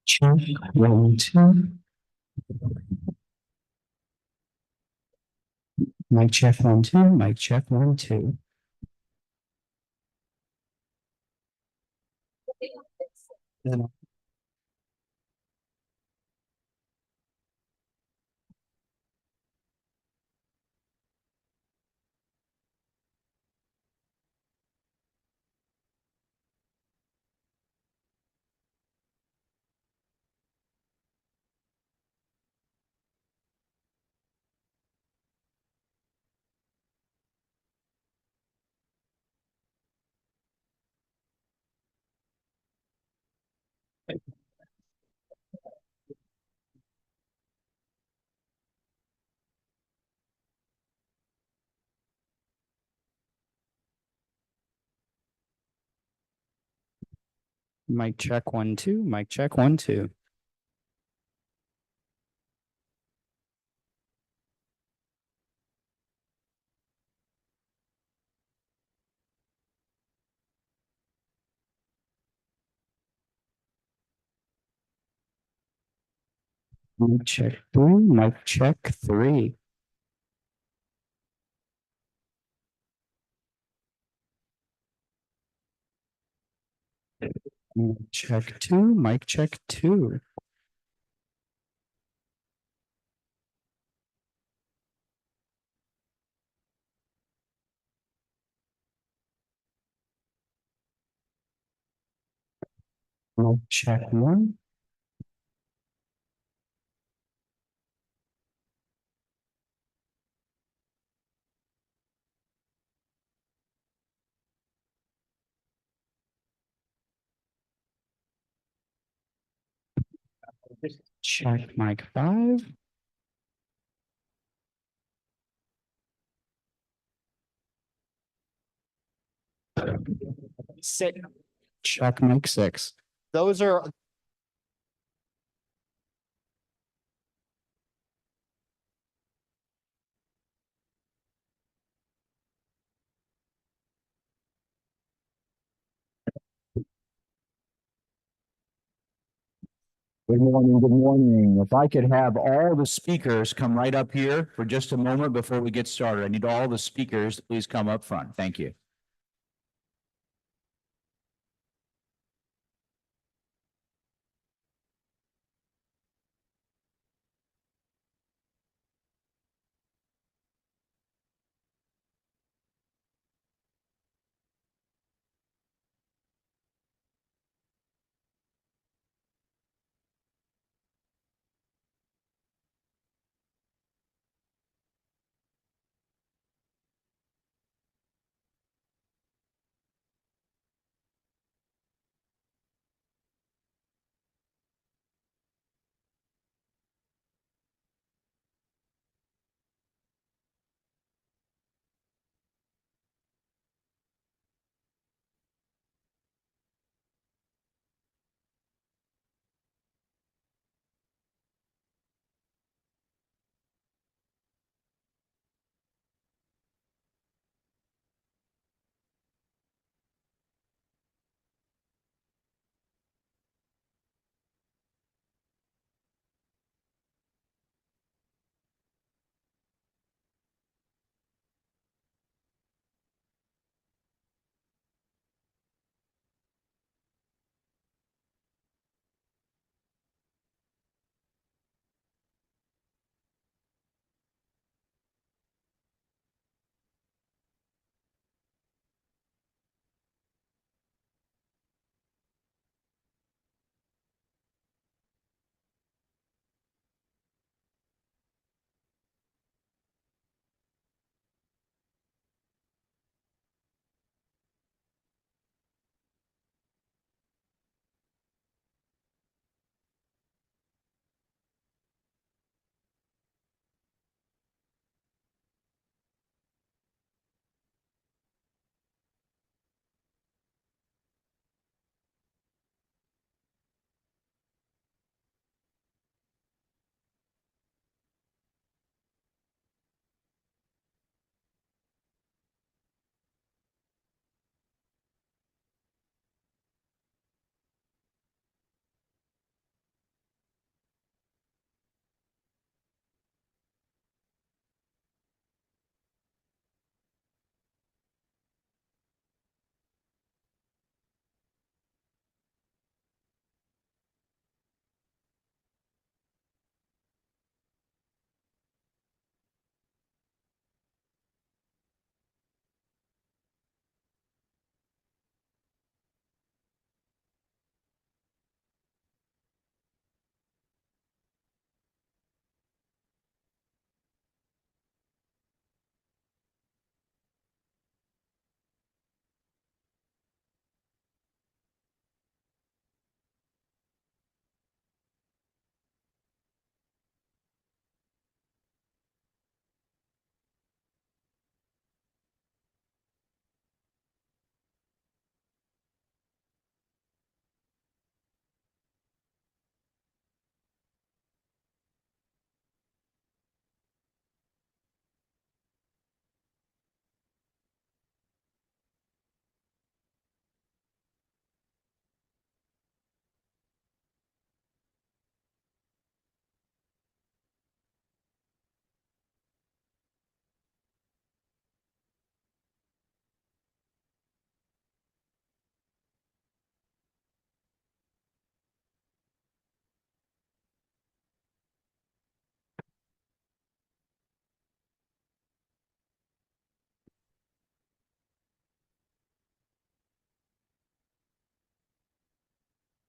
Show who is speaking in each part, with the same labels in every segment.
Speaker 1: Check, 1, 2. Mic check, 1, 2. Mic check, 1, 2. Then mic check, 1, 2. Mic check, 1, 2. Mic check, 3. Mic check, 3. Mic check, 2. Mic check, 2. Mic check, 1. Check, mic 5. Sit. Check, mic 6. Those are Good morning, good morning. If I could have all the speakers come right up here for just a moment before we get started. I need all the speakers to please come up front. Thank you.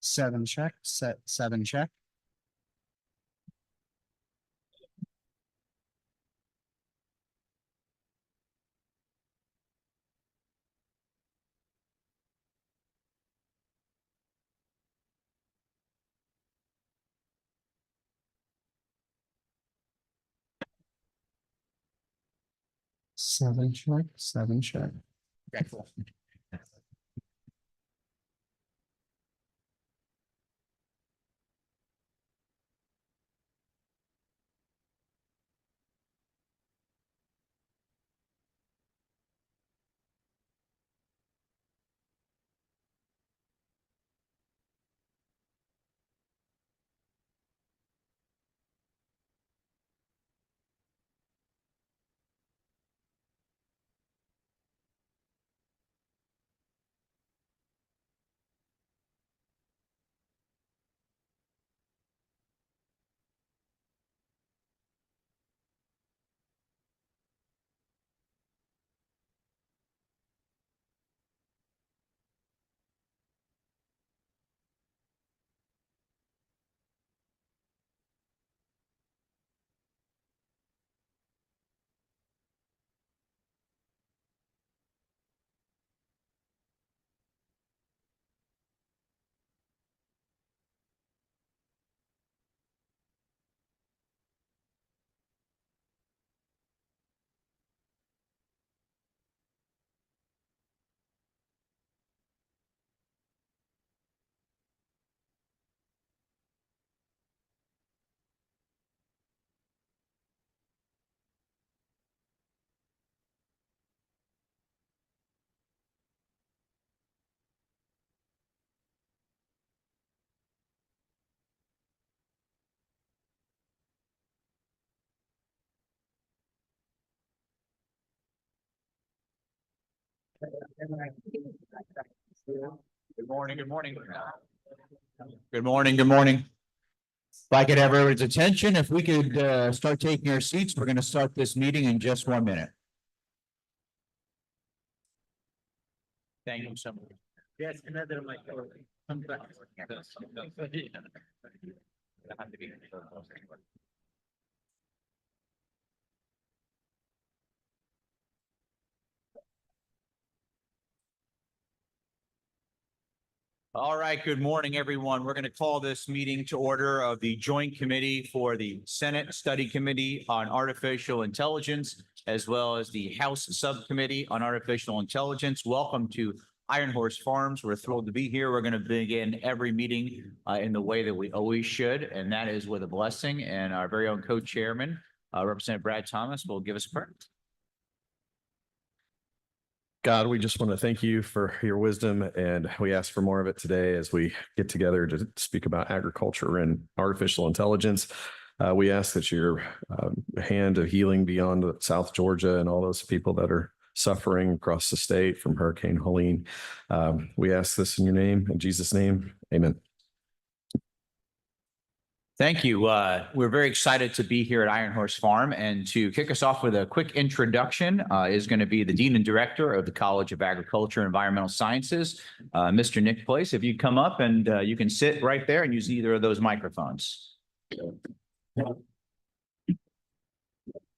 Speaker 2: Seven check, set, seven check. Seven check, seven check.
Speaker 1: Okay, cool. Good morning, good morning. Good morning, good morning. If I could have everyone's attention, if we could start taking our seats, we're going to start this meeting in just 1 minute. Thank you so much. Yes, another mic. All right, good morning, everyone. We're going to call this meeting to order of the Joint Committee for the Senate Study Committee on Artificial Intelligence, as well as the House Subcommittee on Artificial Intelligence. Welcome to Iron Horse Farms. We're thrilled to be here. We're going to begin every meeting in the way that we always should, and that is with a blessing. And our very own co-chairman, Representative Brad Thomas, will give us a prayer.
Speaker 3: God, we just want to thank you for your wisdom, and we ask for more of it today as we get together to speak about agriculture and artificial intelligence. We ask that your hand of healing beyond South Georgia and all those people that are suffering across the state from Hurricane Helene. We ask this in your name, in Jesus' name, amen.
Speaker 1: Thank you. We're very excited to be here at Iron Horse Farm, and to kick us off with a quick introduction is going to be the Dean and Director of the College of Agriculture and Environmental Sciences, Mr. Nick Place. If you come up and you can sit right there and use either of those microphones.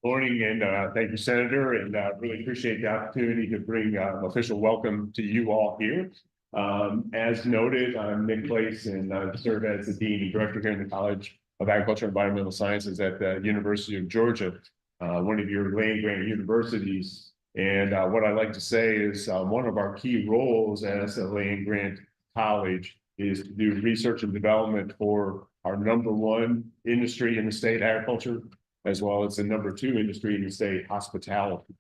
Speaker 4: Morning, and thank you, Senator, and really appreciate the opportunity to bring official welcome to you all here. As noted, I'm Nick Place, and I serve as the Dean and Director here in the College of Agriculture and Environmental Sciences at the University of Georgia, one of your land-grant universities. And what I like to say is one of our key roles as a land-grant college is to do research and development for our #1 industry in the state, agriculture, as well as the #2 industry in the state, hospitality.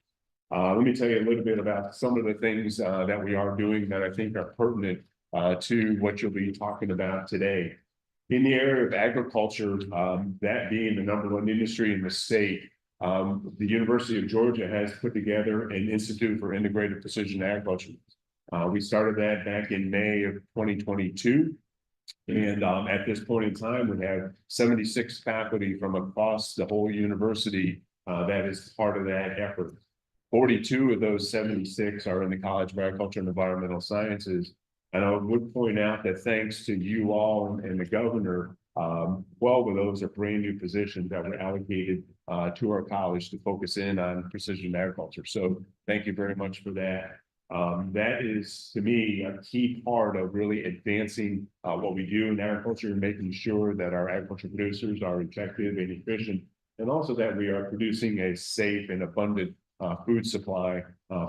Speaker 4: Let me tell you a little bit about some of the things that we are doing that I think are pertinent to what you'll be talking about today. In the area of agriculture, that being the #1 industry in the state, the University of Georgia has put together an Institute for Integrated Precision Agriculture. We started that back in May of 2022. And at this point in time, we have 76 faculty from across the whole university that is part of that effort. 42 of those 76 are in the College of Agriculture and Environmental Sciences, And I would point out that thanks to you all and the governor, 12 of those are brand new positions that were allocated to our college to focus in on precision agriculture. So thank you very much for that. That is, to me, a key part of really advancing what we do in agriculture and making sure that our agriculture producers are effective and efficient, and also that we are producing a safe and abundant food supply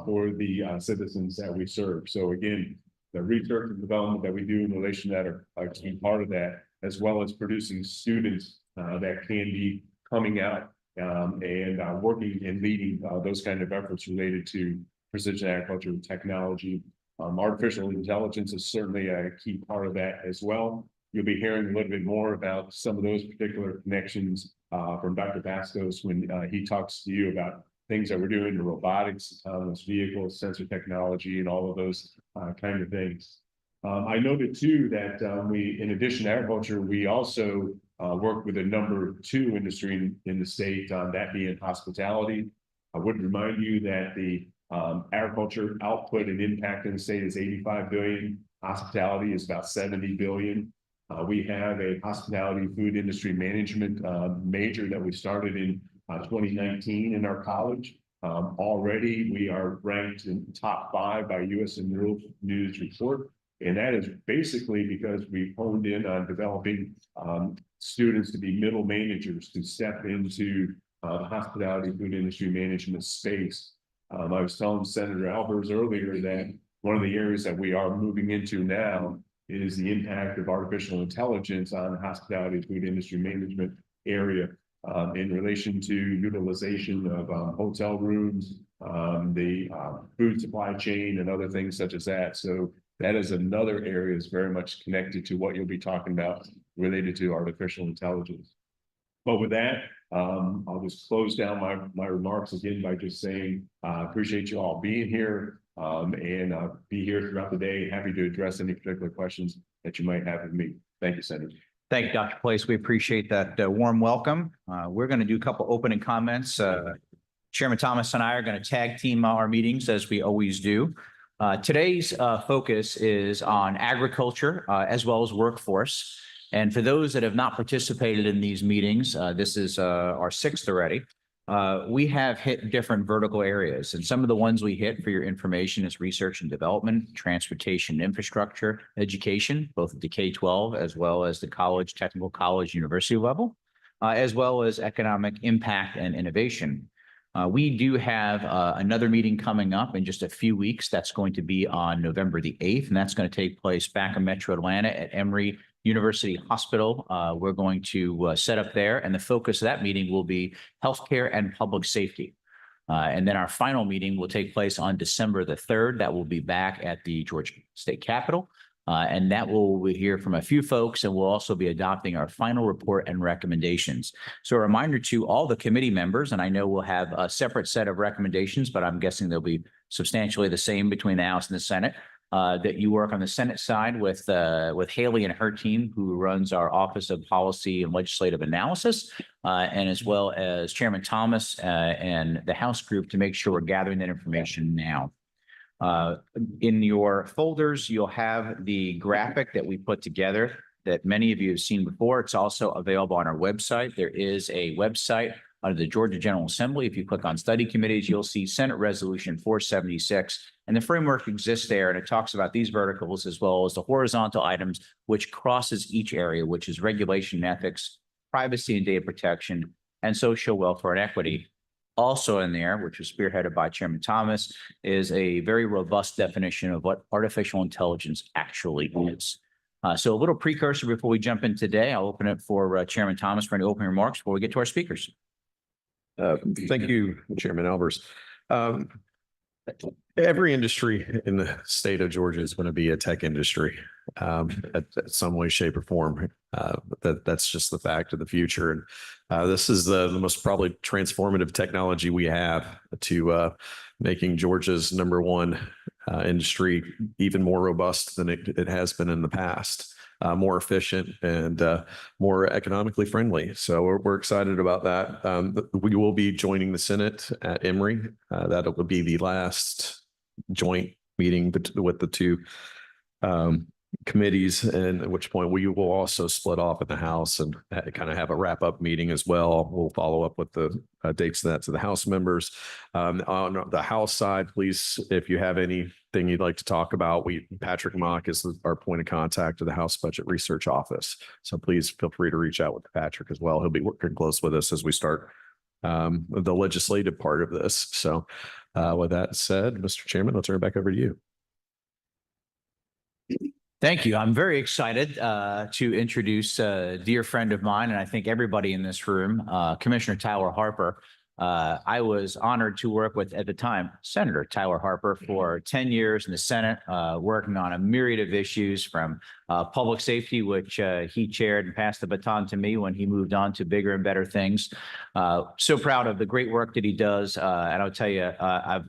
Speaker 4: for the citizens that we serve. So again, the research and development that we do in relation to that are a key part of that, as well as producing students that can be coming out and working and leading those kind of efforts related to precision agriculture and technology. Artificial intelligence is certainly a key part of that as well. You'll be hearing a little bit more about some of those particular connections from Dr. Bastos when he talks to you about things that we're doing in robotics, autonomous vehicles, sensor technology, and all of those kind of things. I noted too that we, in addition to agriculture, we also work with a number 2 industry in the state, that being hospitality. I would remind you that the agriculture output and impact in the state is 85 billion. Hospitality is about 70 billion. We have a hospitality food industry management major that we started in 2019 in our college. Already we are ranked in top 5 by U.S. News Report. And that is basically because we honed in on developing students to be middle managers to step into the hospitality food industry management space. I was telling Senator Albers earlier that one of the areas that we are moving into now is the impact of artificial intelligence on the hospitality food industry management area in relation to utilization of hotel rooms, the food supply chain, and other things such as that. So that is another area that's very much connected to what you'll be talking about related to artificial intelligence. But with that, I'll just close down my remarks again by just saying, appreciate you all being here and be here throughout the day. Happy to address any particular questions that you might have of me. Thank you, Senator.
Speaker 1: Thank you, Dr. Place. We appreciate that warm welcome. We're going to do a couple opening comments. Chairman Thomas and I are going to tag team our meetings as we always do. Today's focus is on agriculture as well as workforce. And for those that have not participated in these meetings, this is our 6th already. We have hit different vertical areas, and some of the ones we hit for your information is research and development, transportation, infrastructure, education, both at the K-12 as well as the college, technical college, university level, as well as economic impact and innovation. We do have another meeting coming up in just a few weeks. That's going to be on November the 8th, and that's going to take place back in Metro Atlanta at Emory University Hospital. We're going to set up there, and the focus of that meeting will be healthcare and public safety. And then our final meeting will take place on December the 3rd. That will be back at the Georgia State Capitol. And that will hear from a few folks, and we'll also be adopting our final report and recommendations. So a reminder to all the committee members, and I know we'll have a separate set of recommendations, but I'm guessing they'll be substantially the same between the House and the Senate, that you work on the Senate side with Haley and her team, who runs our Office of Policy and Legislative Analysis, and as well as Chairman Thomas and the House group to make sure we're gathering that information now. In your folders, you'll have the graphic that we put together that many of you have seen before. It's also available on our website. There is a website under the Georgia General Assembly. If you click on study committees, you'll see Senate Resolution 476, and the framework exists there, and it talks about these verticals as well as the horizontal items, which crosses each area, which is regulation and ethics, privacy and data protection, and social welfare and equity. Also in there, which was spearheaded by Chairman Thomas, is a very robust definition of what artificial intelligence actually is. So a little precursor before we jump in today. I'll open it for Chairman Thomas for any opening remarks before we get to our speakers.
Speaker 3: Thank you, Chairman Albers. Every industry in the state of Georgia is going to be a tech industry at some way, shape, or form. That's just the fact of the future. And this is the most probably transformative technology we have to making Georgia's #1 industry even more robust than it has been in the past. More efficient and more economically friendly. So we're excited about that. We will be joining the Senate at Emory. That will be the last joint meeting with the two committees, and at which point we will also split off in the House and kind of have a wrap up meeting as well. We'll follow up with the dates of that to the House members. On the House side, please, if you have anything you'd like to talk about, Patrick Mock is our point of contact to the House Budget Research Office. So please feel free to reach out with Patrick as well. He'll be working close with us as we start the legislative part of this. So with that said, Mr. Chairman, I'll turn it back over to you.
Speaker 1: Thank you. I'm very excited to introduce a dear friend of mine, and I think everybody in this room, Commissioner Tyler Harper. I was honored to work with, at the time, Senator Tyler Harper for 10 years in the Senate, working on a myriad of issues from public safety, which he chaired and passed the baton to me when he moved on to bigger and better things. So proud of the great work that he does. And I'll tell you, I've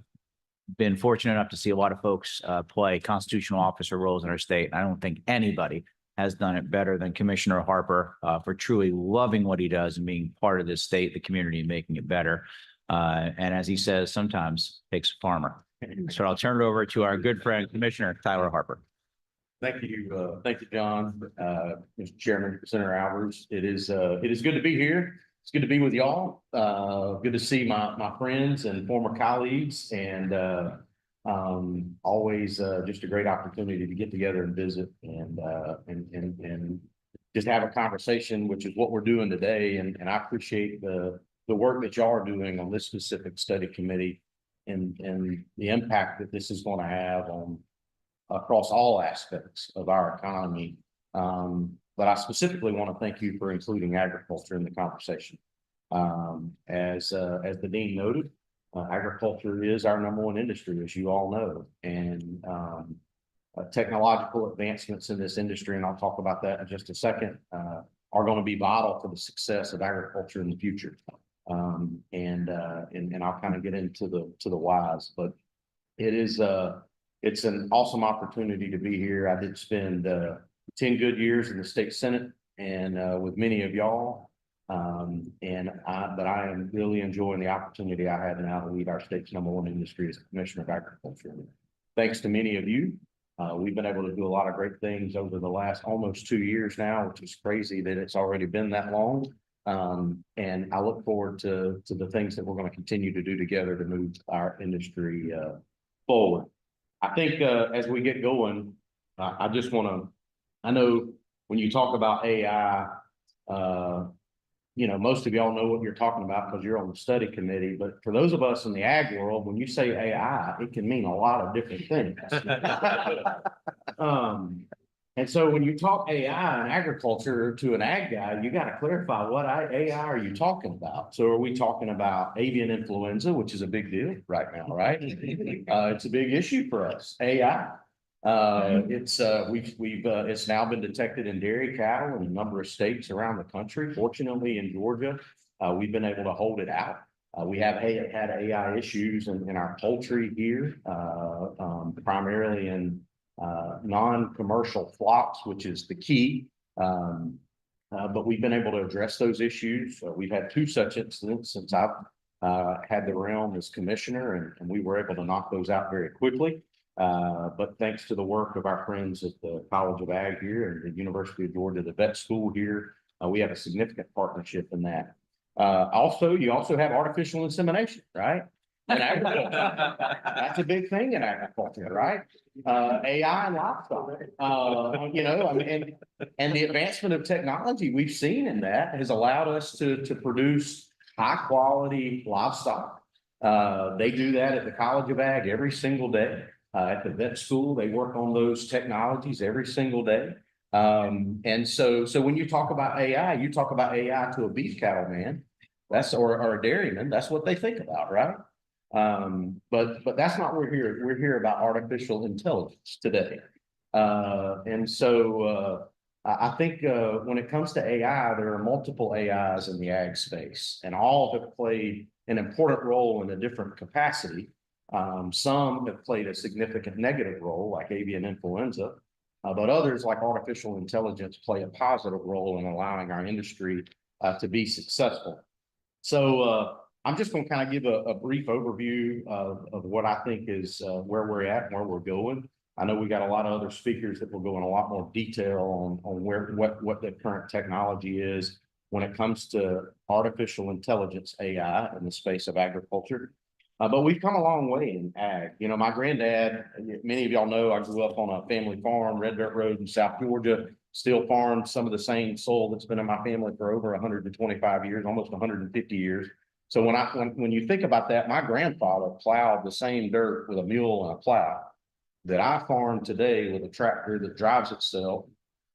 Speaker 1: been fortunate enough to see a lot of folks play constitutional officer roles in our state. I don't think anybody has done it better than Commissioner Harper for truly loving what he does and being part of this state, the community, and making it better. And as he says, sometimes it takes a farmer. So I'll turn it over to our good friend, Commissioner Tyler Harper.
Speaker 5: Thank you, John, Mr. Chairman, Senator Alvarez. It is good to be here. It's good to be with y'all. Good to see my friends and former colleagues, and always just a great opportunity to get together and visit and just have a conversation, which is what we're doing today. And I appreciate the work that y'all are doing on this specific study committee and the impact that this is going to have on across all aspects of our economy. But I specifically want to thank you for including agriculture in the conversation. As the dean noted, agriculture is our #1 industry, as you all know, and technological advancements in this industry, and I'll talk about that in just a second, are going to be vital for the success of agriculture in the future. And I'll kind of get into the whys, but it's an awesome opportunity to be here. I did spend 10 good years in the state Senate and with many of y'all. But I am really enjoying the opportunity I have now to lead our state's #1 industry as Commissioner of Agriculture. Thanks to many of you, we've been able to do a lot of great things over the last almost 2 years now, which is crazy that it's already been that long. And I look forward to the things that we're going to continue to do together to move our industry forward. I think as we get going, I just want to, I know when you talk about AI, most of y'all know what you're talking about because you're on the study committee. But for those of us in the ag world, when you say AI, it can mean a lot of different things. And so when you talk AI in agriculture to an ag guy, you got to clarify what AI are you talking about? So are we talking about avian influenza, which is a big deal right now, right? It's a big issue for us. AI. It's now been detected in dairy cattle in a number of states around the country. Fortunately, in Georgia, we've been able to hold it out. We have had AI issues in our poultry here, primarily in non-commercial flocks, which is the key. But we've been able to address those issues. We've had 2 such incidents since I've had the realm as commissioner, and we were able to knock those out very quickly. But thanks to the work of our friends at the College of Ag here and the University of Georgia, the vet school here, we have a significant partnership in that. You also have artificial insemination, right? In agriculture. That's a big thing in agriculture, right? AI and livestock, and the advancement of technology we've seen in that has allowed us to produce high quality livestock. They do that at the College of Ag every single day. At the vet school, they work on those technologies every single day. And so when you talk about AI, you talk about AI to a beef cattle man, or a dairyman, that's what they think about, right? But that's not what we're here. We're here about artificial intelligence today. And so I think when it comes to AI, there are multiple AIs in the ag space, and all have played an important role in a different capacity. Some have played a significant negative role, like avian influenza, but others, like artificial intelligence, play a positive role in allowing our industry to be successful. So I'm just going to kind of give a brief overview of what I think is where we're at and where we're going. I know we got a lot of other speakers that will go in a lot more detail on what the current technology is when it comes to artificial intelligence, AI, in the space of agriculture. But we've come a long way in ag. You know, my granddad, many of y'all know, I grew up on a family farm, Red Dirt Road in South Georgia, still farmed some of the same soil that's been in my family for over 125 years, almost 150 years. So when you think about that, my grandfather plowed the same dirt with a mule and a plow that I farm today with a tractor that drives itself,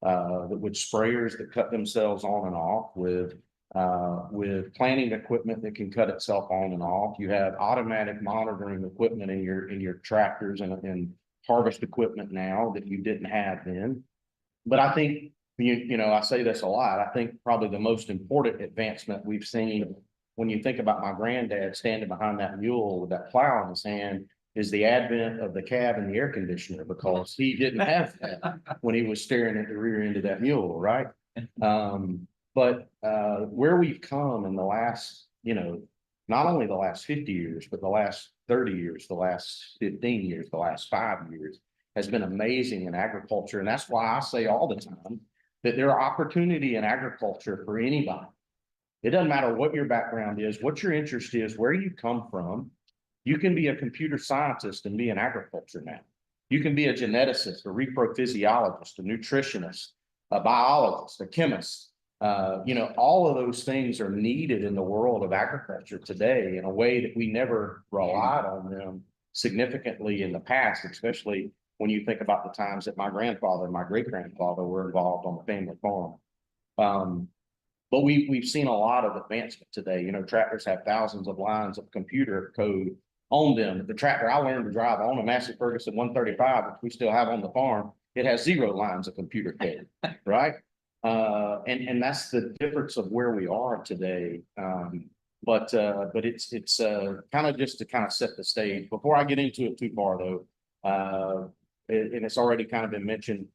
Speaker 5: with sprayers that cut themselves on and off, with planting equipment that can cut itself on and off. You have automatic monitoring equipment in your tractors and harvest equipment now that you didn't have then. But I think, you know, I say this a lot, I think probably the most important advancement we've seen when you think about my granddad standing behind that mule with that plow in his hand is the advent of the cab and the air conditioner, because he didn't have that when he was staring at the rear end of that mule, right? But where we've come in the last, you know, not only the last 50 years, but the last 30 years, the last 15 years, the last 5 years has been amazing in agriculture. And that's why I say all the time that there are opportunity in agriculture for anybody. It doesn't matter what your background is, what your interest is, where you come from. You can be a computer scientist and be in agriculture now. You can be a geneticist, a reprophysiologist, a nutritionist, a biologist, a chemist. You know, all of those things are needed in the world of agriculture today in a way that we never relied on them significantly in the past, especially when you think about the times that my grandfather and my great-grandfather were involved on the family farm. But we've seen a lot of advancement today. You know, tractors have thousands of lines of computer code on them. The tractor I learned to drive on, a Massey Ferguson 135, which we still have on the farm, it has 0 lines of computer code, right? And that's the difference of where we are today. But it's kind of just to kind of set the stage. Before I get into it too far though, and it's already kind of been mentioned,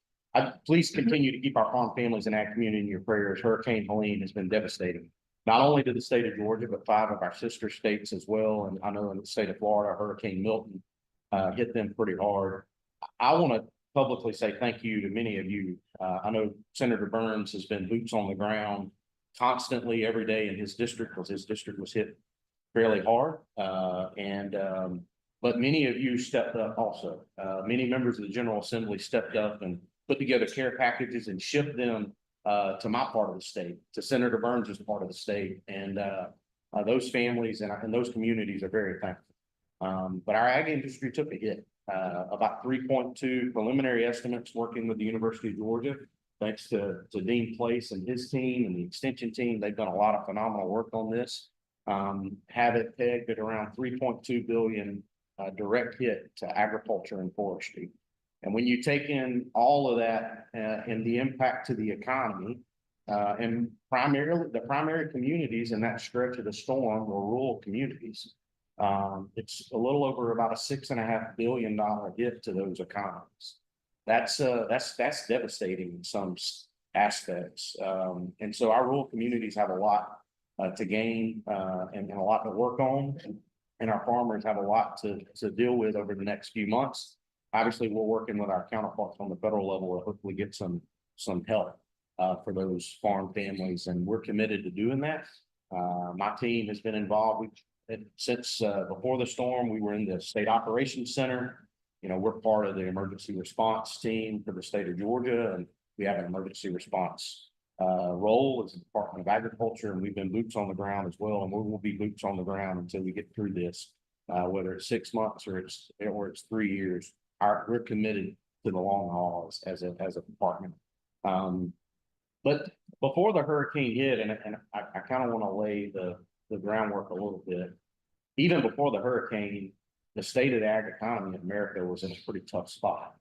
Speaker 5: please continue to keep our farm families and ag community in your prayers. Hurricane Helene has been devastating, not only to the state of Georgia, but 5 of our sister states as well. And I know in the state of Florida, Hurricane Milton hit them pretty hard. I want to publicly say thank you to many of you. I know Senator Burns has been boots on the ground constantly every day in his district, because his district was hit fairly hard. But many of you stepped up also. Many members of the General Assembly stepped up and put together care packages and shipped them to my part of the state, to Senator Burns's part of the state. And those families and those communities are very thankful. But our ag industry took a hit. About 3.2 preliminary estimates working with the University of Georgia, thanks to Dean Place and his team and the extension team. They've done a lot of phenomenal work on this. Have it pegged at around 3.2 billion direct hit to agriculture and forestry. And when you take in all of that and the impact to the economy, and primarily the primary communities in that stretch of the storm were rural communities. It's a little over about a $6.5 billion hit to those economies. That's devastating in some aspects. And so our rural communities have a lot to gain and a lot to work on, and our farmers have a lot to deal with over the next few months. Obviously, we're working with our counterparts on the federal level to hopefully get some help for those farm families, and we're committed to doing that. My team has been involved. Since before the storm, we were in the State Operations Center. You know, we're part of the emergency response team for the state of Georgia, and we have an emergency response role as the Department of Agriculture, and we've been boots on the ground as well, and we will be boots on the ground until we get through this, whether it's 6 months or it's 3 years. We're committed to the long haul as a department. But before the hurricane hit, and I kind of want to lay the groundwork a little bit. Even before the hurricane, the state of the ag economy in America was in a pretty tough spot.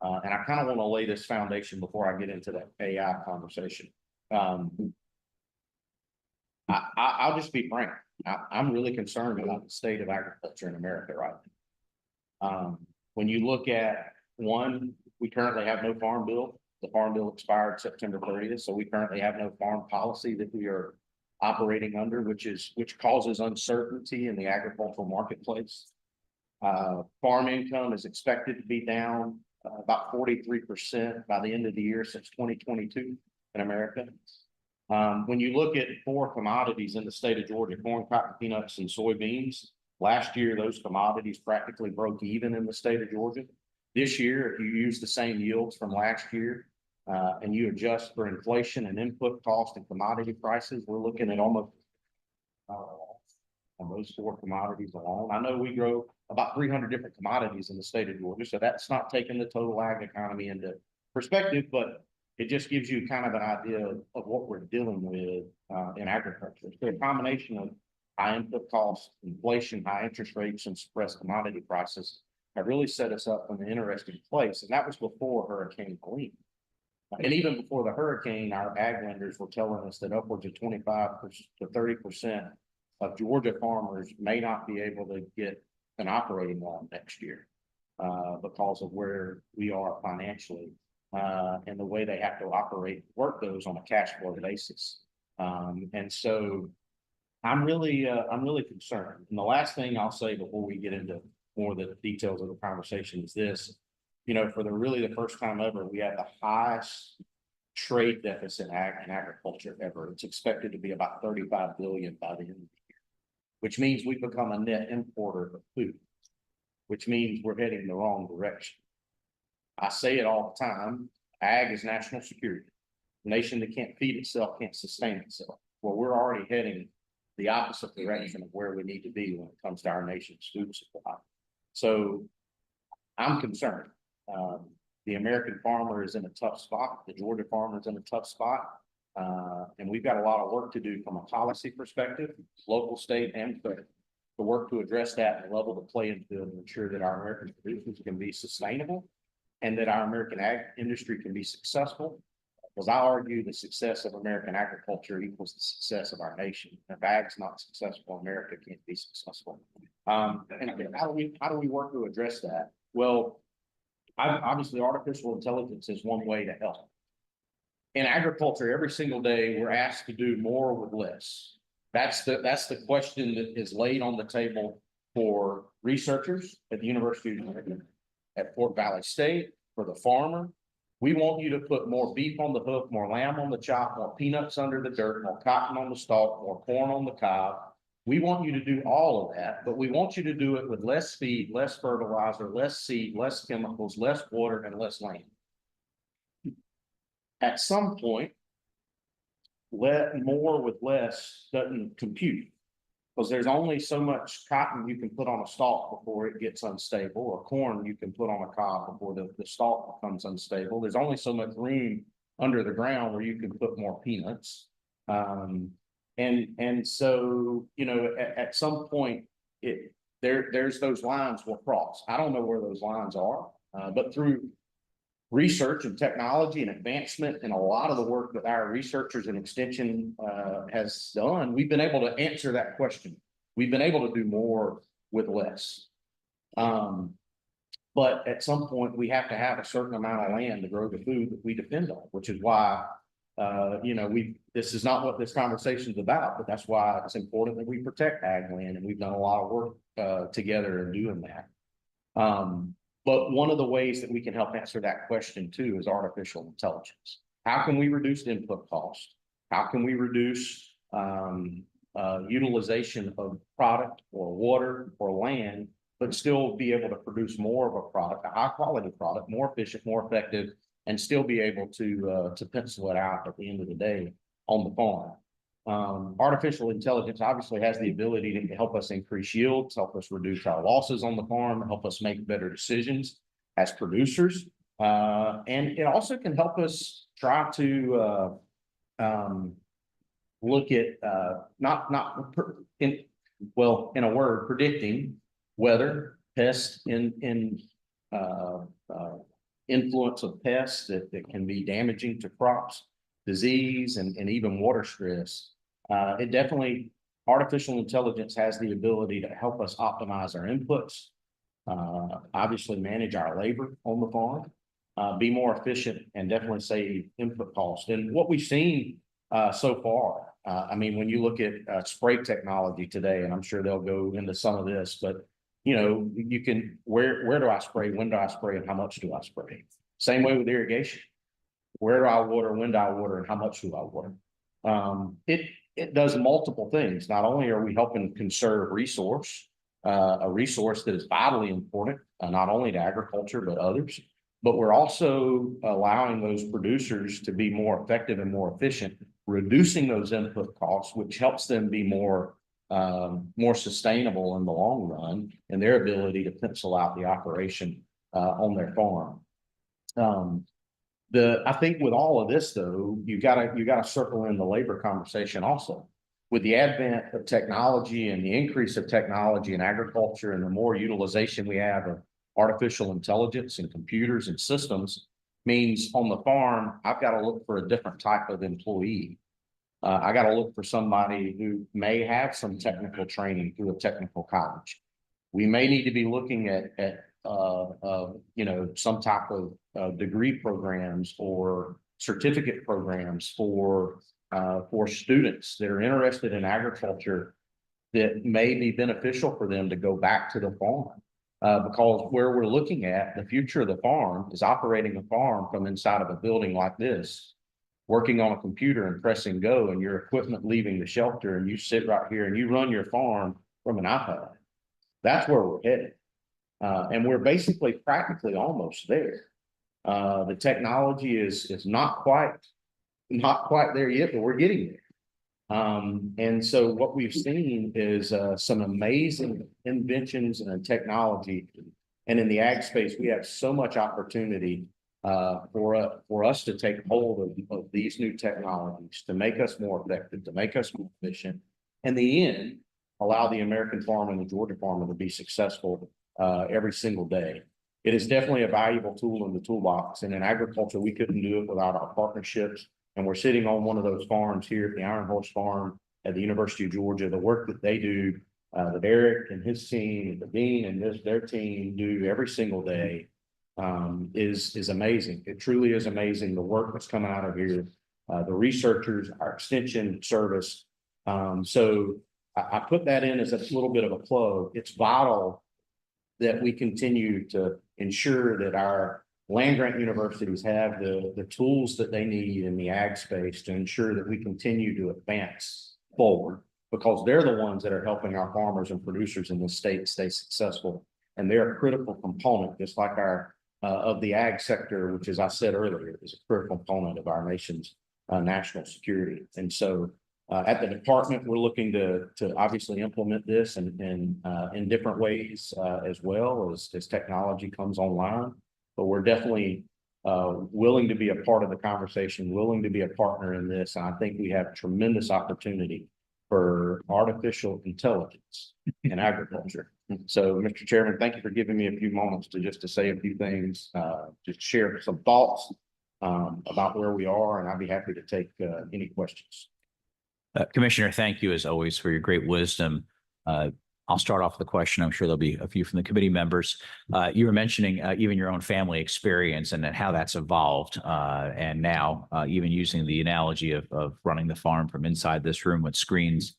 Speaker 5: And I kind of want to lay this foundation before I get into the AI conversation. I'll just be frank. I'm really concerned about the state of agriculture in America right now. When you look at one, we currently have no farm bill. The farm bill expired September 30th. So we currently have no farm policy that we are operating under, which causes uncertainty in the agricultural marketplace. Farm income is expected to be down about 43% by the end of the year since 2022 in America. When you look at 4 commodities in the state of Georgia, corn, cotton, peanuts, and soybeans, last year, those commodities practically broke even in the state of Georgia. This year, if you use the same yields from last year, and you adjust for inflation and input cost and commodity prices, we're looking at almost on those 4 commodities alone. I know we grow about 300 different commodities in the state of Georgia, so that's not taking the total ag economy into perspective, but it just gives you kind of an idea of what we're dealing with in agriculture. So a combination of high input costs, inflation, high interest rates, and suppressed commodity prices have really set us up in an interesting place. And that was before Hurricane Helene. And even before the hurricane, our ag lenders were telling us that upwards of 25% to 30% of Georgia farmers may not be able to get an operating loan next year because of where we are financially and the way they have to operate, work those on a cash flow basis. And so I'm really concerned. And the last thing I'll say before we get into more of the details of the conversation is this. You know, for the first time ever, we have the highest trade deficit in agriculture ever. It's expected to be about 35 billion by the end of the year, which means we've become a net importer of food, which means we're heading in the wrong direction. I say it all the time, ag is national security. A nation that can't feed itself can't sustain itself. Well, we're already heading the opposite direction of where we need to be when it comes to our nation's food supply. So I'm concerned. The American farmer is in a tough spot. The Georgia farmer is in a tough spot. And we've got a lot of work to do from a policy perspective, local, state, and federal, to work to address that and level the playing field and ensure that our American producers can be sustainable and that our American ag industry can be successful. Because I argue the success of American agriculture equals the success of our nation. If ag's not successful, America can't be successful. And how do we work to address that? Well, obviously, artificial intelligence is one way to help. In agriculture, every single day, we're asked to do more with less. That's the question that is laid on the table for researchers at the University of Georgia, at Fort Valley State, for the farmer. We want you to put more beef on the hook, more lamb on the chop, more peanuts under the dirt, more cotton on the stalk, more corn on the cob. We want you to do all of that, but we want you to do it with less feed, less fertilizer, less seed, less chemicals, less water, and less land. At some point, more with less doesn't compute, because there's only so much cotton you can put on a stalk before it gets unstable, or corn you can put on a cob before the stalk becomes unstable. There's only so much room under the ground where you can put more peanuts. And so, you know, at some point, there's those lines will cross. I don't know where those lines are, but through research and technology and advancement and a lot of the work that our researchers and extension has done, we've been able to answer that question. We've been able to do more with less. But at some point, we have to have a certain amount of land to grow the food that we depend on, which is why you know, this is not what this conversation is about, but that's why it's important that we protect ag land, and we've done a lot of work together in doing that. But one of the ways that we can help answer that question too is artificial intelligence. How can we reduce input cost? How can we reduce utilization of product or water or land, but still be able to produce more of a product, a high quality product, more efficient, more effective, and still be able to pencil it out at the end of the day on the farm. Artificial intelligence obviously has the ability to help us increase yields, help us reduce our losses on the farm, help us make better decisions as producers. And it also can help us try to look at in a word, predicting weather, pests influence of pests that can be damaging to crops, disease, and even water stress. It definitely, artificial intelligence has the ability to help us optimize our inputs, obviously manage our labor on the farm, be more efficient, and definitely save input costs. And what we've seen so far, I mean, when you look at spray technology today, and I'm sure they'll go into some of this, but you can, where do I spray? When do I spray? And how much do I spray? Same way with irrigation. Where do I water? When do I water? And how much do I water? It does multiple things. Not only are we helping conserve resource, a resource that is vitally important, not only to agriculture, but others, but we're also allowing those producers to be more effective and more efficient, reducing those input costs, which helps them be more sustainable in the long run and their ability to pencil out the operation on their farm. I think with all of this, though, you gotta circle in the labor conversation also. With the advent of technology and the increase of technology in agriculture and the more utilization we have of artificial intelligence and computers and systems, means on the farm, I've got to look for a different type of employee. I got to look for somebody who may have some technical training through a technical college. We may need to be looking at some type of degree programs or certificate programs for students that are interested in agriculture that may be beneficial for them to go back to the farm. Because where we're looking at the future of the farm is operating a farm from inside of a building like this, working on a computer and pressing go, and your equipment leaving the shelter, and you sit right here and you run your farm from an iPad. That's where we're headed. And we're basically practically almost there. The technology is not quite there yet, but we're getting there. And so what we've seen is some amazing inventions and technology. And in the ag space, we have so much opportunity for us to take hold of these new technologies to make us more effective, to make us more efficient, and in the end, allow the American farmer and the Georgia farmer to be successful every single day. It is definitely a valuable tool in the toolbox. And in agriculture, we couldn't do it without our partnerships. And we're sitting on one of those farms here at the Iron Horse Farm at the University of Georgia. The work that they do, that Eric and his team, the dean and their team do every single day is amazing. It truly is amazing. The work that's coming out of here, the researchers, our extension service. So I put that in as a little bit of a plug. It's vital that we continue to ensure that our land grant universities have the tools that they need in the ag space to ensure that we continue to advance forward, because they're the ones that are helping our farmers and producers in the state stay successful. And they're a critical component, just like our of the ag sector, which, as I said earlier, is a critical component of our nation's national security. And so at the department, we're looking to obviously implement this in different ways as well as technology comes online. But we're definitely willing to be a part of the conversation, willing to be a partner in this. And I think we have tremendous opportunity for artificial intelligence in agriculture. So, Mr. Chairman, thank you for giving me a few moments to say a few things, just share some thoughts about where we are, and I'd be happy to take any questions.
Speaker 1: Commissioner, thank you as always for your great wisdom. I'll start off with a question. I'm sure there'll be a few from the committee members. You were mentioning even your own family experience and then how that's evolved. And now even using the analogy of running the farm from inside this room with screens.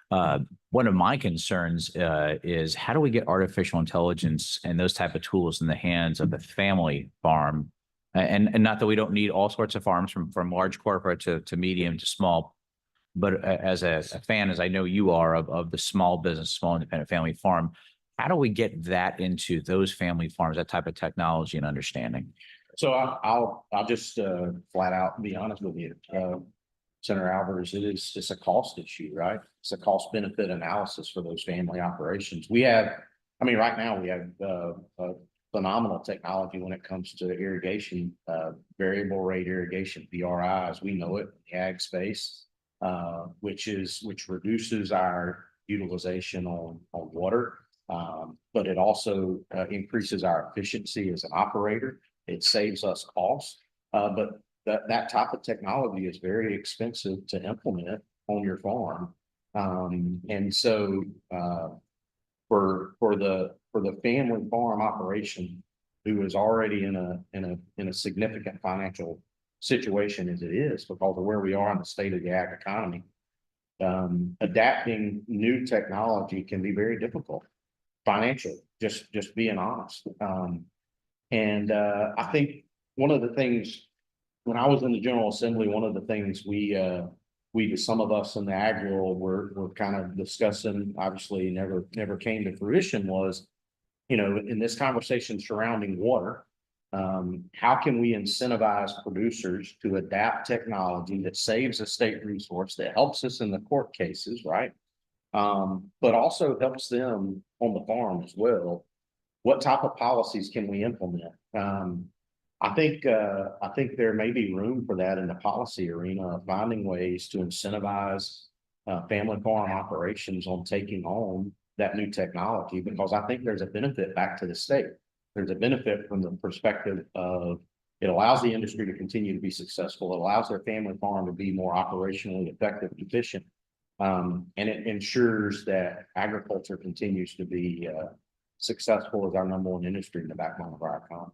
Speaker 1: One of my concerns is how do we get artificial intelligence and those type of tools in the hands of the family farm? And not that we don't need all sorts of farms from large corporate to medium to small. But as a fan, as I know you are of the small business, small independent family farm, how do we get that into those family farms, that type of technology and understanding?
Speaker 5: So I'll just flat out be honest with you, Senator Alvarez. It's a cost issue, right? It's a cost benefit analysis for those family operations. Right now we have phenomenal technology when it comes to irrigation, variable rate irrigation, VRI, as we know it in the ag space. Which reduces our utilization on water, but it also increases our efficiency as an operator. It saves us costs, but that type of technology is very expensive to implement on your farm. And so for the family farm operation who is already in a significant financial situation as it is because of where we are in the state of the ag economy, adapting new technology can be very difficult. financially, just being honest. And I think one of the things, when I was in the General Assembly, one of the things some of us in the ag world were kind of discussing, obviously never came to fruition, was, in this conversation surrounding water, how can we incentivize producers to adapt technology that saves a state resource, that helps us in the court cases, right? But also helps them on the farm as well. What type of policies can we implement? I think there may be room for that in the policy arena, finding ways to incentivize family farm operations on taking on that new technology, because I think there's a benefit back to the state. There's a benefit from the perspective of it allows the industry to continue to be successful. It allows their family farm to be more operationally effective and efficient. And it ensures that agriculture continues to be successful as our number one industry in the backbone of our economy.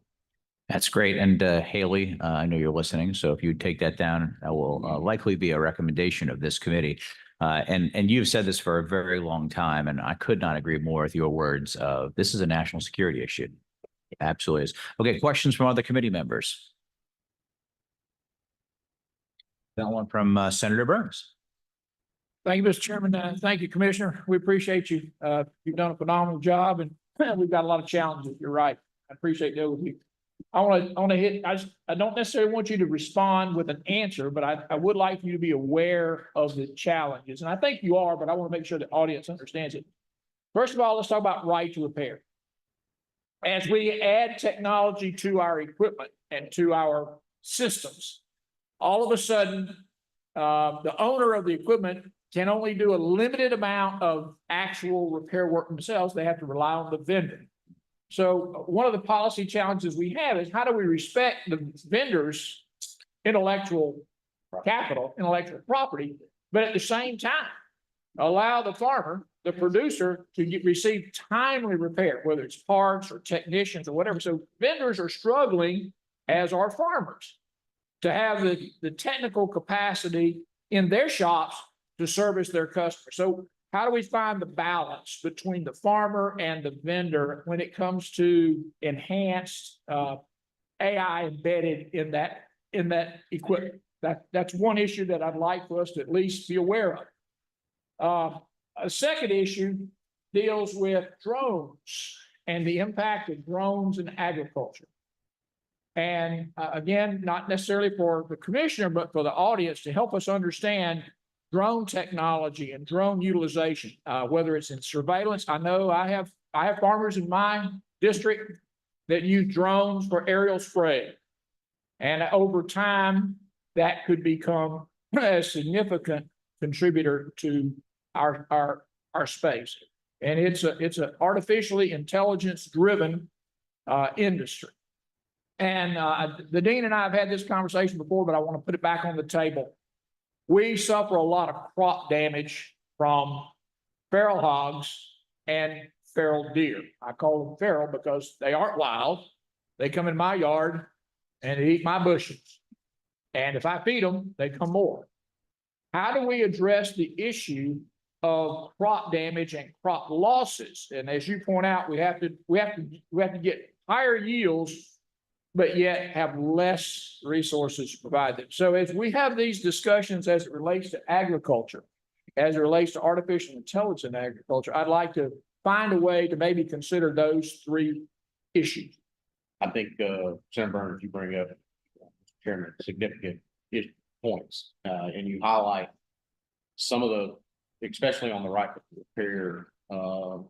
Speaker 1: That's great. And Haley, I know you're listening, so if you take that down, that will likely be a recommendation of this committee. And you've said this for a very long time, and I could not agree more with your words. This is a national security issue. Absolutely is. Okay, questions from other committee members? Got one from Senator Burns.
Speaker 6: Thank you, Mr. Chairman. Thank you, Commissioner. We appreciate you. You've done a phenomenal job, and we've got a lot of challenges. You're right. I appreciate the overview. I want to hit, I don't necessarily want you to respond with an answer, but I would like you to be aware of the challenges. And I think you are, but I want to make sure the audience understands it. First of all, let's talk about right to repair. As we add technology to our equipment and to our systems, all of a sudden, the owner of the equipment can only do a limited amount of actual repair work themselves. They have to rely on the vendor. So one of the policy challenges we have is how do we respect the vendor's intellectual capital, intellectual property, but at the same time, allow the farmer, the producer, to receive timely repair, whether it's parts or technicians or whatever. So vendors are struggling, as are farmers, to have the technical capacity in their shops to service their customers. So how do we find the balance between the farmer and the vendor when it comes to enhanced AI embedded in that equipment? That's one issue that I'd like for us to at least be aware of. A second issue deals with drones and the impact of drones in agriculture. And again, not necessarily for the commissioner, but for the audience to help us understand drone technology and drone utilization, whether it's in surveillance. I know I have farmers in my district that use drones for aerial spray. And over time, that could become a significant contributor to our space. And it's an artificially intelligence driven industry. And the dean and I have had this conversation before, but I want to put it back on the table. We suffer a lot of crop damage from feral hogs and feral deer. I call them feral because they aren't wild. They come in my yard and they eat my bushes. And if I feed them, they come more. How do we address the issue of crop damage and crop losses? And as you point out, we have to get higher yields, but yet have less resources to provide them. So as we have these discussions as it relates to agriculture, as it relates to artificial intelligence in agriculture, I'd like to find a way to maybe consider those three issues.
Speaker 5: I think, Senator Burns, you bring up, Chairman, significant points, and you highlight some of the, especially on the right to repair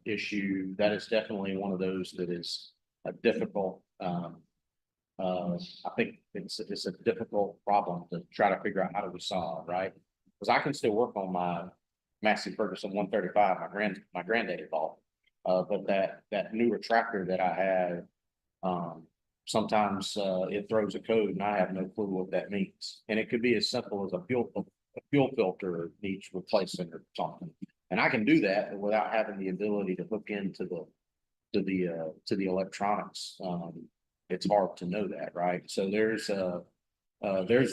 Speaker 5: issue. That is definitely one of those that is a difficult. I think it's a difficult problem to try to figure out how do we solve, right? Because I can still work on my Massey Ferguson 135, my granddaddy bought. But that newer tractor that I have, sometimes it throws a code and I have no clue what that means. And it could be as simple as a fuel filter needs replacing or something. And I can do that without having the ability to hook into the electronics. It's hard to know that, right? So there's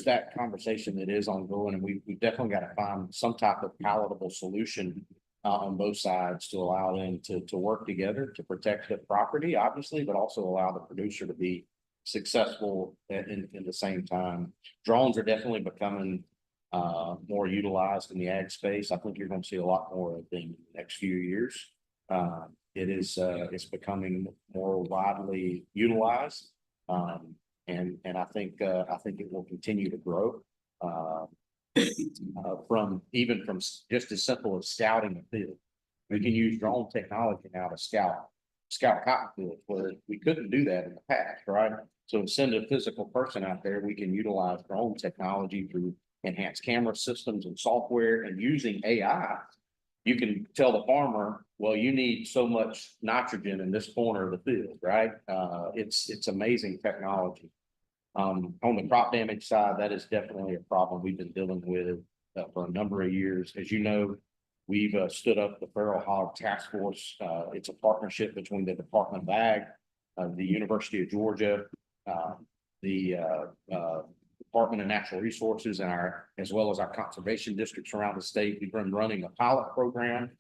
Speaker 5: that conversation that is ongoing, and we definitely got to find some type of palatable solution on both sides to allow them to work together to protect the property, obviously, but also allow the producer to be successful in the same time. Drones are definitely becoming more utilized in the ag space. I think you're going to see a lot more of them in the next few years. It's becoming more widely utilized. And I think it will continue to grow. From just as simple as scouting a field. We can use drone technology now to scout cotton fields where we couldn't do that in the past, right? So send a physical person out there, we can utilize drone technology through enhanced camera systems and software, and using AI. You can tell the farmer, well, you need so much nitrogen in this corner of the field, right? It's amazing technology. On the crop damage side, that is definitely a problem we've been dealing with for a number of years. As you know, we've stood up the Feral Hog Task Force. It's a partnership between the Department of Ag, the University of Georgia, the Department of Natural Resources, and as well as our conservation districts around the state. We've been running a pilot program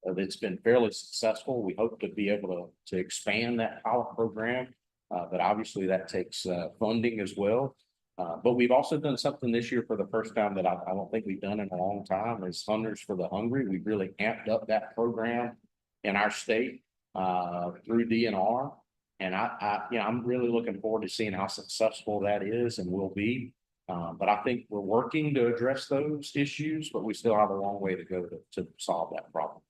Speaker 5: that's been fairly successful. We hope to be able to expand that pilot program. But obviously that takes funding as well. But we've also done something this year for the first time that I don't think we've done in a long time, is Hunters for the Hungry. We've really amped up that program in our state through DNR. And I'm really looking forward to seeing how successful that is and will be. But I think we're working to address those issues, but we still have a long way to go to solve that problem.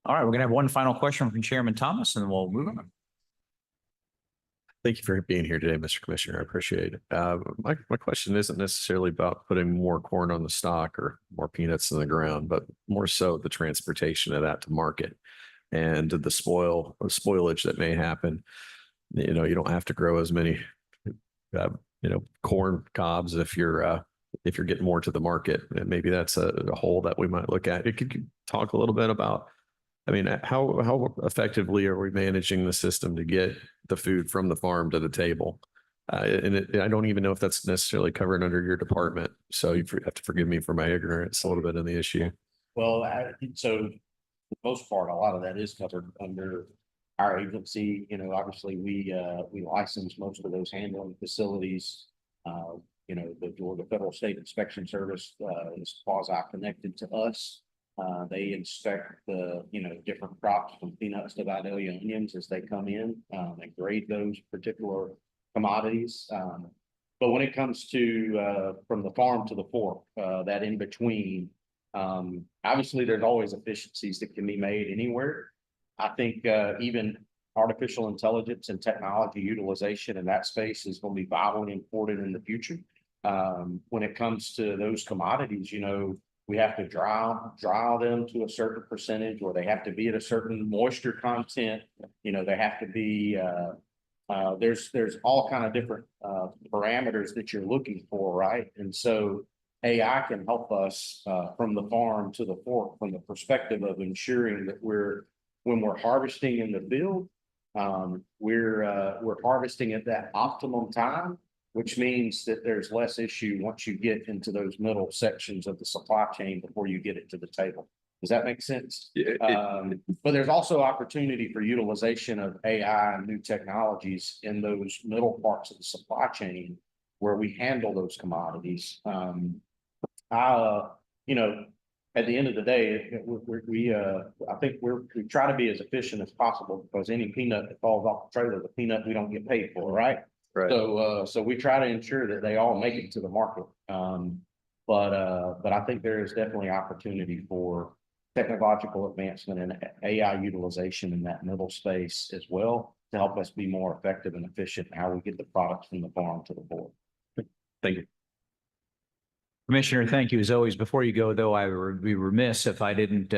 Speaker 1: All right, we're gonna have one final question from Chairman Thomas, and then we'll move on.
Speaker 3: Thank you for being here today, Mr. Commissioner. I appreciate it. My question isn't necessarily about putting more corn on the stalk or more peanuts in the ground, but more so the transportation of that to market and the spoilage that may happen. You know, you don't have to grow as many, corn cobs if you're getting more to the market. And maybe that's a hole that we might look at. Could you talk a little bit about, I mean, how effectively are we managing the system to get the food from the farm to the table? And I don't even know if that's necessarily covered under your department. So you have to forgive me for my ignorance a little bit in the issue.
Speaker 5: Well, so for the most part, a lot of that is covered under our agency. You know, obviously we license most of those handling facilities. The Georgia Federal State Inspection Service is quasi connected to us. They inspect the, different crops from peanuts to Vidalia onions as they come in, and grade those particular commodities. But when it comes to, from the farm to the fork, that in between, obviously there's always efficiencies that can be made anywhere. I think, even artificial intelligence and technology utilization in that space is going to be vitally important in the future. When it comes to those commodities, we have to dry them to a certain percentage, or they have to be at a certain moisture content. They have to be, there's all kind of different parameters that you're looking for, right? And so AI can help us from the farm to the fork, from the perspective of ensuring that when we're harvesting in the field, we're harvesting at that optimum time, which means that there's less issue once you get into those middle sections of the supply chain before you get it to the table. Does that make sense? But there's also opportunity for utilization of AI and new technologies in those middle parts of the supply chain where we handle those commodities. At the end of the day, I think we try to be as efficient as possible, because any peanut that falls off the trailer, the peanut we don't get paid for, right?
Speaker 3: Right.
Speaker 5: So we try to ensure that they all make it to the market. But I think there is definitely opportunity for technological advancement and AI utilization in that middle space as well, to help us be more effective and efficient in how we get the products from the farm to the board.
Speaker 3: Thank you.
Speaker 1: Commissioner, thank you as always. Before you go, though, I would be remiss if I didn't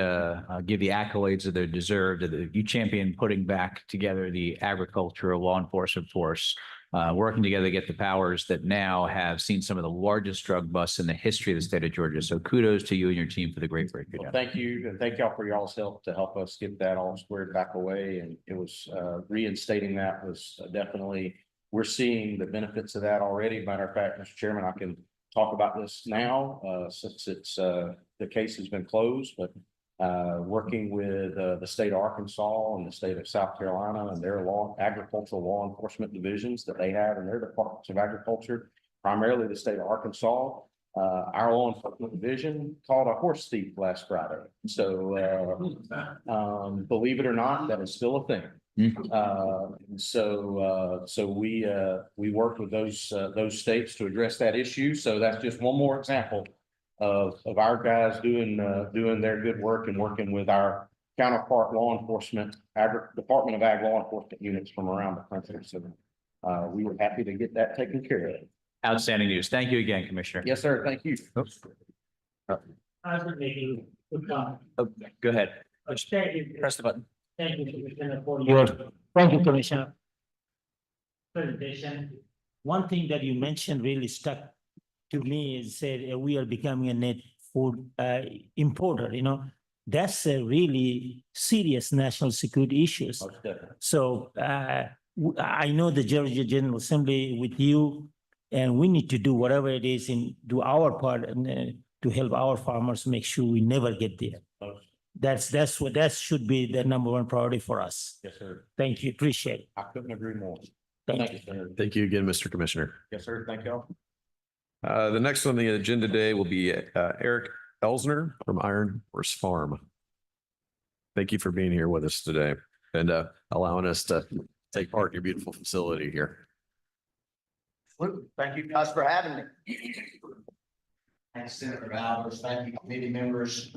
Speaker 1: give the accolades that they deserved. You championed putting back together the agricultural law enforcement force, working together to get the powers that now have seen some of the largest drug busts in the history of the state of Georgia. So kudos to you and your team for the great work you're doing.
Speaker 5: Thank you, and thank y'all for y'all's help to help us get that all squared back away. And it was reinstating that was definitely, we're seeing the benefits of that already. Matter of fact, Mr. Chairman, I can talk about this now since it's the case has been closed, but working with the state of Arkansas and the state of South Carolina and their agricultural law enforcement divisions that they have in their departments of agriculture, primarily the state of Arkansas. Our law enforcement division caught a horse thief last Friday. So, believe it or not, that is still a thing. So we worked with those states to address that issue. So that's just one more example of our guys doing their good work and working with our counterpart law enforcement, Department of Ag law enforcement units from around the country. So we were happy to get that taken care of.
Speaker 1: Outstanding news. Thank you again, Commissioner.
Speaker 5: Yes, sir. Thank you.
Speaker 7: I've been making good comment.
Speaker 1: Oh, go ahead.
Speaker 7: Thank you.
Speaker 1: Press the button.
Speaker 7: Thank you, Commissioner, for your, thank you, Commissioner. Presentation. One thing that you mentioned really stuck to me is said we are becoming a net food importer, you know. That's a really serious national security issues.
Speaker 5: Most definitely.
Speaker 7: So I know the Georgia General Assembly with you, and we need to do whatever it is and do our part and to help our farmers make sure we never get there. That should be the number one priority for us.
Speaker 5: Yes, sir.
Speaker 7: Thank you. Appreciate it.
Speaker 5: I couldn't agree more.
Speaker 7: Thank you.
Speaker 5: Sir.
Speaker 3: Thank you again, Mr. Commissioner.
Speaker 5: Yes, sir. Thank y'all.
Speaker 3: The next on the agenda today will be Eric Elsner from Iron Horse Farm. Thank you for being here with us today and allowing us to take part in your beautiful facility here.
Speaker 8: Thank you guys for having me. Thanks, Senator Alvarez. Thank you, committee members.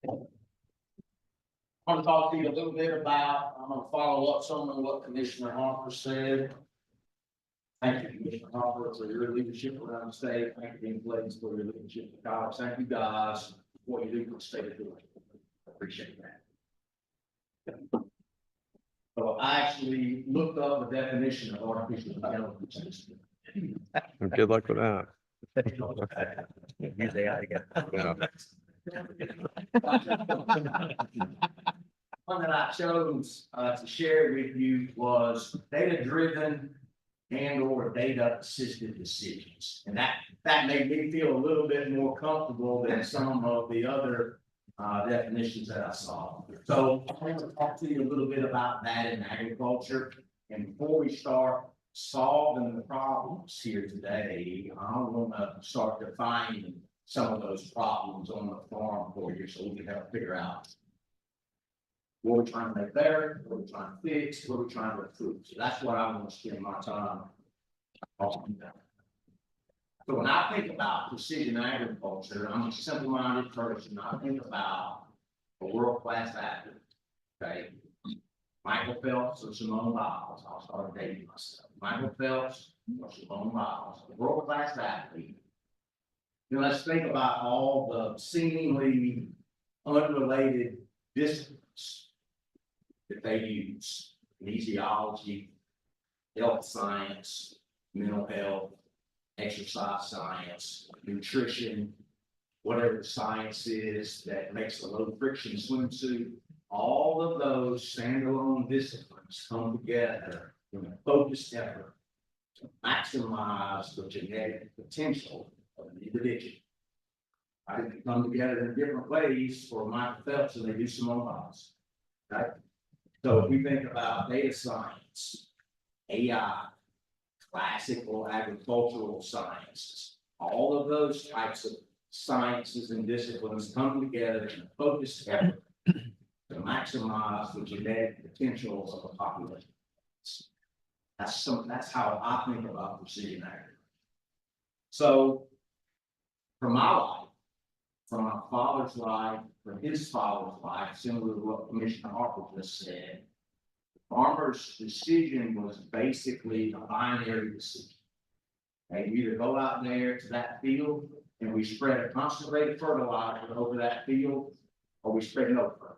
Speaker 8: I want to talk to you a little bit about, I'm going to follow up some of what Commissioner Harper said. Thank you, Commissioner Harper, for your leadership around the state. Thank you, Dean Blades, for your leadership in college. Thank you guys for what you do for the state of Georgia. Appreciate that. So I actually looked up the definition of artificial intelligence.
Speaker 3: Good luck with that.
Speaker 8: Use AI again.
Speaker 3: Yeah.
Speaker 8: One that I chose to share with you was data-driven and/or data-assisted decisions. And that made me feel a little bit more comfortable than some of the other definitions that I saw. So I want to talk to you a little bit about that in agriculture. And before we start solving the problems here today, I want to start defining some of those problems on the farm for you so we can help figure out what we're trying to make better, what we're trying to fix, what we're trying to improve. So that's what I want to spend my time talking about. So when I think about precision agriculture, I'm a simple-minded person. I think about a world-class athlete, okay? Michael Phelps or Simone Biles. I'll start dating myself. Michael Phelps or Simone Biles, a world-class athlete. You know, let's think about all the seemingly unrelated disciplines that they use: kinesiology, health science, mental health, exercise science, nutrition, whatever the science is that makes a low friction swimsuit. All of those standalone disciplines come together in a focused effort to maximize the genetic potential of an individual. I think they come together in different ways for Michael Phelps and they do Simone Biles. Right? So if we think about data science, AI, classical agricultural sciences, all of those types of sciences and disciplines come together in a focused effort to maximize the genetic potential of a population. That's how I think about precision agriculture. So from my life, from my father's life, from his father's life, similar to what Commissioner Harper just said, farmer's decision was basically a binary decision. They either go out there to that field and we spread a concentrated fertilizer over that field, or we spread no fertilizer.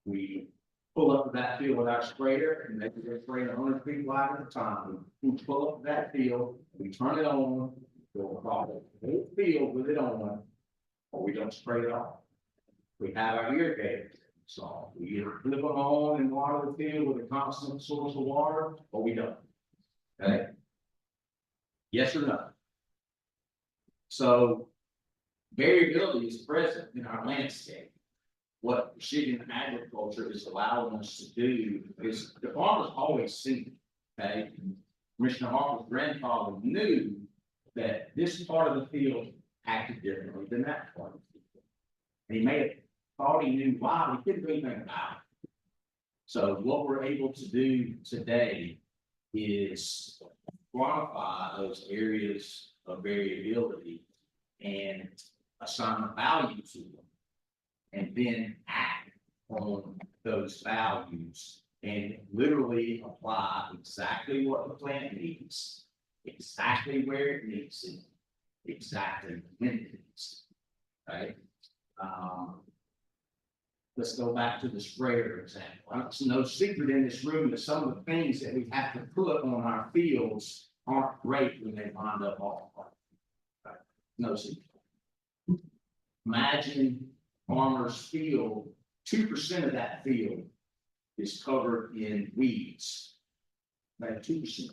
Speaker 8: We pull up to that field with our sprayer and maybe they spray 100 feet wide at a time. We pull up to that field, we turn it on, go across the whole field with it on, or we don't spray it off. We have our irrigators. So we either flip them on and water the field with a constant source of water, or we don't. Okay? Yes or no? So variability is present in our landscape. What precision agriculture is allowing us to do is the farmers always seen, okay? Commissioner Harper's grandfather knew that this part of the field acted differently than that part of the field. And he may have thought he knew why, but he couldn't do anything about it. So what we're able to do today is quantify those areas of variability and assign a value to them. And then act on those values and literally apply exactly what the plant needs, exactly where it needs it, exactly when it needs it, right? Let's go back to the sprayer example. It's no secret in this room that some of the things that we have to put on our fields aren't great when they wind up off. Right? No secret. Imagine farmer's field, 2% of that field is covered in weeds. Like 2%.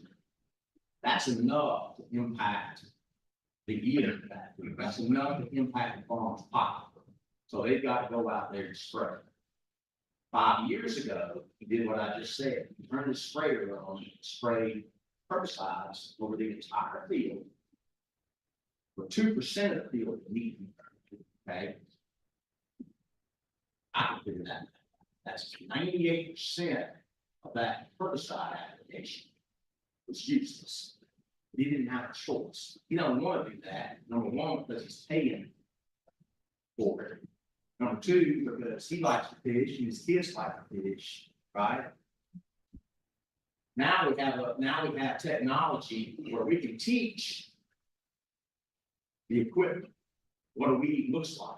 Speaker 8: That's enough to impact the yield of that field. That's enough to impact the farmer's pocket. So they've got to go out there and spray. 5 years ago, he did what I just said. He turned his sprayer on, sprayed herbicides over the entire field. For 2% of the field that need to be burned, okay? I can figure that. That's 98% of that herbicide application was useless. He didn't have a choice. He don't want to do that. Number one, because he's paying for it. Number two, because he likes to fish and his kids like to fish, right? Now we have technology where we can teach the equipment what a weed looks like.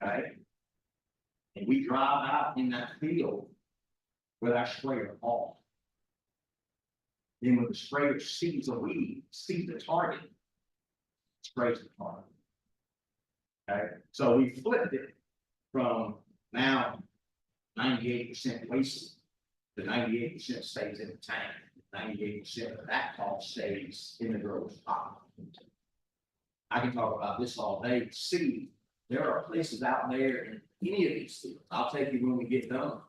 Speaker 8: Okay? And we drive out in that field with our sprayer off. Then when the sprayer sees a weed, sees the target, sprays the target. Okay, so we flipped it from now 98% wasted to 98% stays in the tank. 98% of that cost stays in the grower's pocket. I can talk about this all day. See, there are places out there in any of these fields. I'll take you when we get done.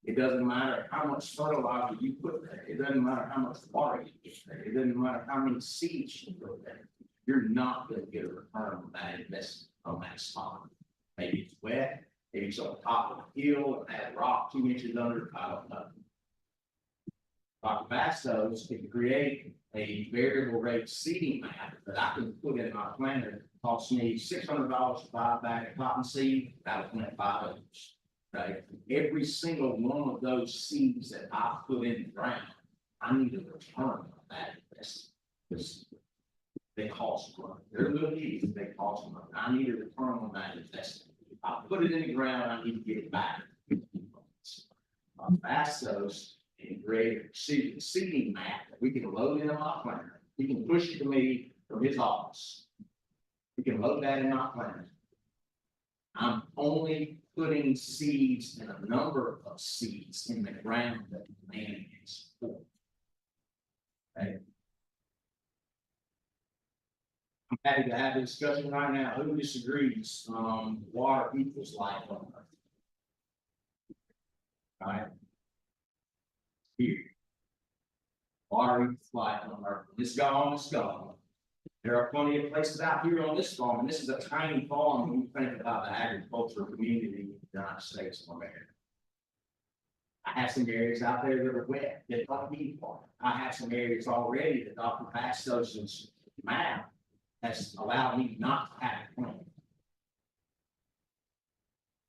Speaker 8: It doesn't matter how much fertilizer you put there. It doesn't matter how much water you get there. It doesn't matter how many seeds you put there. You're not going to get a return on that investment on that spot. Maybe it's wet, maybe it's on top of the hill, and had a rock 2 inches under, I don't know. Dr. Bastos can create a variable rate seeding map that I can put in my planner. It costs me $600 to buy a bag of cotton seed, that'll plant 5 acres. Right? Every single one of those seeds that I put in the ground, I need a return on that investment. Because they cost money. They're little easy, they cost money. I need a return on that investment. I put it in the ground, I need to get it back. Bastos and create a seeding map that we can load into my planner. He can push it to me from his office. We can load that in my planner. I'm only putting seeds and a number of seeds in the ground that the land is for. Okay. I'm happy to have a discussion right now. Who disagrees? Water equals life on Earth. All right. Here. Water equals life on Earth. It's gone, it's gone. There are plenty of places out here on this farm, and this is a tiny farm when you think about the agricultural community in the United States of America. I have some areas out there that are wet that don't need water. I have some areas already that Dr. Bastos' map has allowed me not to have a plant.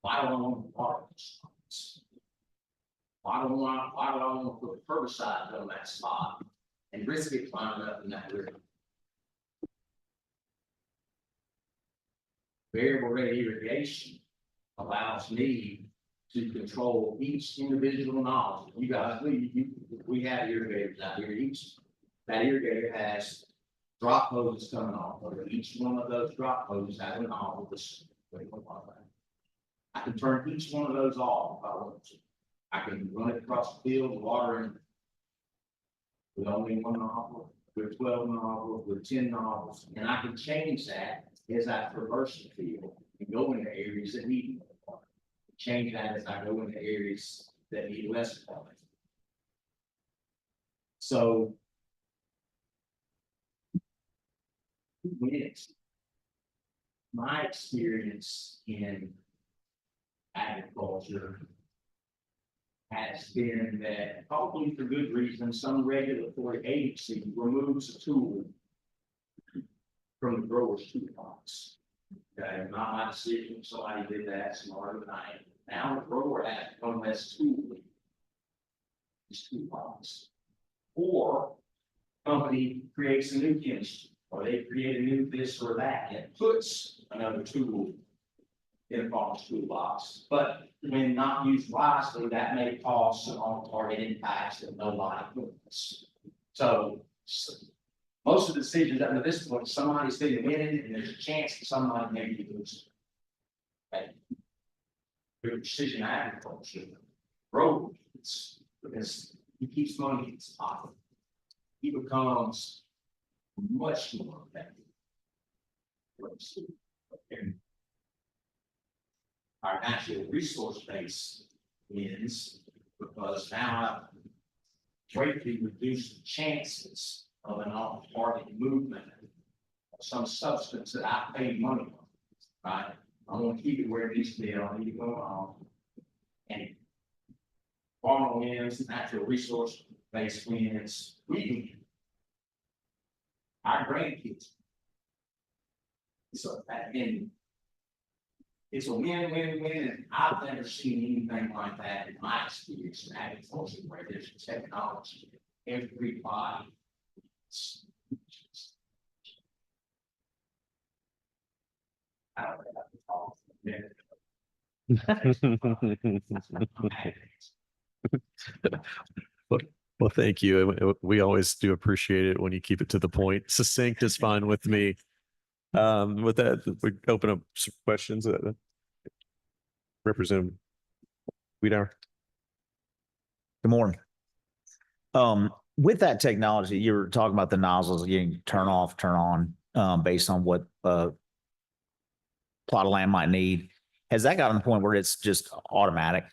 Speaker 8: Why do I want to water this? Why do I want to put herbicide on that spot and risk it climbing up in that river? Variable rate irrigation allows me to control each individual nozzle. You guys, we have irrigators out here. That irrigator has drop hoses coming off. Each one of those drop hoses has a nozzle. I can turn each one of those off if I want to. I can run it across the field, watering with only one nozzle, with 12 nozzles, with 10 nozzles, and I can change that as I traverse the field and go into areas that need more water. Change that as I go into areas that need less water. So. With my experience in agriculture has been that, probably for good reason, some regulatory agency removes a tool from the grower's toolbox. Okay, not my decision, somebody did that smarter than I am. Now the grower has one less tool in his toolbox. Or company creates a new chemistry, or they create a new this or that, and puts another tool in a farmer's toolbox. But when not used wisely, that may cause some on-target impacts that nobody wants. So most of the decisions up to this point, somebody's been winning, and there's a chance that somebody may be losing. Okay. With precision agriculture, roads, because he keeps money in his pocket. He becomes much more effective. Our natural resource base wins because now I've greatly reduced the chances of an off-target movement of some substance that I paid money on, right? I want to keep it where it needs to be, I don't need to go on. And farmer wins, natural resource base wins, we win. Our grandkids. So, and it's a win-win-win, and I've never seen anything like that in my experience in agriculture, where there's technology, everybody. I don't have to talk.
Speaker 3: Well, thank you. We always do appreciate it when you keep it to the point. Succinct is fine with me. With that, we open up some questions. Representative Wiedauer.
Speaker 9: Good morning. With that technology, you were talking about the nozzles, you can turn off, turn on, based on what plot of land might need. Has that gotten to the point where it's just automatic?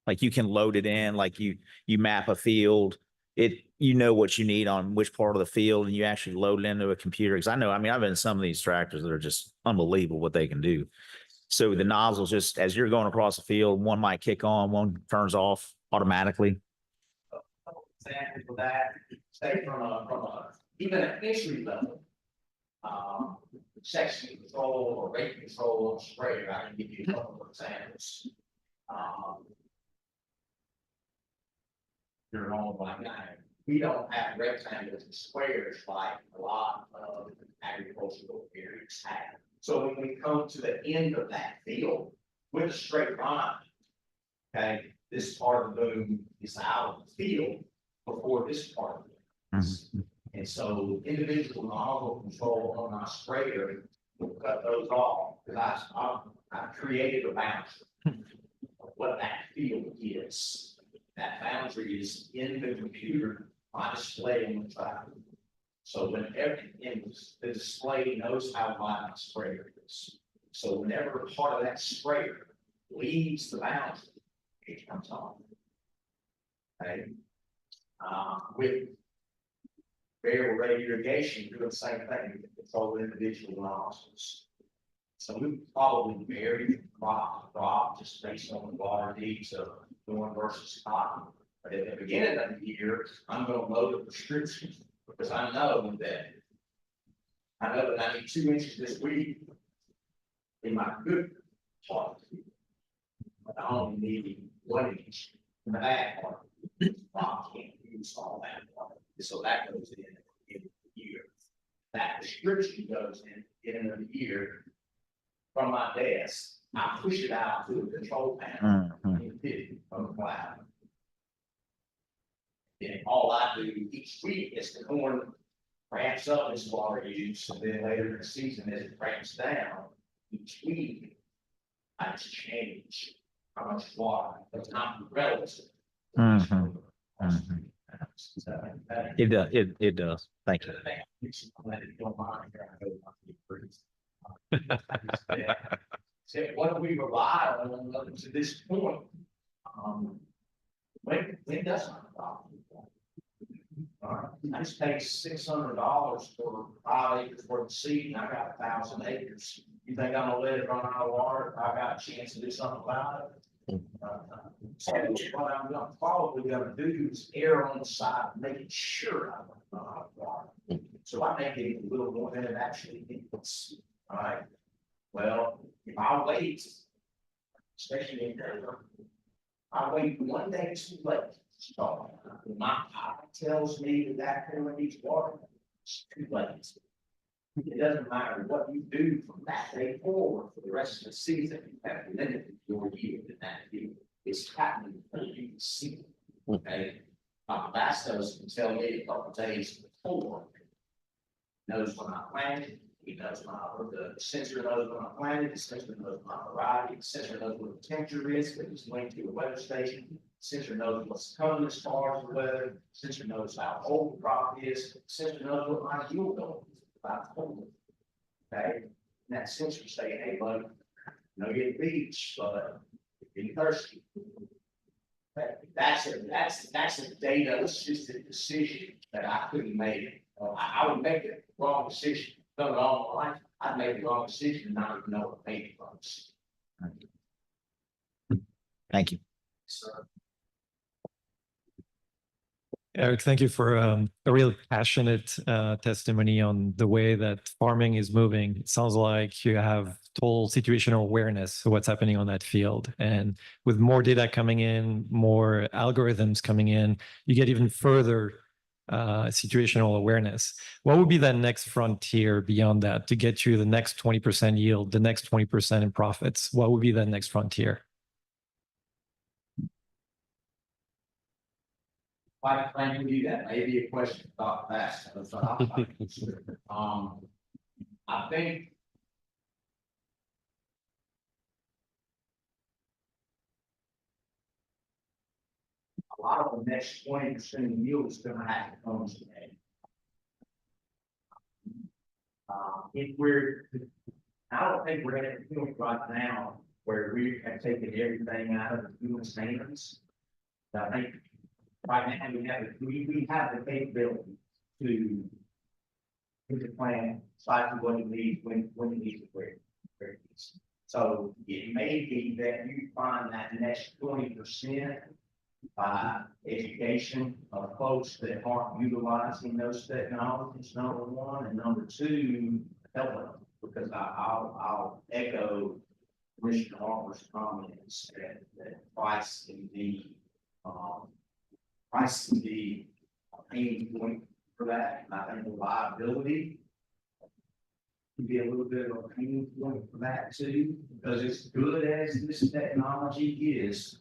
Speaker 9: Like you can load it in, like you map a field, you know what you need on which part of the field, and you actually load it into a computer. Because I've been in some of these tractors that are just unbelievable what they can do. So the nozzles, just as you're going across the field, one might kick on, one turns off automatically.
Speaker 8: Example for that, say from a even an entry level, section control or rate control or sprayer, I can give you a couple of examples. You're on like that. We don't have rectangles and squares like a lot of agricultural areas have. So when we come to the end of that field with a straight line, okay, this part of the boom is out of the field before this part of it.
Speaker 9: Mhm.
Speaker 8: And so individual nozzle control on my sprayer will cut those off, because I've created a boundary of what that field is. That boundary is in the computer by displaying the tracker. So whenever the display knows how wide my sprayer is. So whenever part of that sprayer leaves the boundary, it comes on. Okay. With variable rate irrigation, doing the same thing, we can control individual nozzles. So we probably vary crop to crop just based on the water needs of corn versus cotton. But at the beginning of the year, I'm going to load a prescription because I know that I need 2 inches this week in my good part. But I only need 1 inch in the bad part. I can't use all that water. So that goes in at the end of the year. That prescription goes in at the end of the year from my desk. I push it out to the control panel from the cloud. And all I do each week is the corn ramps up its water use, and then later in the season, as it ramps down, each week, I just change how much water, but not relative.
Speaker 9: Mhm. Mhm. It does, it does. Thank you.
Speaker 8: Say, what do we rely on up to this point? When does not stop? I just paid $600 for 5 acres worth of seed, and I got 1,000 acres. You think I'm gonna let it run out of water? If I got a chance to do something about it. So what I'm gonna probably gonna do is err on the side of making sure I don't run out of water. So I make it a little more than it actually is. All right. Well, if I wait, especially in Denver, I wait one day too late. So my eye tells me that that pool needs water, it's too late. It doesn't matter what you do from that day forward for the rest of the season, you have limited your yield in that field. It's happening before you can see it. Okay, Bastos can tell me a couple days before. Knows when I planted, he knows when the sensor knows when I planted, the sensor knows my variety, the sensor knows what the temperature is, but it's linked to a weather station. Sensor knows what's coming as far as the weather, sensor knows how old the crop is, sensor knows what my yield goal is about cold. Okay, and that sensor saying, hey, buddy, no getting beach, but you're getting thirsty. Okay, that's a data, it's just a decision that I couldn't make. I would make the wrong decision, done it all my life, I'd make the wrong decision and not even know what made it wrong decision.
Speaker 9: Thank you.
Speaker 8: So,
Speaker 10: Eric, thank you for a real passionate testimony on the way that farming is moving. It sounds like you have total situational awareness of what's happening on that field. And with more data coming in, more algorithms coming in, you get even further situational awareness. What would be that next frontier beyond that to get you the next 20% yield, the next 20% in profits? What would be that next frontier?
Speaker 8: I plan to do that, maybe a question about that. I think. A lot of the next 20% of yield is gonna have to come today. If we're, I don't think we're at a point right now where we have taken everything out of the human standards. I think right now we have the capability to put the plan, cycle what it needs, when it needs it, where it needs. So it may be that you find that next 20% by education of folks that aren't utilizing those technologies, number one, and number two, help them, because I'll echo Commissioner Harper's comments that price can be a pain point for that. And I think reliability can be a little bit of a pain point for that too, because as good as this technology is,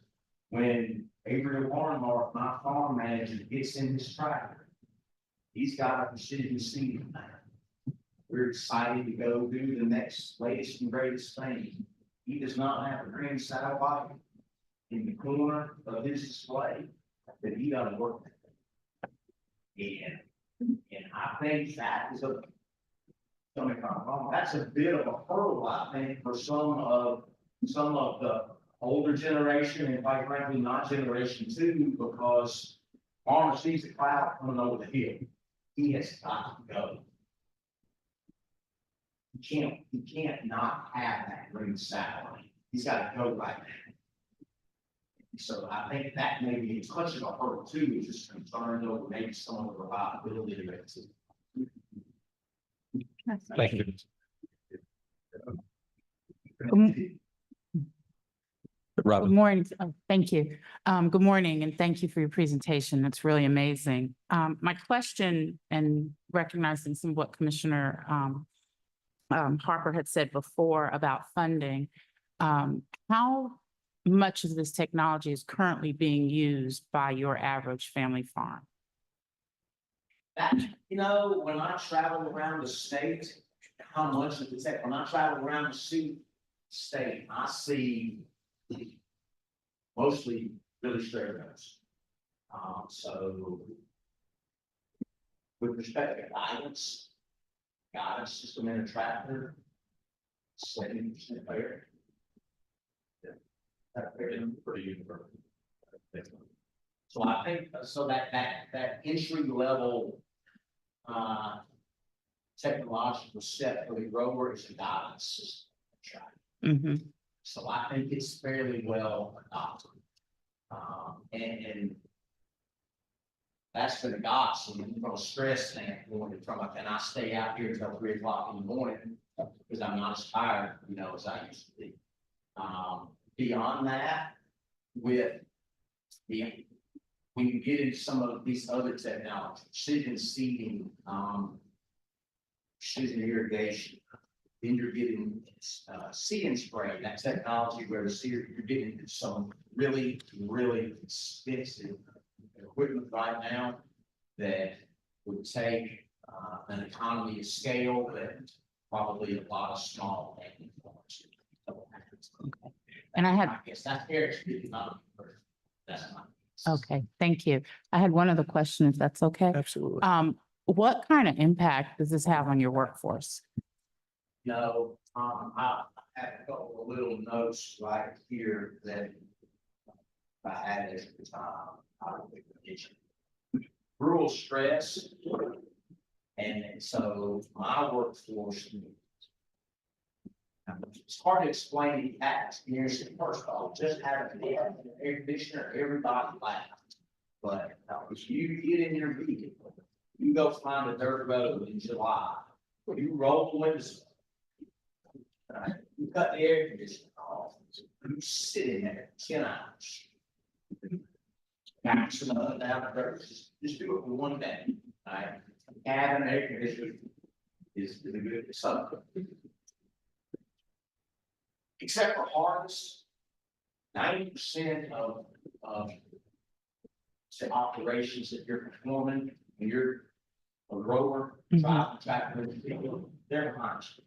Speaker 8: when Adrian Barnhart, my farm manager, gets in his tractor, he's got a precision seeding now. We're excited to go do the next latest and greatest thing. He does not have a green satellite in the corner of his display that he doesn't work with. And I think that is that's a bit of a hurdle, I think, for some of the older generation, and quite frankly, not generation two, because farmer sees a cloud coming over the hill. He has got to go. He can't not have that green satellite. He's got to go right now. So I think that may be as much of a hurdle too, is just concerned over maybe some of the reliability of it.
Speaker 10: Thank you.
Speaker 11: Good morning. Oh, thank you. Good morning, and thank you for your presentation. It's really amazing. My question, and recognizing some of what Commissioner Harper had said before about funding, how much of this technology is currently being used by your average family farm?
Speaker 8: That, when I travel around the state, how much of the tech, when I travel around the state, I see mostly really straight roads. So with respect to guidance system in a tractor, 70% there. That's pretty universal. So I think, so that entry level, technological step for the grower is a guidance system.
Speaker 11: Mhm.
Speaker 8: So I think it's fairly well adopted. And that's for the godsend from a stress standpoint, can I stay out here until 3 o'clock in the morning? Because I'm not as tired, as I used to be. Beyond that, when you get into some of these other technologies, precision seeding, precision irrigation, then you're getting see and spray, that technology where you're getting some really, really expensive equipment right now that would take an economy of scale that probably a lot of small.
Speaker 11: And I
Speaker 8: guess that's Eric's speaking on. That's my.
Speaker 11: Okay, thank you. I had one other question, if that's okay.
Speaker 3: Absolutely.
Speaker 11: What kind of impact does this have on your workforce?
Speaker 8: No, I have a couple of little notes right here that I had at the time. I don't think I mentioned. Rural stress. And so my workforce. It's hard to explain the experience. First of all, just having the air conditioner, everybody laughed. But if you get in your vehicle, you go find a dirt road in July, you roll the windows. You cut the air conditioner off, you sit in there 10 hours. Maximum down the dirt, just do it for one day, right? Having air conditioner is a good something. Except for harvest, 90% of the operations that you're performing, when you're a grower, driving tractor in the field, they're behind you.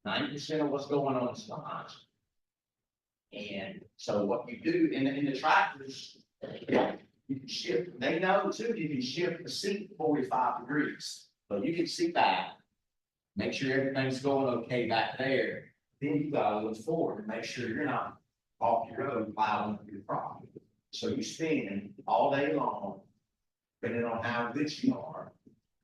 Speaker 8: 90% of what's going on is behind you. And so what you do in the tractors, you can shift, they know too, you can shift the seat 45 degrees, but you can see back, make sure everything's going okay back there. Then you gotta look forward and make sure you're not off your road plowing up your property. So you spend all day long, depending on how good you are,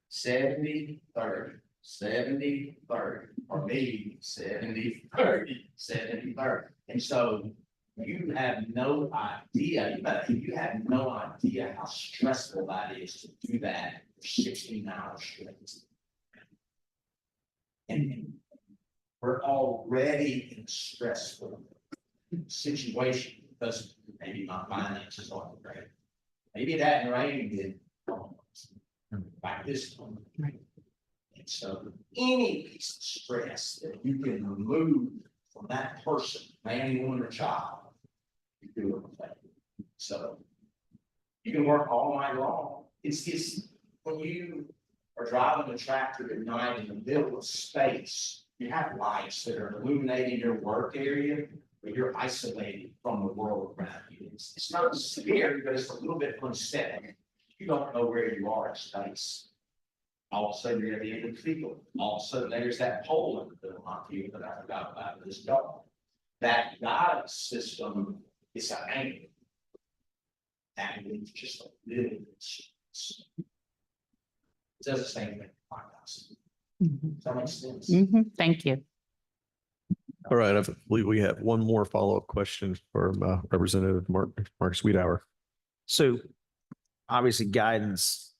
Speaker 8: 70, 30, 70, 30, or maybe 70, 30, 70, 30. And so you have no idea, you have no idea how stressful that is to do that for 16 hours straight. And we're already in a stressful situation because maybe my finances aren't great. Maybe it hadn't rained good like this one. And so any piece of stress that you can remove from that person, man, woman, or child, you do it with that. So you can work all night long. It's when you are driving a tractor at night in the middle of space, you have lights that are illuminating your work area, but you're isolated from the world around you. It's not scary, but it's a little bit unsettling. You don't know where you are in space. All of a sudden, you're at the end of the field. All of a sudden, there's that pole in the middle of the field that I forgot about this dog. That guidance system is an angle. And it's just a little bit. It does the same thing. Does that make sense?
Speaker 11: Thank you.
Speaker 3: All right, I believe we have one more follow-up question from Representative Mark Sweethour.
Speaker 9: So obviously guidance,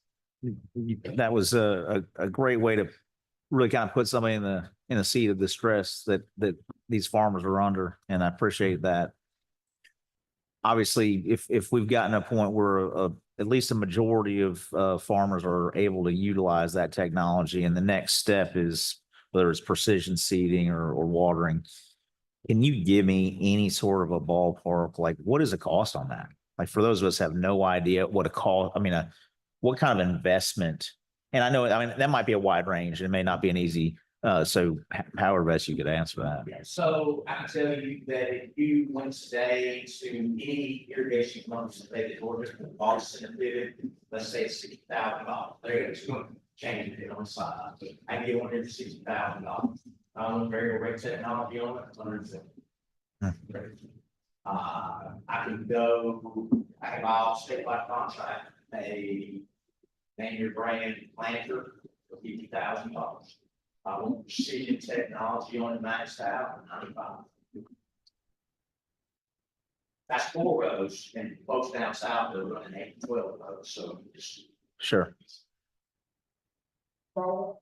Speaker 9: that was a great way to really kind of put somebody in the seat of the stress that these farmers are under. And I appreciate that. Obviously, if we've gotten a point where at least a majority of farmers are able to utilize that technology, and the next step is whether it's precision seeding or watering, can you give me any sort of a ballpark? Like, what is the cost on that? Like, for those of us who have no idea what a cost, what kind of investment? And I know, that might be a wide range. It may not be an easy So however best you could answer that.
Speaker 8: Yeah, so I can tell you that if you went today to any irrigation company that they ordered from Boston and did it, let's say it's $60,000, they're just going to change it on the side. I get one here for $60,000. Variable rate technology on it, $150. I can buy off statewide contract, a name your brand planter for $50,000. I want precision technology on the maxed out at 95. That's 4 rows, and folks down south are running 8 to 12 rows, so just.
Speaker 9: Sure.
Speaker 6: Carl?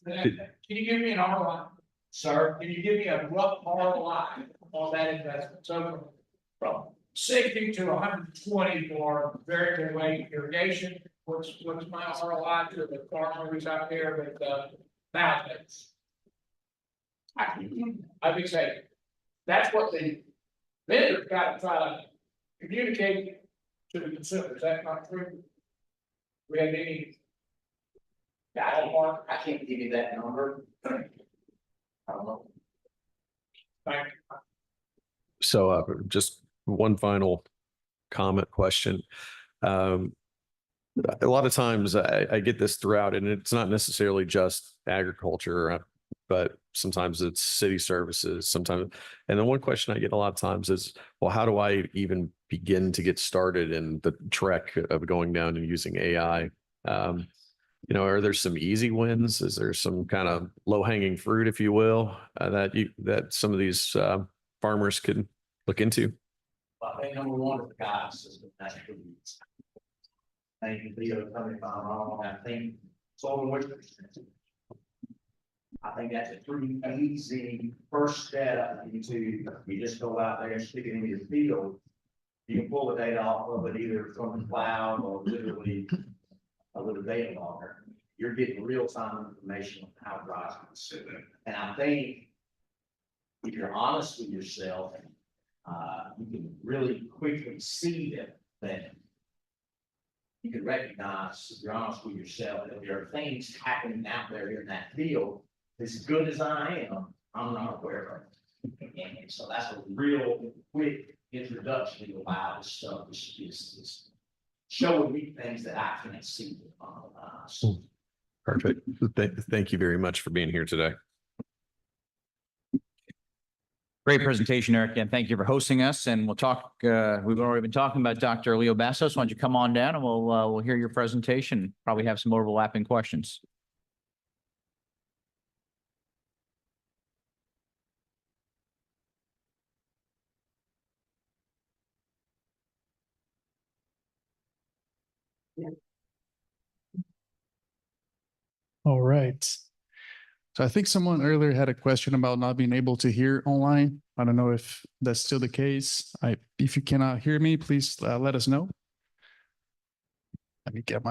Speaker 6: Can you give me an ROI?
Speaker 8: Sir,
Speaker 6: Can you give me a rough ROI on that investment? So from 60 to 120 for variable rate irrigation, what's my ROI to the farmer who's out there with nowadays? I would say, that's what the vendor's got to try to communicate to the consumer. Is that not true? We have any?
Speaker 8: I can't give you that number. I don't know.
Speaker 6: Thank you.
Speaker 3: So just one final comment question. A lot of times I get this throughout, and it's not necessarily just agriculture, but sometimes it's city services, sometimes. And then one question I get a lot of times is, well, how do I even begin to get started in the trek of going down and using AI? Are there some easy wins? Is there some kind of low hanging fruit, if you will, that some of these farmers could look into?
Speaker 8: Well, I think number one is the guidance system. That's pretty easy. Thank you, Leo, coming if I'm wrong. I think soil moisture. I think that's a pretty easy first step into, you just go out there and stick it into your field. You can pull the data off of it either from the cloud or literally a little data logger. You're getting real-time information on how dry it's. And I think if you're honest with yourself, you can really quickly see that you can recognize, if you're honest with yourself, that there are things happening out there in that field. As good as I am, I'm not aware of it. And so that's a real quick introduction to allow this stuff is showing me things that I can't see with my own eyes.
Speaker 3: Perfect. Thank you very much for being here today.
Speaker 1: Great presentation, Eric, and thank you for hosting us. And we'll talk, we've already been talking about Dr. Leo Bastos. Why don't you come on down and we'll hear your presentation, probably have some overlapping questions.
Speaker 12: All right. So I think someone earlier had a question about not being able to hear online. I don't know if that's still the case. If you cannot hear me, please let us know. Let me get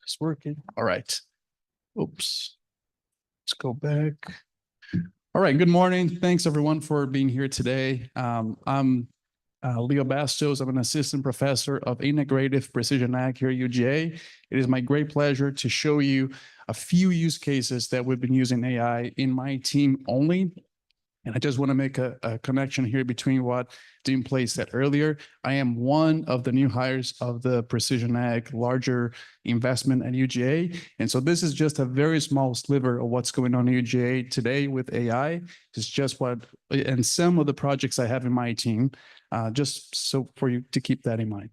Speaker 12: it's working. All right. Oops. Let's go back. All right. Good morning. Thanks everyone for being here today. I'm Leo Bastos. I'm an assistant professor of integrative precision ag here at UGA. It is my great pleasure to show you a few use cases that we've been using AI in my team only. And I just want to make a connection here between what Dean Play said earlier. I am one of the new hires of the Precision Ag larger investment at UGA. And so this is just a very small sliver of what's going on at UGA today with AI. It's just and some of the projects I have in my team, just so for you to keep that in mind.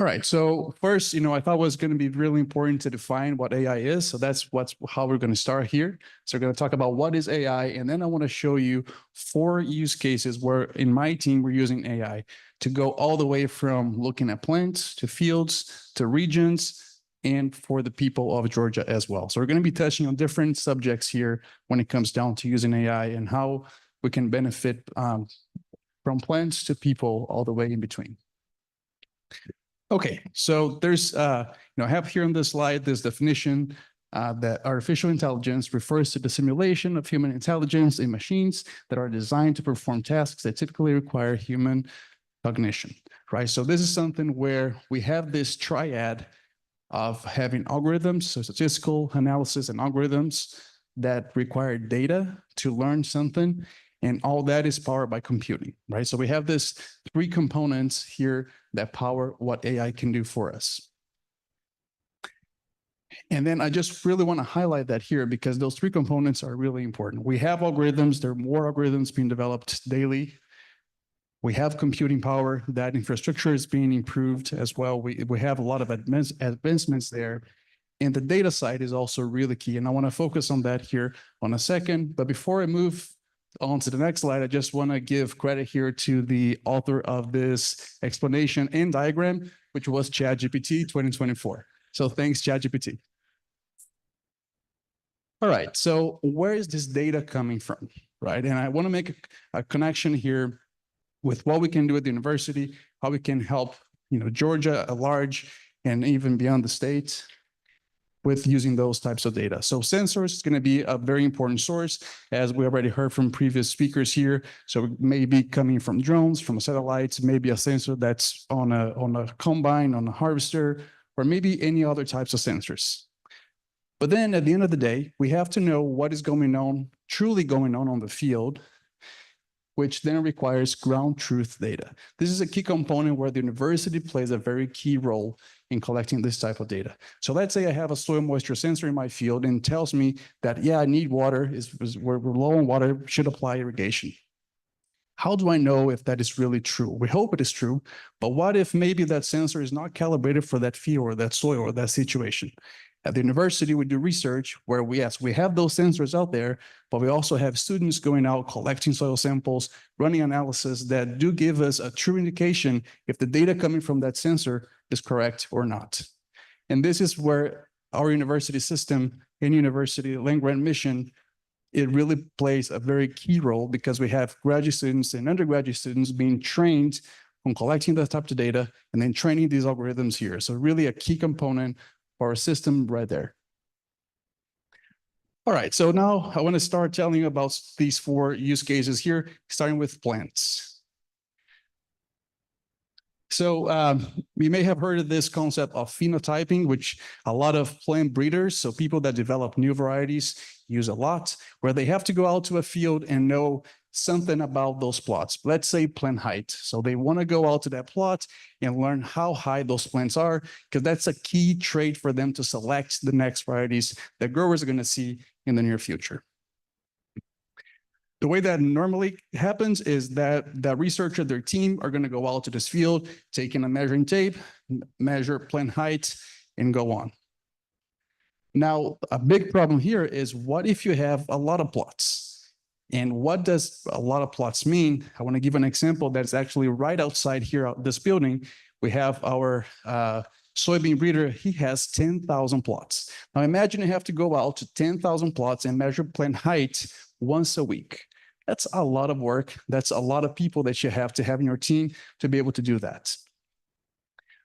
Speaker 12: All right, so first, I thought it was going to be really important to define what AI is. So that's how we're going to start here. So we're going to talk about what is AI, and then I want to show you 4 use cases where in my team, we're using AI to go all the way from looking at plants to fields to regions and for the people of Georgia as well. So we're going to be touching on different subjects here when it comes down to using AI and how we can benefit from plants to people all the way in between. Okay, so there's, I have here on this slide this definition that artificial intelligence refers to the simulation of human intelligence in machines that are designed to perform tasks that typically require human cognition, right? So this is something where we have this triad of having algorithms, so statistical analysis and algorithms that require data to learn something. And all that is powered by computing, right? So we have this three components here that power what AI can do for us. And then I just really want to highlight that here because those three components are really important. We have algorithms, there are more algorithms being developed daily. We have computing power, that infrastructure is being improved as well. We have a lot of advancements there. And the data side is also really key. And I want to focus on that here on a second. But before I move on to the next slide, I just want to give credit here to the author of this explanation and diagram, which was ChatGPT 2024. So thanks, ChatGPT. All right, so where is this data coming from, right? And I want to make a connection here with what we can do at the university, how we can help, Georgia at large and even beyond the state with using those types of data. So sensors is going to be a very important source, as we already heard from previous speakers here. So it may be coming from drones, from satellites, maybe a sensor that's on a combine, on a harvester, or maybe any other types of sensors. But then at the end of the day, we have to know what is truly going on the field, which then requires ground truth data. This is a key component where the university plays a very key role in collecting this type of data. So let's say I have a soil moisture sensor in my field and tells me that, yeah, I need water, we're low on water, should apply irrigation. How do I know if that is really true? We hope it is true, but what if maybe that sensor is not calibrated for that field or that soil or that situation? At the university, we do research where we have those sensors out there, but we also have students going out, collecting soil samples, running analysis that do give us a true indication if the data coming from that sensor is correct or not. And this is where our university system and university land-grant mission, it really plays a very key role because we have graduate students and undergraduate students being trained on collecting that type of data and then training these algorithms here. So really a key component for our system right there. All right, so now I want to start telling you about these 4 use cases here, starting with plants. So you may have heard of this concept of phenotyping, which a lot of plant breeders, so people that develop new varieties, use a lot, where they have to go out to a field and know something about those plots. Let's say plant height. So they want to go out to that plot and learn how high those plants are, because that's a key trait for them to select the next varieties that growers are going to see in the near future. The way that normally happens is that the researcher, their team are going to go out to this field, taking a measuring tape, measure plant height, and go on. Now, a big problem here is what if you have a lot of plots? And what does a lot of plots mean? I want to give an example that's actually right outside here, this building. We have our soybean breeder. He has 10,000 plots. Now imagine you have to go out to 10,000 plots and measure plant height once a week. That's a lot of work. That's a lot of people that you have to have in your team to be able to do that.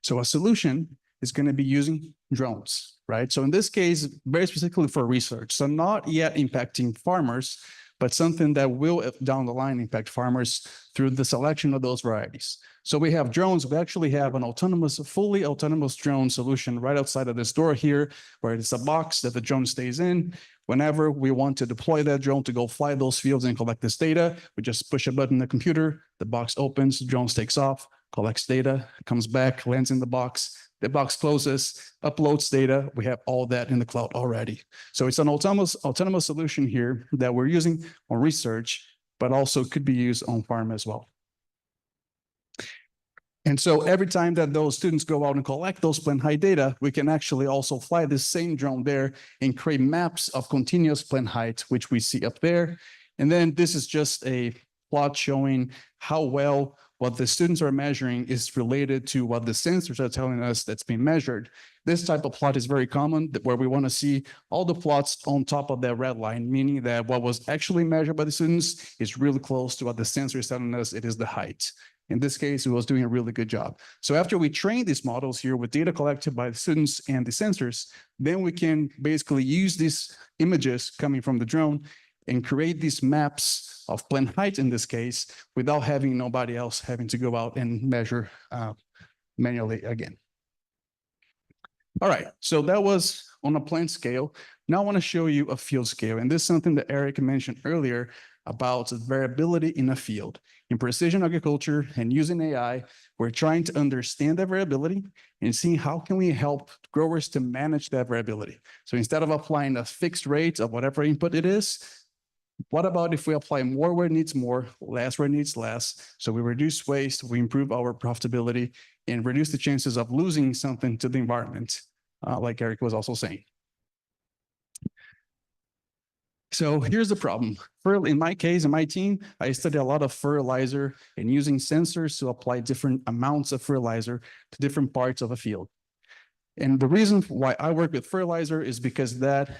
Speaker 12: So a solution is going to be using drones, right? So in this case, very specifically for research. So not yet impacting farmers, but something that will down the line impact farmers through the selection of those varieties. So we have drones. We actually have an fully autonomous drone solution right outside of this door here, where it's a box that the drone stays in. Whenever we want to deploy that drone to go fly those fields and collect this data, we just push a button in the computer, the box opens, the drone takes off, collects data, comes back, lands in the box closes, uploads data. We have all that in the cloud already. So it's an autonomous solution here that we're using on research, but also could be used on farm as well. And so every time that those students go out and collect those plant height data, we can actually also fly this same drone there and create maps of continuous plant height, which we see up there. And then this is just a plot showing how well what the students are measuring is related to what the sensors are telling us that's being measured. This type of plot is very common, where we want to see all the plots on top of that red line, meaning that what was actually measured by the students is really close to what the sensor is telling us it is the height. In this case, it was doing a really good job. So after we train these models here with data collected by the students and the sensors, then we can basically use these images coming from the drone and create these maps of plant height in this case, without having nobody else having to go out and measure manually again. All right, so that was on a plant scale. Now I want to show you a field scale, and this is something that Eric mentioned earlier about variability in a field. In precision agriculture and using AI, we're trying to understand that variability and seeing how can we help growers to manage that variability. So instead of applying a fixed rate of whatever input it is, what about if we apply more where it needs more, less where it needs less? So we reduce waste, we improve our profitability, and reduce the chances of losing something to the environment, like Eric was also saying. So here's the problem. In my case, in my team, I study a lot of fertilizer and using sensors to apply different amounts of fertilizer to different parts of a field. And the reason why I work with fertilizer is because that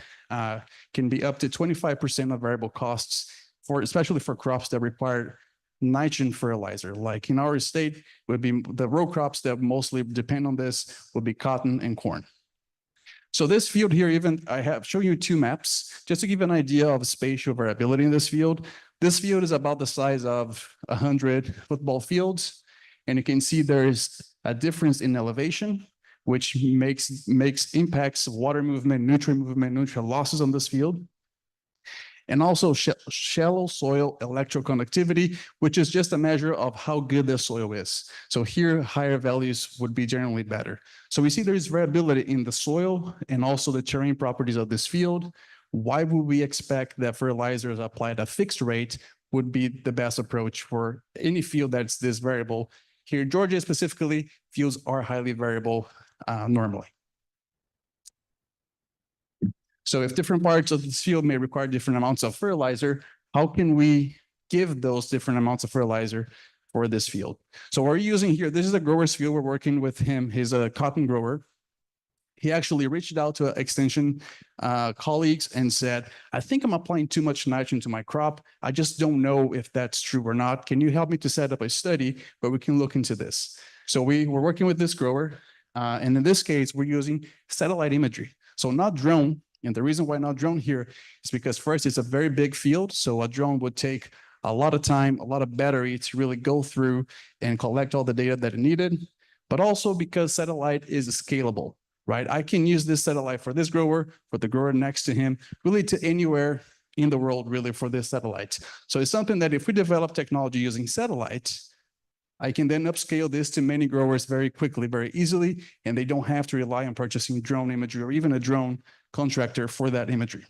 Speaker 12: can be up to 25% of variable costs especially for crops that require nitrogen fertilizer. Like in our state, would be the row crops that mostly depend on this would be cotton and corn. So this field here, even I have shown you two maps, just to give you an idea of spatial variability in this field. This field is about the size of 100 football fields. And you can see there is a difference in elevation, which impacts water movement, nutrient losses on this field. And also shallow soil electroconductivity, which is just a measure of how good the soil is. So here, higher values would be generally better. So we see there is variability in the soil and also the terrain properties of this field. Why would we expect that fertilizers applied at a fixed rate would be the best approach for any field that's this variable? Here, Georgia specifically, fields are highly variable normally. So if different parts of this field may require different amounts of fertilizer, how can we give those different amounts of fertilizer for this field? So we're using here, this is a grower's field. We're working with him. He's a cotton grower. He actually reached out to extension colleagues and said, I think I'm applying too much nitrogen to my crop. I just don't know if that's true or not. Can you help me to set up a study where we can look into this? So we're working with this grower. And in this case, we're using satellite imagery. So not drone. And the reason why not drone here is because first, it's a very big field. So a drone would take a lot of time, a lot of battery to really go through and collect all the data that it needed. But also because satellite is scalable, right? I can use this satellite for this grower, for the grower next to him, really to anywhere in the world, really, for this satellite. So it's something that if we develop technology using satellite, I can then upscale this to many growers very quickly, very easily, and they don't have to rely on purchasing drone imagery or even a drone contractor for that imagery.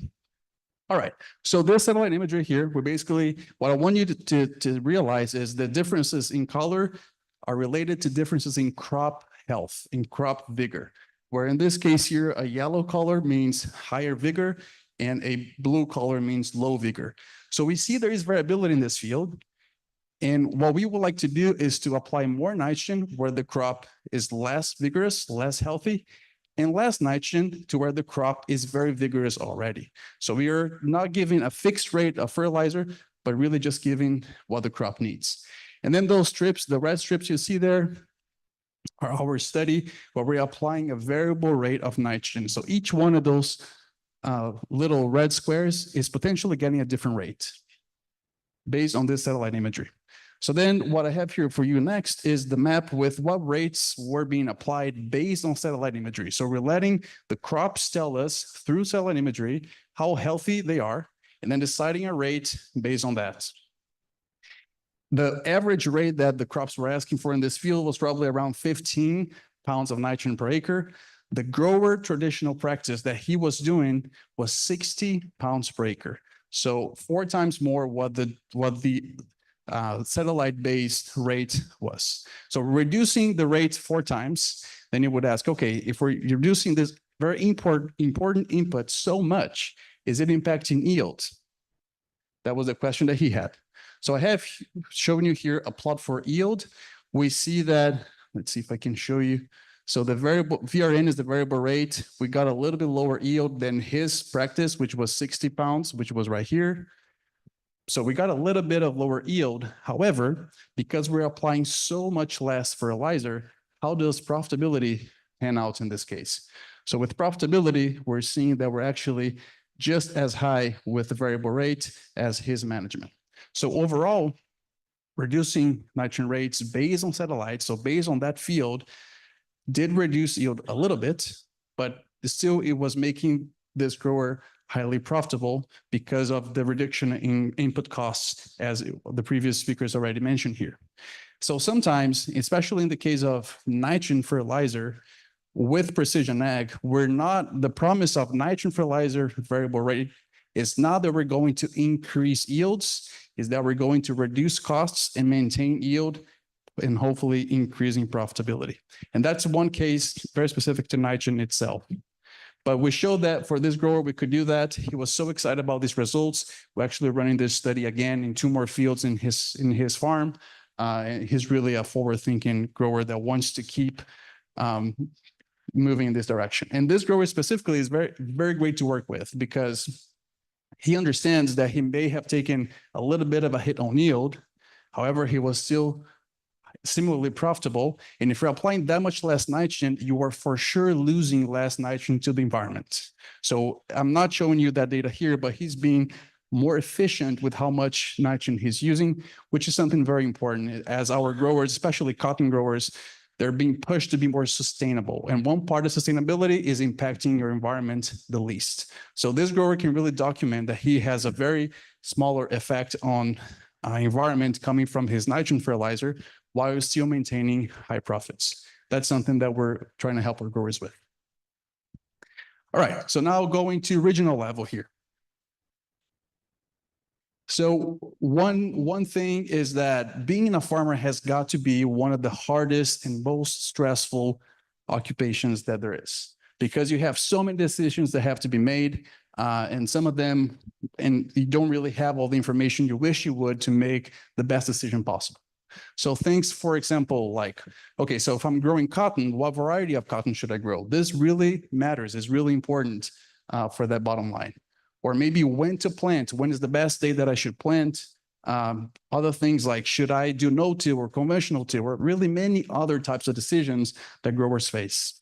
Speaker 12: All right, so this satellite imagery here, we're basically, what I want you to realize is the differences in color are related to differences in crop health, in crop vigor, where in this case here, a yellow color means higher vigor and a blue color means low vigor. So we see there is variability in this field. And what we would like to do is to apply more nitrogen where the crop is less vigorous, less healthy, and less nitrogen to where the crop is very vigorous already. So we are not giving a fixed rate of fertilizer, but really just giving what the crop needs. And then those strips, the red strips you see there, are our study where we're applying a variable rate of nitrogen. So each one of those little red squares is potentially getting a different rate based on this satellite imagery. So then what I have here for you next is the map with what rates were being applied based on satellite imagery. So we're letting the crops tell us through satellite imagery how healthy they are, and then deciding a rate based on that. The average rate that the crops were asking for in this field was probably around 15 pounds of nitrogen per acre. The grower traditional practice that he was doing was 60 pounds per acre. So 4 times more what the satellite-based rate was. So reducing the rate 4 times, then you would ask, okay, if we're reducing this very important input so much, is it impacting yield? That was the question that he had. So I have shown you here a plot for yield. We see that, let's see if I can show you. So the variable VRN is the variable rate. We got a little bit lower yield than his practice, which was 60 pounds, which was right here. So we got a little bit of lower yield. However, because we're applying so much less fertilizer, how does profitability pan out in this case? So with profitability, we're seeing that we're actually just as high with the variable rate as his management. So overall, reducing nitrogen rates based on satellite, so based on that field, did reduce yield a little bit, but still it was making this grower highly profitable because of the reduction in input costs, as the previous speakers already mentioned here. So sometimes, especially in the case of nitrogen fertilizer, with precision ag, the promise of nitrogen fertilizer variable rate is not that we're going to increase yields, is that we're going to reduce costs and maintain yield and hopefully increasing profitability. And that's one case very specific to nitrogen itself. But we showed that for this grower, we could do that. He was so excited about these results. We're actually running this study again in 2 more fields in his farm. And he's really a forward-thinking grower that wants to keep moving in this direction. And this grower specifically is very, very great to work with because he understands that he may have taken a little bit of a hit on yield. However, he was still similarly profitable. And if you're applying that much less nitrogen, you are for sure losing less nitrogen to the environment. So I'm not showing you that data here, but he's being more efficient with how much nitrogen he's using, which is something very important as our growers, especially cotton growers, they're being pushed to be more sustainable. And one part of sustainability is impacting your environment the least. So this grower can really document that he has a very smaller effect on environment coming from his nitrogen fertilizer while still maintaining high profits. That's something that we're trying to help our growers with. All right, so now going to regional level here. So one thing is that being a farmer has got to be one of the hardest and most stressful occupations that there is, because you have so many decisions that have to be made, and some of them, and you don't really have all the information you wish you would to make the best decision possible. So things, for example, like, okay, so if I'm growing cotton, what variety of cotton should I grow? This really matters. It's really important for that bottom line. Or maybe when to plant, when is the best day that I should plant? Other things like, should I do no-till or conventional till, or really many other types of decisions that growers face.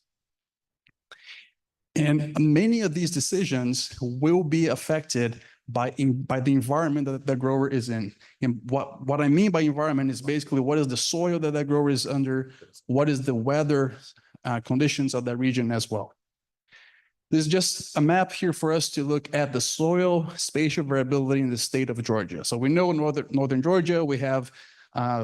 Speaker 12: And many of these decisions will be affected by the environment that the grower is in. And what I mean by environment is basically what is the soil that grower is under, what is the weather conditions of that region as well. This is just a map here for us to look at the soil spatial variability in the state of Georgia. So we know in northern Georgia, we have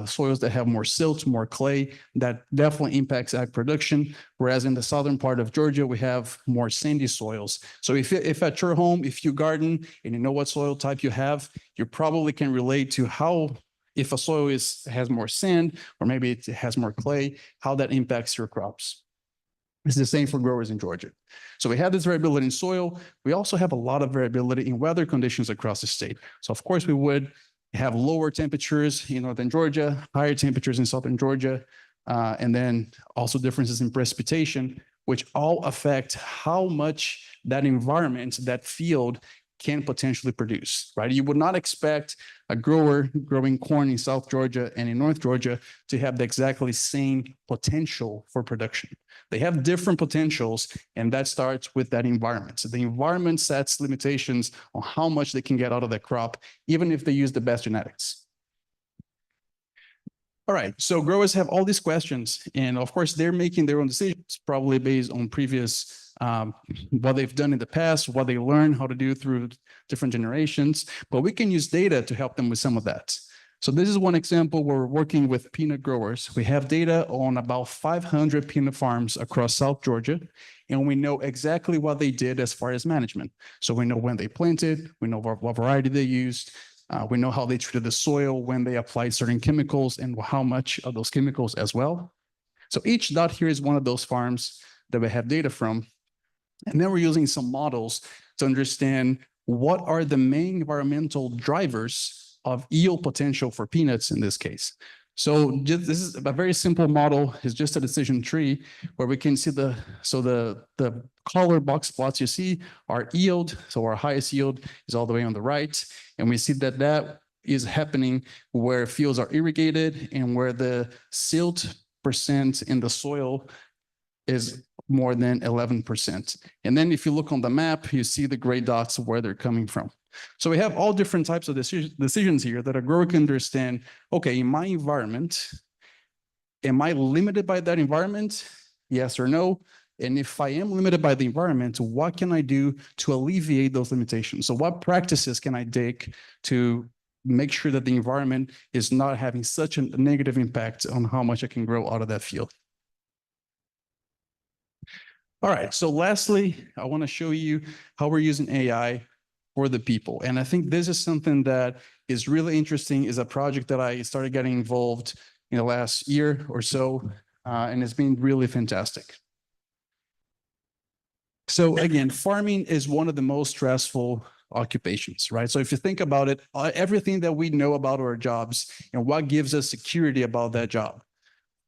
Speaker 12: soils that have more silt, more clay, that definitely impacts ag production. Whereas in the southern part of Georgia, we have more sandy soils. So if at your home, if you garden and you know what soil type you have, you probably can relate to how, if a soil has more sand, or maybe it has more clay, how that impacts your crops. It's the same for growers in Georgia. So we have this variability in soil. We also have a lot of variability in weather conditions across the state. So of course we would have lower temperatures in northern Georgia, higher temperatures in southern Georgia, and then also differences in precipitation, which all affect how much that environment, that field can potentially produce, right? You would not expect a grower growing corn in South Georgia and in North Georgia to have the exactly same potential for production. They have different potentials, and that starts with that environment. So the environment sets limitations on how much they can get out of that crop, even if they use the best genetics. All right, so growers have all these questions, and of course, they're making their own decisions, probably based on previous what they've done in the past, what they learned how to do through different generations, but we can use data to help them with some of that. So this is one example where we're working with peanut growers. We have data on about 500 peanut farms across South Georgia, and we know exactly what they did as far as management. So we know when they planted, we know what variety they used, we know how they treated the soil, when they applied certain chemicals, and how much of those chemicals as well. So each dot here is one of those farms that we have data from. And then we're using some models to understand what are the main environmental drivers of yield potential for peanuts in this case. So this is a very simple model. It's just a decision tree where we can see the color box plots you see are yield. So our highest yield is all the way on the right. And we see that that is happening where fields are irrigated and where the silt percent in the soil is more than 11%. And then if you look on the map, you see the gray dots where they're coming from. So we have all different types of decisions here that a grower can understand, okay, in my environment, am I limited by that environment? Yes or no? And if I am limited by the environment, what can I do to alleviate those limitations? So what practices can I take to make sure that the environment is not having such a negative impact on how much I can grow out of that field? All right, so lastly, I want to show you how we're using AI for the people. And I think this is something that is really interesting, is a project that I started getting involved in the last year or so, and it's been really fantastic. So again, farming is one of the most stressful occupations, right? So if you think about it, everything that we know about our jobs and what gives us security about that job.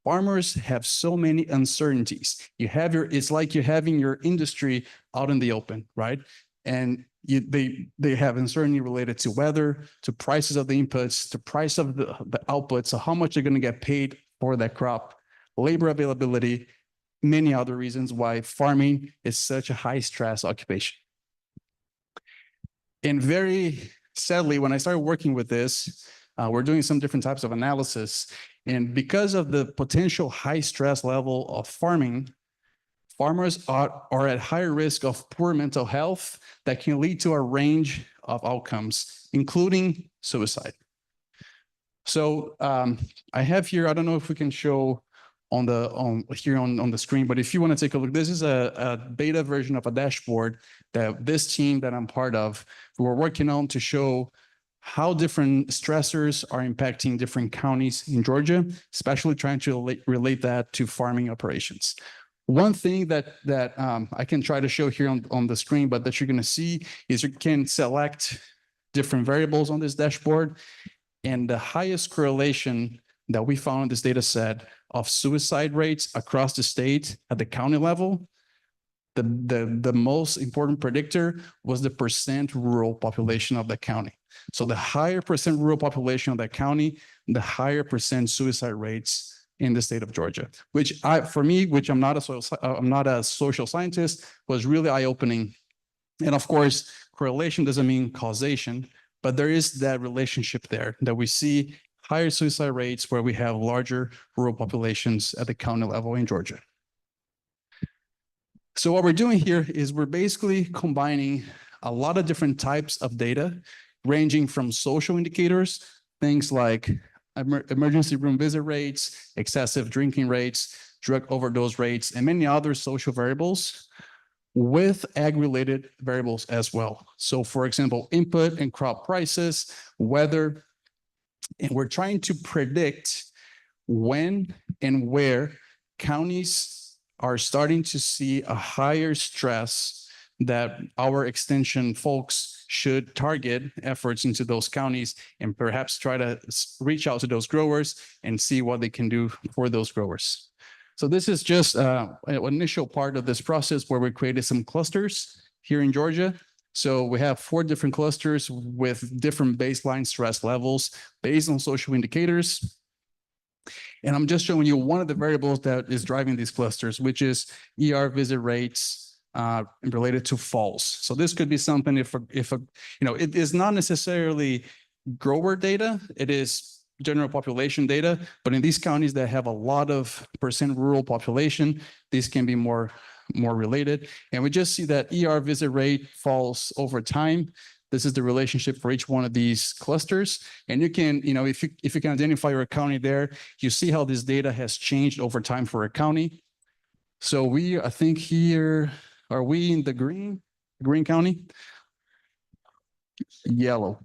Speaker 12: Farmers have so many uncertainties. It's like you're having your industry out in the open, right? And they have uncertainty related to weather, to prices of the inputs, to price of the outputs, so how much they're going to get paid for that crop, labor availability, many other reasons why farming is such a high stress occupation. And very sadly, when I started working with this, we're doing some different types of analysis. And because of the potential high stress level of farming, farmers are at higher risk of poor mental health that can lead to a range of outcomes, including suicide. So I have here, I don't know if we can show on the screen, but if you want to take a look, this is a beta version of a dashboard that this team that I'm part of, we're working on to show how different stressors are impacting different counties in Georgia, especially trying to relate that to farming operations. One thing that I can try to show here on the screen, but that you're going to see is you can select different variables on this dashboard, and the highest correlation that we found in this data set of suicide rates across the state at the county level, the most important predictor was the percent rural population of the county. So the higher percent rural population of that county, the higher percent suicide rates in the state of Georgia, which for me, which I'm not a social scientist, was really eye-opening. And of course, correlation doesn't mean causation, but there is that relationship there that we see higher suicide rates where we have larger rural populations at the county level in Georgia. So what we're doing here is we're basically combining a lot of different types of data, ranging from social indicators, things like emergency room visit rates, excessive drinking rates, drug overdose rates, and many other social variables, with ag-related variables as well. So for example, input and crop prices, weather, and we're trying to predict when and where counties are starting to see a higher stress that our extension folks should target efforts into those counties and perhaps try to reach out to those growers and see what they can do for those growers. So this is just an initial part of this process where we created some clusters here in Georgia. So we have 4 different clusters with different baseline stress levels based on social indicators. And I'm just showing you one of the variables that is driving these clusters, which is ER visit rates related to falls. So this could be something if it is not necessarily grower data, it is general population data, but in these counties that have a lot of percent rural population, these can be more related. And we just see that ER visit rate falls over time. This is the relationship for each one of these clusters. And you can, if you can identify your county there, you see how this data has changed over time for a county. So I think here, are we in the green county? Yellow.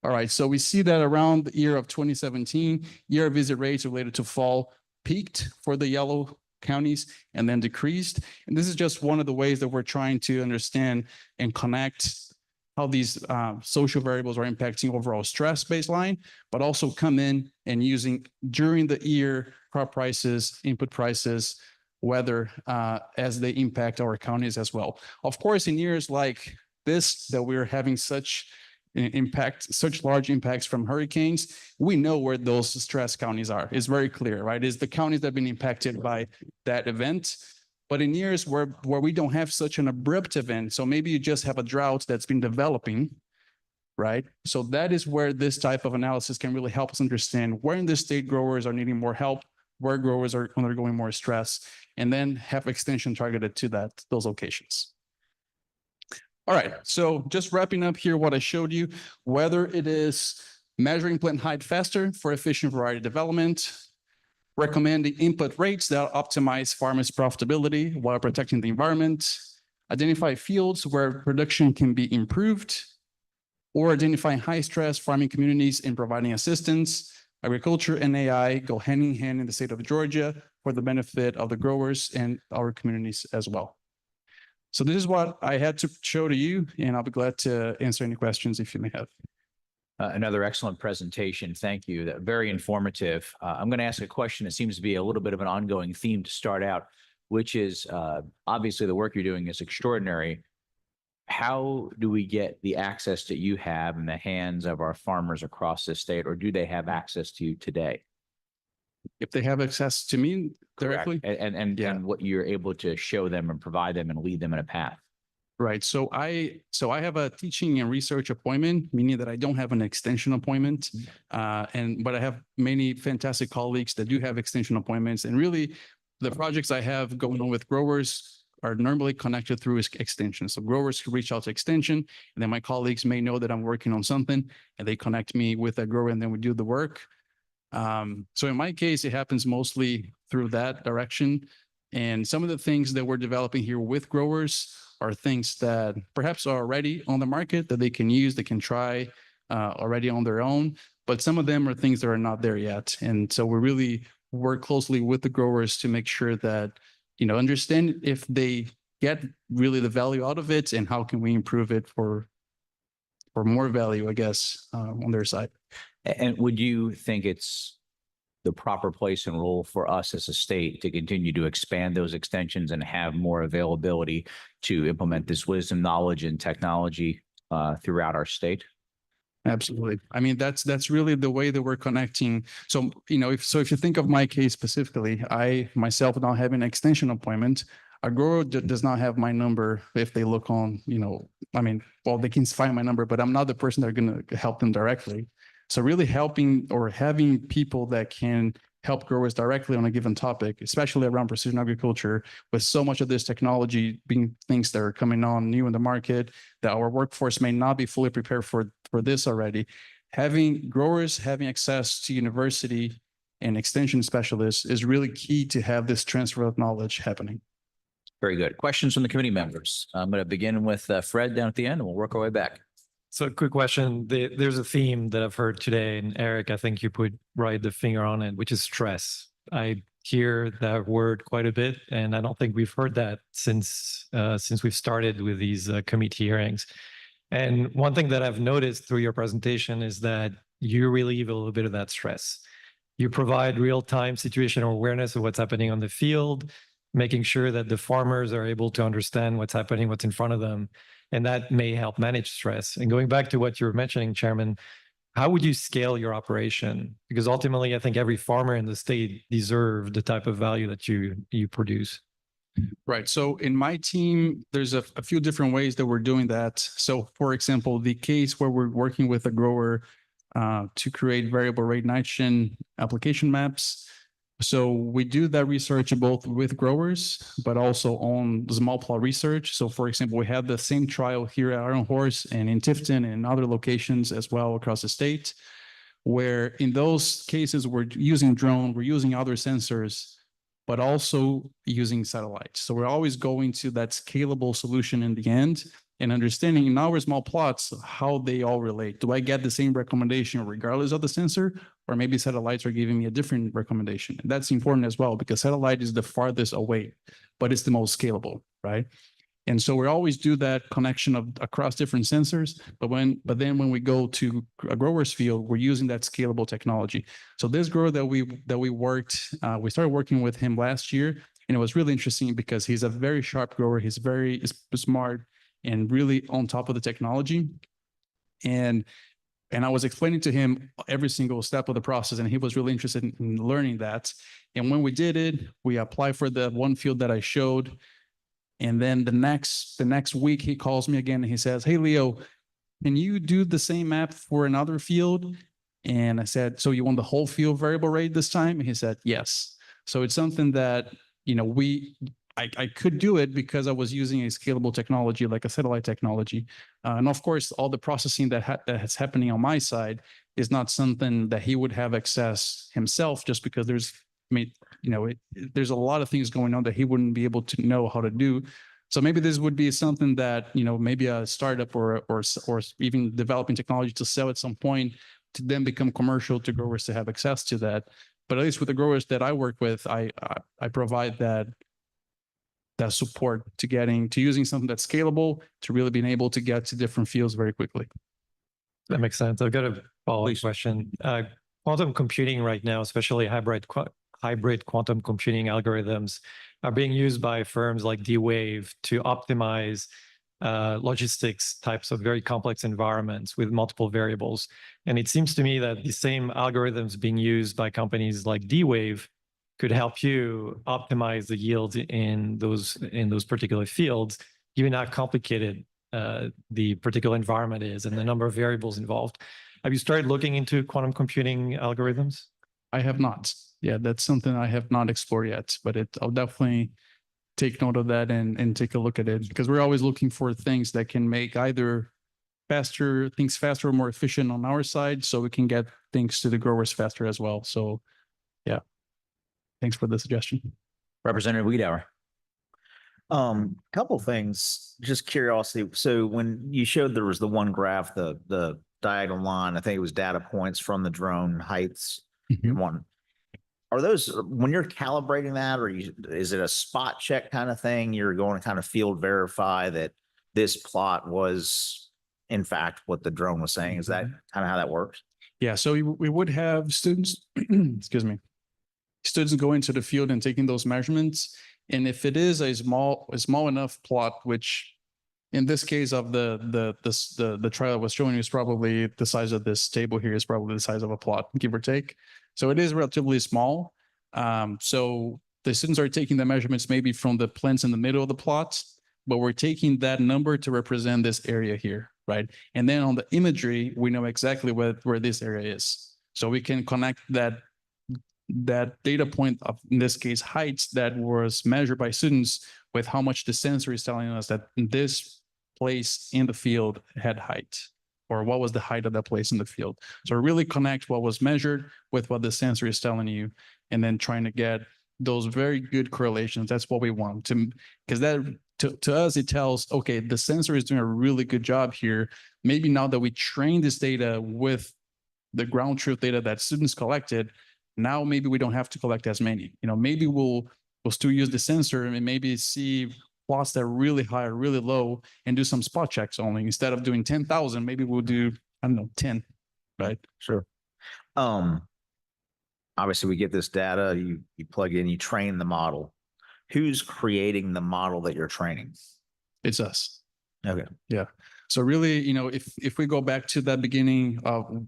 Speaker 12: All right, so we see that around the year of 2017, ER visit rates related to fall peaked for the yellow counties and then decreased. And this is just one of the ways that we're trying to understand and connect how these social variables are impacting overall stress baseline, but also come in and using during the year crop prices, input prices, weather as they impact our counties as well. Of course, in years like this, that we're having such large impacts from hurricanes, we know where those stress counties are. It's very clear, right? It's the counties that have been impacted by that event. But in years where we don't have such an abrupt event, so maybe you just have a drought that's been developing, right? So that is where this type of analysis can really help us understand where in the state growers are needing more help, where growers are undergoing more stress, and then have extension targeted to those locations. All right, so just wrapping up here what I showed you, whether it is measuring plant height faster for efficient variety development, recommending input rates that optimize farmers' profitability while protecting the environment, identify fields where production can be improved, or identifying high-stress farming communities and providing assistance. Agriculture and AI go hand in hand in the state of Georgia for the benefit of the growers and our communities as well. So this is what I had to show to you, and I'll be glad to answer any questions if you may have.
Speaker 1: Another excellent presentation. Thank you. Very informative. I'm going to ask a question that seems to be a little bit of an ongoing theme to start out, which is obviously the work you're doing is extraordinary. How do we get the access that you have in the hands of our farmers across the state, or do they have access to you today?
Speaker 12: If they have access to me directly.
Speaker 1: Correct. And what you're able to show them and provide them and lead them in a path.
Speaker 12: Right. So I have a teaching and research appointment, meaning that I don't have an extension appointment. But I have many fantastic colleagues that do have extension appointments. And really, the projects I have going on with growers are normally connected through extension. So growers can reach out to extension, and then my colleagues may know that I'm working on something, and they connect me with a grower, and then we do the work. So in my case, it happens mostly through that direction. And some of the things that we're developing here with growers are things that perhaps are already on the market that they can use, they can try already on their own, but some of them are things that are not there yet. And so we really work closely with the growers to make sure that, understand if they get really the value out of it and how can we improve it for more value, I guess, on their side.
Speaker 1: And would you think it's the proper place and role for us as a state to continue to expand those extensions and have more availability to implement this wisdom, knowledge, and technology throughout our state?
Speaker 12: Absolutely. I mean, that's really the way that we're connecting. So, if you think of my case specifically, I myself now have an extension appointment. A grower does not have my number if they look on, they can find my number, but I'm not the person that's going to help them directly. So really helping or having people that can help growers directly on a given topic, especially around precision agriculture, with so much of this technology being things that are coming on new in the market, that our workforce may not be fully prepared for this already. Having growers having access to university and extension specialists is really key to have this transfer of knowledge happening.
Speaker 1: Very good. Questions from the committee members. I'm going to begin with Fred down at the end, and we'll work our way back.
Speaker 10: So quick question. There's a theme that I've heard today, and Eric, I think you put right the finger on it, which is stress. I hear that word quite a bit, and I don't think we've heard that since we've started with these committee hearings. And one thing that I've noticed through your presentation is that you relieve a little bit of that stress. You provide real-time situational awareness of what's happening on the field, making sure that the farmers are able to understand what's happening, what's in front of them. And that may help manage stress. And going back to what you were mentioning, Chairman, how would you scale your operation? Because ultimately, I think every farmer in the state deserves the type of value that you produce.
Speaker 12: Right. So in my team, there's a few different ways that we're doing that. So for example, the case where we're working with a grower to create variable rate nitrogen application maps. So we do that research both with growers, but also on small plot research. So for example, we have the same trial here at Iron Horse and in Tifton and other locations as well across the state, where in those cases, we're using drone, we're using other sensors, but also using satellites. So we're always going to that scalable solution in the end and understanding in our small plots how they all relate. Do I get the same recommendation regardless of the sensor, or maybe satellites are giving me a different recommendation? And that's important as well because satellite is the farthest away, but it's the most scalable, right? And so we always do that connection of across different sensors, but then when we go to a grower's field, we're using that scalable technology. So this grower that we worked, we started working with him last year, and it was really interesting because he's a very sharp grower. He's very smart and really on top of the technology. And I was explaining to him every single step of the process, and he was really interested in learning that. And when we did it, we applied for the one field that I showed. And then the next week, he calls me again and he says, "Hey, Leo, can you do the same map for another field?" And I said, "So you want the whole field variable rate this time?" And he said, "Yes." So it's something that, I could do it because I was using a scalable technology like a satellite technology. And of course, all the processing that's happening on my side is not something that he would have access himself, just because there's a lot of things going on that he wouldn't be able to know how to do. So maybe this would be something that, maybe a startup or even developing technology to sell at some point to then become commercial to growers to have access to that. But at least with the growers that I work with, I provide that support to using something that's scalable to really being able to get to different fields very quickly.
Speaker 10: That makes sense. I've got a follow-up
Speaker 1: Please.
Speaker 10: question. Quantum computing right now, especially hybrid quantum computing algorithms, are being used by firms like D-Wave to optimize logistics types of very complex environments with multiple variables. And it seems to me that the same algorithms being used by companies like D-Wave could help you optimize the yield in those particular fields, given how complicated the particular environment is and the number of variables involved. Have you started looking into quantum computing algorithms?
Speaker 12: I have not. Yeah, that's something I have not explored yet, but I'll definitely take note of that and take a look at it, because we're always looking for things that can make either things faster or more efficient on our side, so we can get things to the growers faster as well. So yeah, thanks for the suggestion.
Speaker 9: Representative Wiedauer. Couple things, just curiosity. So when you showed there was the one graph, the diagonal line, I think it was data points from the drone heights. One. Are those, when you're calibrating that, or is it a spot check kind of thing? You're going to kind of field verify that this plot was in fact what the drone was saying? Is that kind of how that works?
Speaker 12: Yeah, so we would have students, excuse me, students go into the field and taking those measurements. And if it is a small enough plot, which in this case of the trial I was showing you is probably the size of this table here is probably the size of a plot, give or take. So it is relatively small. So the students are taking the measurements maybe from the plants in the middle of the plot, but we're taking that number to represent this area here, right? And then on the imagery, we know exactly where this area is. So we can connect that data point of, in this case, heights that was measured by students with how much the sensor is telling us that this place in the field had height, or what was the height of that place in the field. So really connect what was measured with what the sensor is telling you, and then trying to get those very good correlations. That's what we want to, because that to us, it tells, okay, the sensor is doing a really good job here. Maybe now that we train this data with the ground truth data that students collected, now maybe we don't have to collect as many. Maybe we'll still use the sensor and maybe see plots that are really high or really low and do some spot checks only. Instead of doing 10,000, maybe we'll do, 10, right?
Speaker 9: Sure. Obviously we get this data, you plug in, you train the model. Who's creating the model that you're training?
Speaker 12: It's us.
Speaker 9: Okay.
Speaker 12: Yeah. So really, if we go back to that beginning of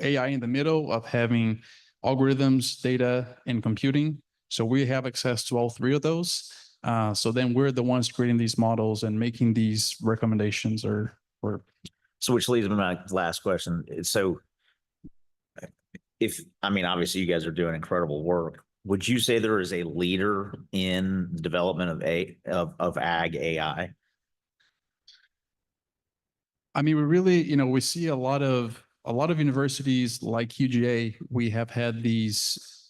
Speaker 12: AI in the middle of having algorithms, data, and computing. So we have access to all three of those. So then we're the ones creating these models and making these recommendations
Speaker 9: So which leads me to my last question. So obviously you guys are doing incredible work. Would you say there is a leader in the development of ag AI?
Speaker 12: We really, we see a lot of universities like UGA. We have had these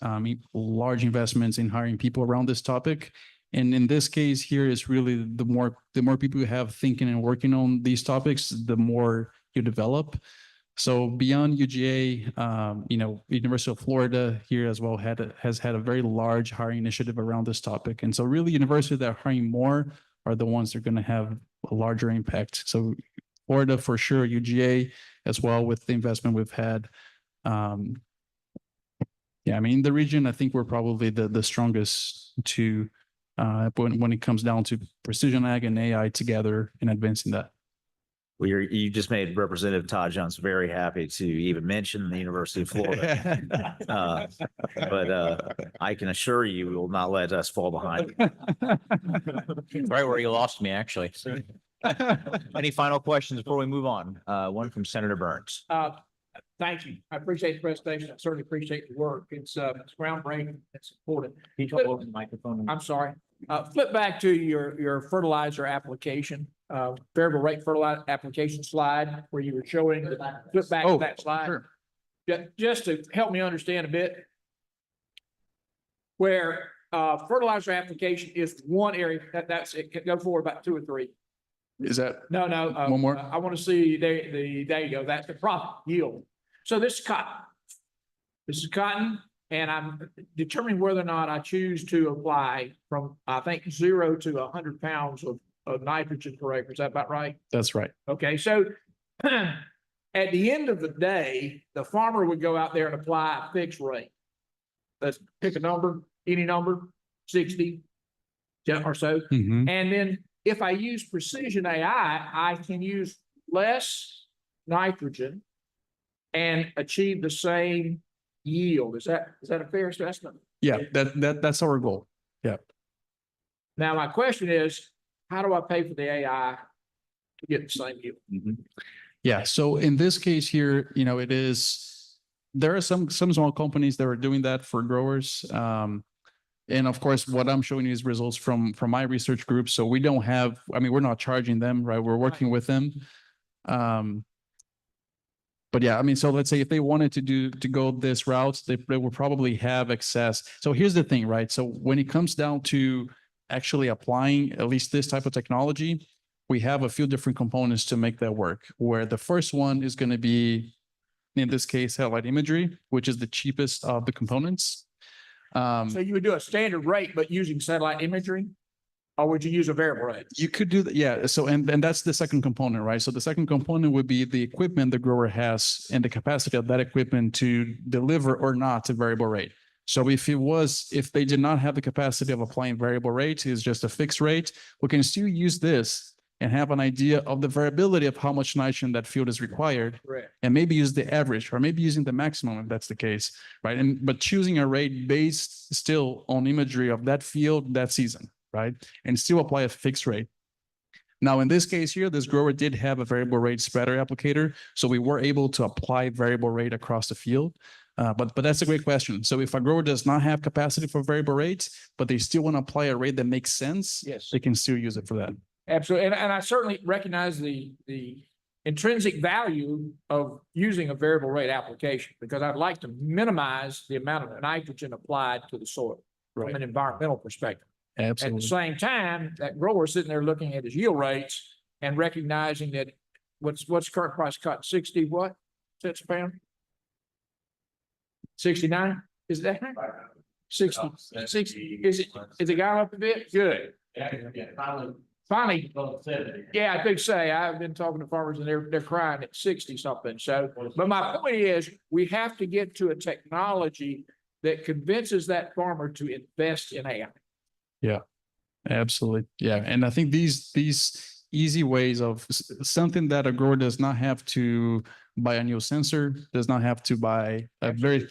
Speaker 12: large investments in hiring people around this topic. And in this case here is really the more people you have thinking and working on these topics, the more you develop. So beyond UGA, University of Florida here as well has had a very large hiring initiative around this topic. And so really universities that are hiring more are the ones that are going to have a larger impact. So Florida for sure, UGA as well with the investment we've had. In the region, I think we're probably the strongest to when it comes down to precision ag and AI together and advancing that.
Speaker 9: Well, you just made Representative Todd Jones very happy to even mention the University of Florida. But I can assure you, we will not let us fall behind.
Speaker 1: Right where you lost me, actually. Any final questions before we move on? One from Senator Burns.
Speaker 6: Thank you. I appreciate the presentation. I certainly appreciate the work. It's groundbreaking. It's important.
Speaker 1: Can you talk over the microphone?
Speaker 6: I'm sorry. Flip back to your fertilizer application, variable rate fertilizer application slide where you were showing, flip back to that slide.
Speaker 12: Sure.
Speaker 6: Just to help me understand a bit. Where fertilizer application is one area, that's it. Go forward about 2 or 3.
Speaker 12: Is that
Speaker 6: No,
Speaker 12: one more?
Speaker 6: I want to see, there you go. That's the profit yield. So this is cotton. This is cotton, and I'm determining whether or not I choose to apply from, I think, 0 to 100 pounds of nitrogen per acre. Is that about right?
Speaker 12: That's right.
Speaker 6: Okay, so at the end of the day, the farmer would go out there and apply a fixed rate. Let's pick a number, any number, 60 or so.
Speaker 12: Mhm.
Speaker 6: And then if I use precision AI, I can use less nitrogen and achieve the same yield. Is that a fair assessment?
Speaker 12: Yeah, that's our goal.
Speaker 6: Now, my question is, how do I pay for the AI to get the same yield?
Speaker 12: Yeah, so in this case here, it is, there are some small companies that are doing that for growers. And of course, what I'm showing you is results from my research group. So we don't have, we're not charging them, right? We're working with them. But yeah, so let's say if they wanted to go this route, they will probably have access. So here's the thing, right? So when it comes down to actually applying at least this type of technology, we have a few different components to make that work, where the first one is going to be, in this case, satellite imagery, which is the cheapest of the components.
Speaker 6: So you would do a standard rate, but using satellite imagery? Or would you use a variable rate?
Speaker 12: You could do that, yeah. So, and that's the second component, right? So the second component would be the equipment the grower has and the capacity of that equipment to deliver or not a variable rate. So if they did not have the capacity of applying variable rate, it's just a fixed rate, we can still use this and have an idea of the variability of how much nitrogen that field is required,
Speaker 6: Correct.
Speaker 12: and maybe use the average, or maybe using the maximum if that's the case, right? But choosing a rate based still on imagery of that field, that season, right? And still apply a fixed rate. Now, in this case here, this grower did have a variable rate spreader applicator, so we were able to apply variable rate across the field. But that's a great question. So if a grower does not have capacity for variable rates, but they still want to apply a rate that makes sense,
Speaker 6: Yes.
Speaker 12: they can still use it for that.
Speaker 6: Absolutely. And I certainly recognize the intrinsic value of using a variable rate application, because I'd like to minimize the amount of nitrogen applied to the soil from
Speaker 12: Right.
Speaker 6: an environmental perspective. At
Speaker 12: Absolutely.
Speaker 6: the same time, that grower sitting there looking at his yield rates and recognizing that what's current price cut 60 what cents a pound? 69? Is that 60? 60? Is it gone up a bit? Good. Finally, yeah, I could say, I've been talking to farmers and they're crying at 60 something. So, but my point is, we have to get to a technology that convinces that farmer to invest in AI.
Speaker 12: Absolutely. Yeah. And I think these easy ways of something that a grower does not have to buy a new sensor, does not have to buy a very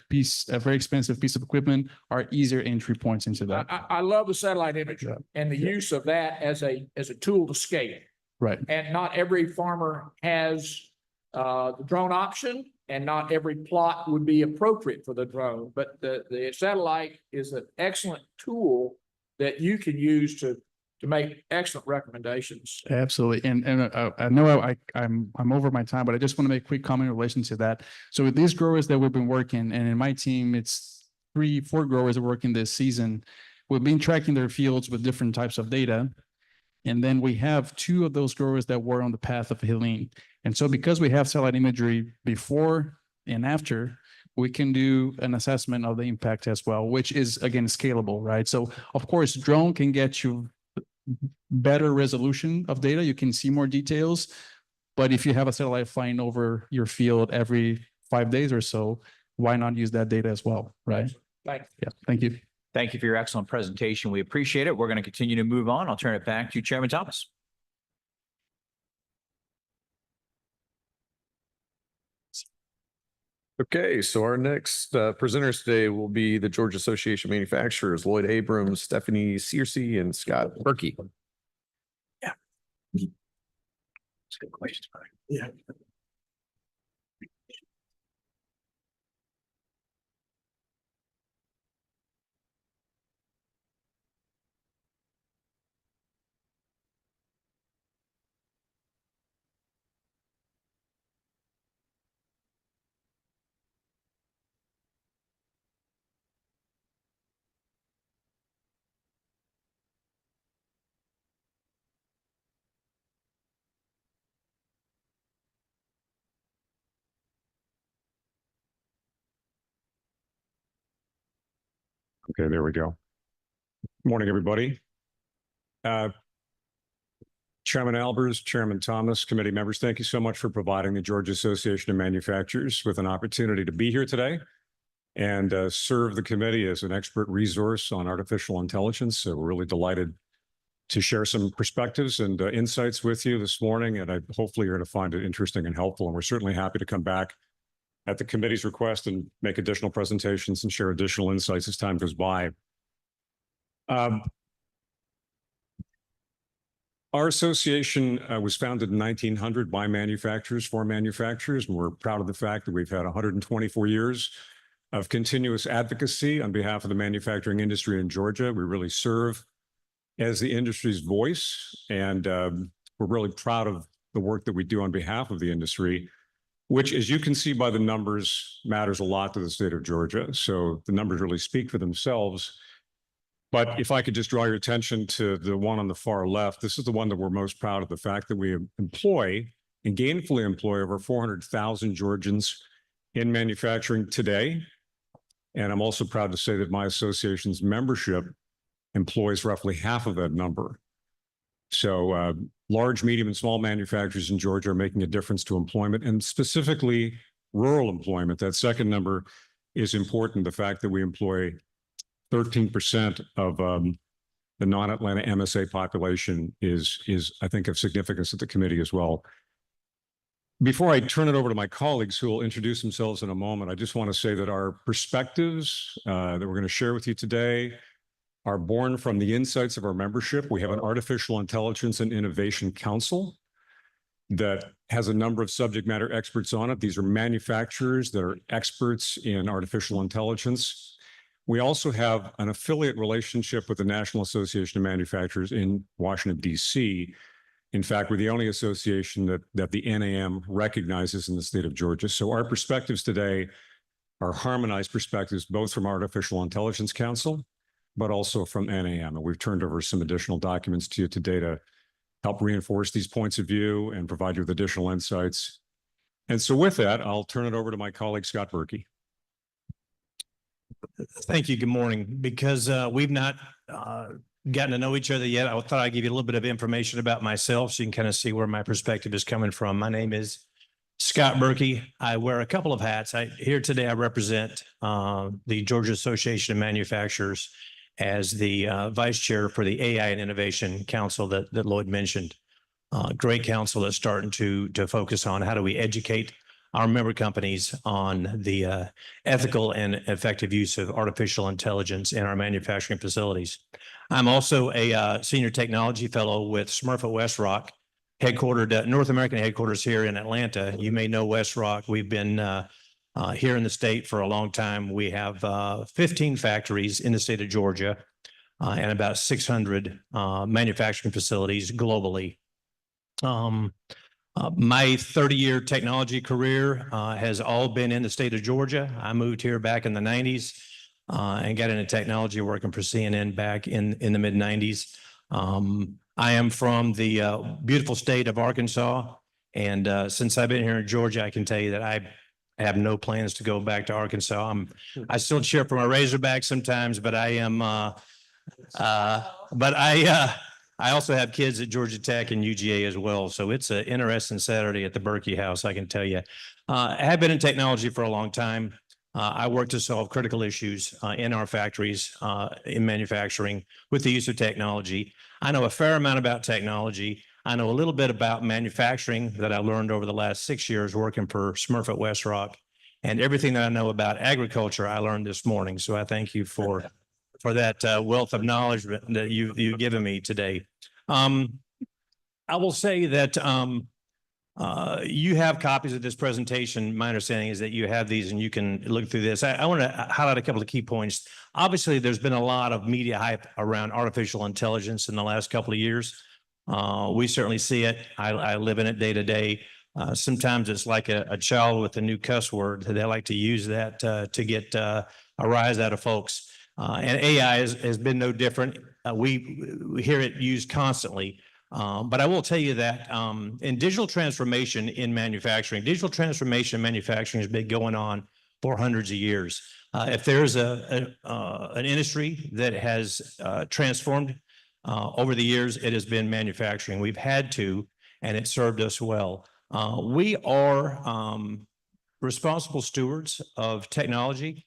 Speaker 12: expensive piece of equipment, are easier entry points into that.
Speaker 6: I love the satellite imagery and the use of that as a tool to scale.
Speaker 12: Right.
Speaker 6: And not every farmer has the drone option, and not every plot would be appropriate for the drone. But the satellite is an excellent tool that you can use to make excellent recommendations.
Speaker 12: Absolutely. And I know I'm over my time, but I just want to make a quick comment in relation to that. So with these growers that we've been working, and in my team, it's 3-4 growers that are working this season. We've been tracking their fields with different types of data. And then we have 2 of those growers that were on the path of healing. And so because we have satellite imagery before and after, we can do an assessment of the impact as well, which is, again, scalable, right? So of course, drone can get you better resolution of data. You can see more details, but if you have a satellite flying over your field every 5 days or so, why not use that data as well, right?
Speaker 6: Thanks.
Speaker 12: Yeah, thank you.
Speaker 1: Thank you for your excellent presentation. We appreciate it. We're going to continue to move on. I'll turn it back to Chairman Thomas.
Speaker 3: Okay, so our next presenters today will be the Georgia Association of Manufacturers, Lloyd Abrams, Stephanie Searcy, and Scott Berkey.
Speaker 1: Yeah. That's a good question.
Speaker 6: Yeah.
Speaker 13: Okay, there we go. Morning, everybody. Chairman Albers, Chairman Thomas, committee members, thank you so much for providing the Georgia Association of Manufacturers with an opportunity to be here today and serve the committee as an expert resource on artificial intelligence. So we're really delighted to share some perspectives and insights with you this morning, and hopefully you're going to find it interesting and helpful. And we're certainly happy to come back at the committee's request and make additional presentations and share additional insights as time goes by. Our association was founded in 1900 by manufacturers for manufacturers, and we're proud of the fact that we've had 124 years of continuous advocacy on behalf of the manufacturing industry in Georgia. We really serve as the industry's voice, and we're really proud of the work that we do on behalf of the industry, which, as you can see by the numbers, matters a lot to the state of Georgia. So the numbers really speak for themselves. But if I could just draw your attention to the one on the far left, this is the one that we're most proud of, the fact that we employ and gainfully employ over 400,000 Georgians in manufacturing today. And I'm also proud to say that my association's membership employs roughly half of that number. So large, medium, and small manufacturers in Georgia are making a difference to employment, and specifically rural employment. That second number is important. The fact that we employ 13% of the non-Atlanta MSA population is, I think, of significance to the committee as well. Before I turn it over to my colleagues who will introduce themselves in a moment, I just want to say that our perspectives that we're going to share with you today are born from the insights of our membership. We have an Artificial Intelligence and Innovation Council that has a number of subject matter experts on it. These are manufacturers that are experts in artificial intelligence. We also have an affiliate relationship with the National Association of Manufacturers in Washington, D.C. In fact, we're the only association that the NAM recognizes in the state of Georgia. So our perspectives today are harmonized perspectives, both from Artificial Intelligence Council, but also from NAM. And we've turned over some additional documents to you today to help reinforce these points of view and provide you with additional insights. And so with that, I'll turn it over to my colleague, Scott Berkey.
Speaker 14: Thank you. Good morning. Because we've not gotten to know each other yet, I thought I'd give you a little bit of information about myself so you can kind of see where my perspective is coming from. My name is Scott Berkey. I wear a couple of hats. Here today, I represent the Georgia Association of Manufacturers as the vice chair for the AI and Innovation Council that Lloyd mentioned. Great council that's starting to focus on how do we educate our member companies on the ethical and effective use of artificial intelligence in our manufacturing facilities. I'm also a senior technology fellow with Smurfit Westrock, headquartered, North American headquarters here in Atlanta. You may know Westrock. We've been here in the state for a long time. We have 15 factories in the state of Georgia and about 600 manufacturing facilities globally. My 30-year technology career has all been in the state of Georgia. I moved here back in the 90s and got into technology working for CNN back in the mid-90s. I am from the beautiful state of Arkansas. And since I've been here in Georgia, I can tell you that I have no plans to go back to Arkansas. I still cheer for my Razorbacks sometimes, but I am, I also have kids at Georgia Tech and UGA as well. So it's an interesting Saturday at the Berkey House, I can tell you. I have been in technology for a long time. I work to solve critical issues in our factories, in manufacturing with the use of technology. I know a fair amount about technology. I know a little bit about manufacturing that I learned over the last 6 years working for Smurfit Westrock. And everything that I know about agriculture, I learned this morning. So I thank you for that wealth of knowledge that you've given me today. I will say that you have copies of this presentation. My understanding is that you have these and you can look through this. I want to highlight a couple of key points. Obviously, there's been a lot of media hype around artificial intelligence in the last couple of years. We certainly see it. I live in it day to day. Sometimes it's like a child with a new cuss word. They like to use that to get a rise out of folks. And AI has been no different. We hear it used constantly. But I will tell you that in digital transformation in manufacturing has been going on for hundreds of years. If there's an industry that has transformed over the years, it has been manufacturing. We've had to, and it served us well. We are responsible stewards of technology,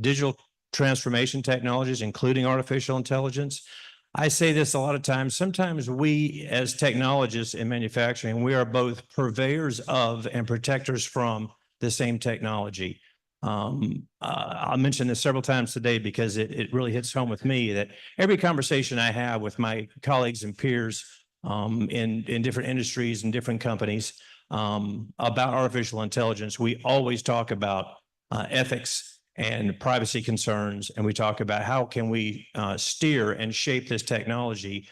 Speaker 14: digital transformation technologies, including artificial intelligence. I say this a lot of times. Sometimes we, as technologists in manufacturing, we are both purveyors of and protectors from the same technology. I'll mention this several times today because it really hits home with me that every conversation I have with my colleagues and peers in different industries and different companies about artificial intelligence, we always talk about ethics and privacy concerns, and we talk about how can we steer and shape this technology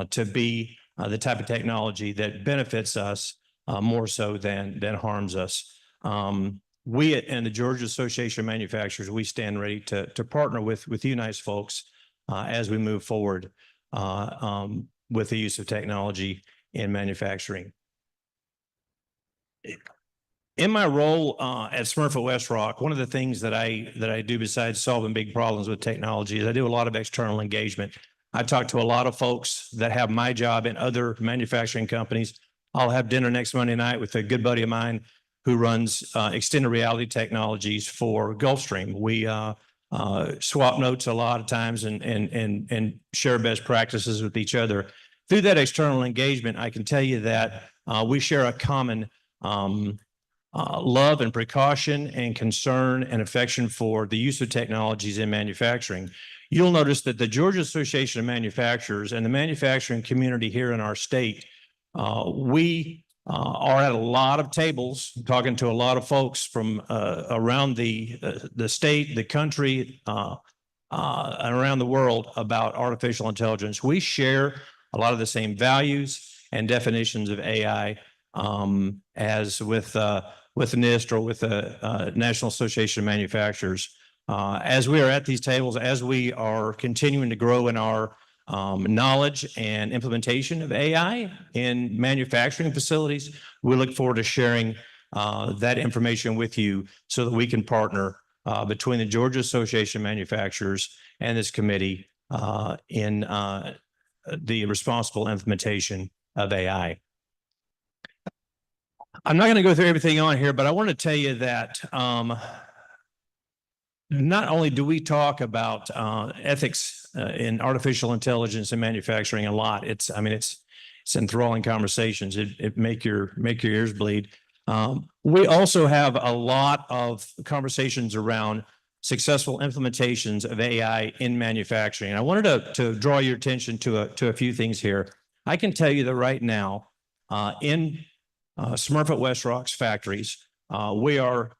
Speaker 14: to be the type of technology that benefits us more so than harms us. We and the Georgia Association of Manufacturers, we stand ready to partner with you nice folks as we move forward with the use of technology in manufacturing. In my role at Smurfit Westrock, one of the things that I do besides solving big problems with technology is I do a lot of external engagement. I talk to a lot of folks that have my job in other manufacturing companies. I'll have dinner next Monday night with a good buddy of mine who runs extended reality technologies for Gulfstream. We swap notes a lot of times and share best practices with each other. Through that external engagement, I can tell you that we share a common love and precaution and concern and affection for the use of technologies in manufacturing. You'll notice that the Georgia Association of Manufacturers and the manufacturing community here in our state, we are at a lot of tables talking to a lot of folks from around the state, the country, and around the world about artificial intelligence. We share a lot of the same values and definitions of AI as with NIST or with the National Association of Manufacturers. As we are at these tables, as we are continuing to grow in our knowledge and implementation of AI in manufacturing facilities, we look forward to sharing that information with you so that we can partner between the Georgia Association of Manufacturers and this committee in the responsible implementation of AI. I'm not going to go through everything on here, but I want to tell you that not only do we talk about ethics in artificial intelligence and manufacturing a lot, it's enthralling conversations. It make your ears bleed. We also have a lot of conversations around successful implementations of AI in manufacturing. And I wanted to draw your attention to a few things here. I can tell you that right now in Smurfit Westrock's factories, we are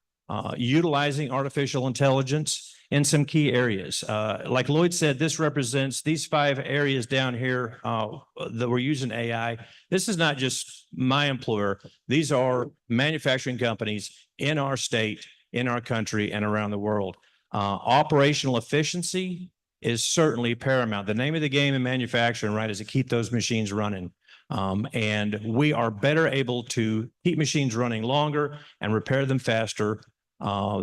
Speaker 14: utilizing artificial intelligence in some key areas. Like Lloyd said, this represents these 5 areas down here that we're using AI. This is not just my employer. These are manufacturing companies in our state, in our country, and around the world. Operational efficiency is certainly paramount. The name of the game in manufacturing, right, is to keep those machines running. And we are better able to keep machines running longer and repair them faster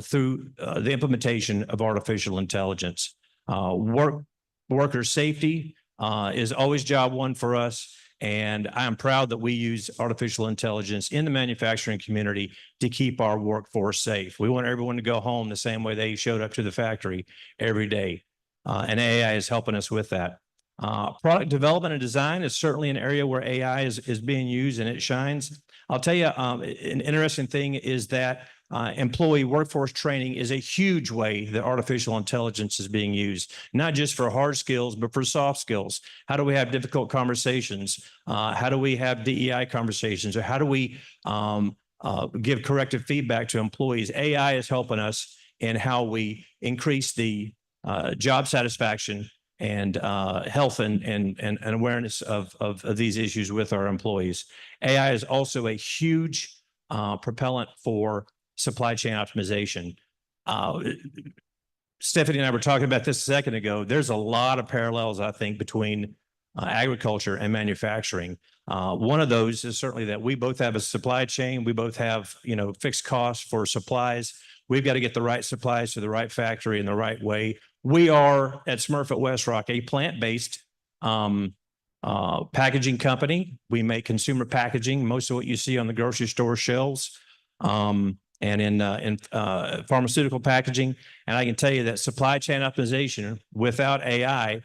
Speaker 14: through the implementation of artificial intelligence. Worker safety is always job one for us. And I am proud that we use artificial intelligence in the manufacturing community to keep our workforce safe. We want everyone to go home the same way they showed up to the factory every day. And AI is helping us with that. Product development and design is certainly an area where AI is being used and it shines. I'll tell you, an interesting thing is that employee workforce training is a huge way that artificial intelligence is being used, not just for hard skills, but for soft skills. How do we have difficult conversations? How do we have DEI conversations? Or how do we give corrective feedback to employees? AI is helping us in how we increase the job satisfaction and health and awareness of these issues with our employees. AI is also a huge propellant for supply chain optimization. Stephanie and I were talking about this a second ago. There's a lot of parallels, I think, between agriculture and manufacturing. One of those is certainly that we both have a supply chain. We both have, fixed costs for supplies. We've got to get the right supplies to the right factory in the right way. We are at Smurfit Westrock, a plant-based packaging company. We make consumer packaging, most of what you see on the grocery store shelves, and in pharmaceutical packaging. And I can tell you that supply chain optimization without AI,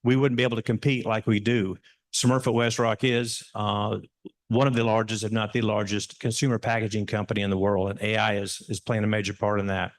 Speaker 14: we wouldn't be able to compete like we do. Smurfit Westrock is one of the largest, if not the largest, consumer packaging company in the world, and AI is playing a major part in that.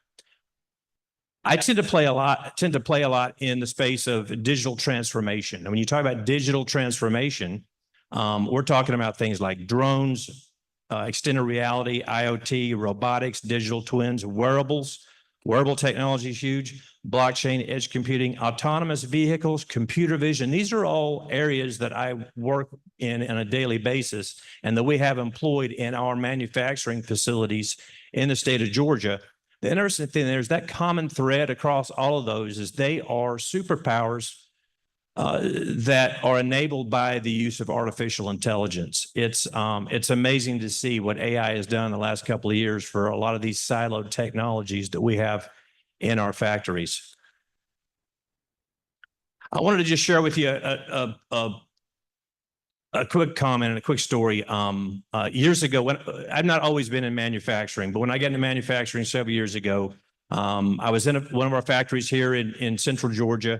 Speaker 14: I tend to play a lot in the space of digital transformation. And when you talk about digital transformation, we're talking about things like drones, extended reality, IoT, robotics, digital twins, wearables. Wearable technology is huge. Blockchain, edge computing, autonomous vehicles, computer vision. These are all areas that I work in on a daily basis and that we have employed in our manufacturing facilities in the state of Georgia. The interesting thing there's that common thread across all of those is they are superpowers that are enabled by the use of artificial intelligence. It's amazing to see what AI has done in the last couple of years for a lot of these siloed technologies that we have in our factories. I wanted to just share with you a quick comment and a quick story. Years ago, when I've not always been in manufacturing, but when I got into manufacturing several years ago, I was in one of our factories here in Central Georgia,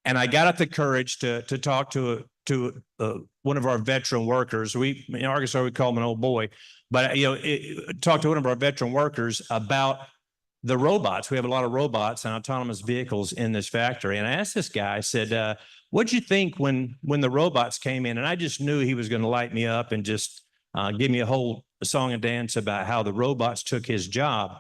Speaker 14: and I got up the courage to talk to one of our veteran workers. We in Arkansas we call him an old boy, but talk to one of our veteran workers about the robots. We have a lot of robots and autonomous vehicles in this factory. And I asked this guy, I said, what'd you think when the robots came in? And I just knew he was going to light me up and just give me a whole song and dance about how the robots took his job.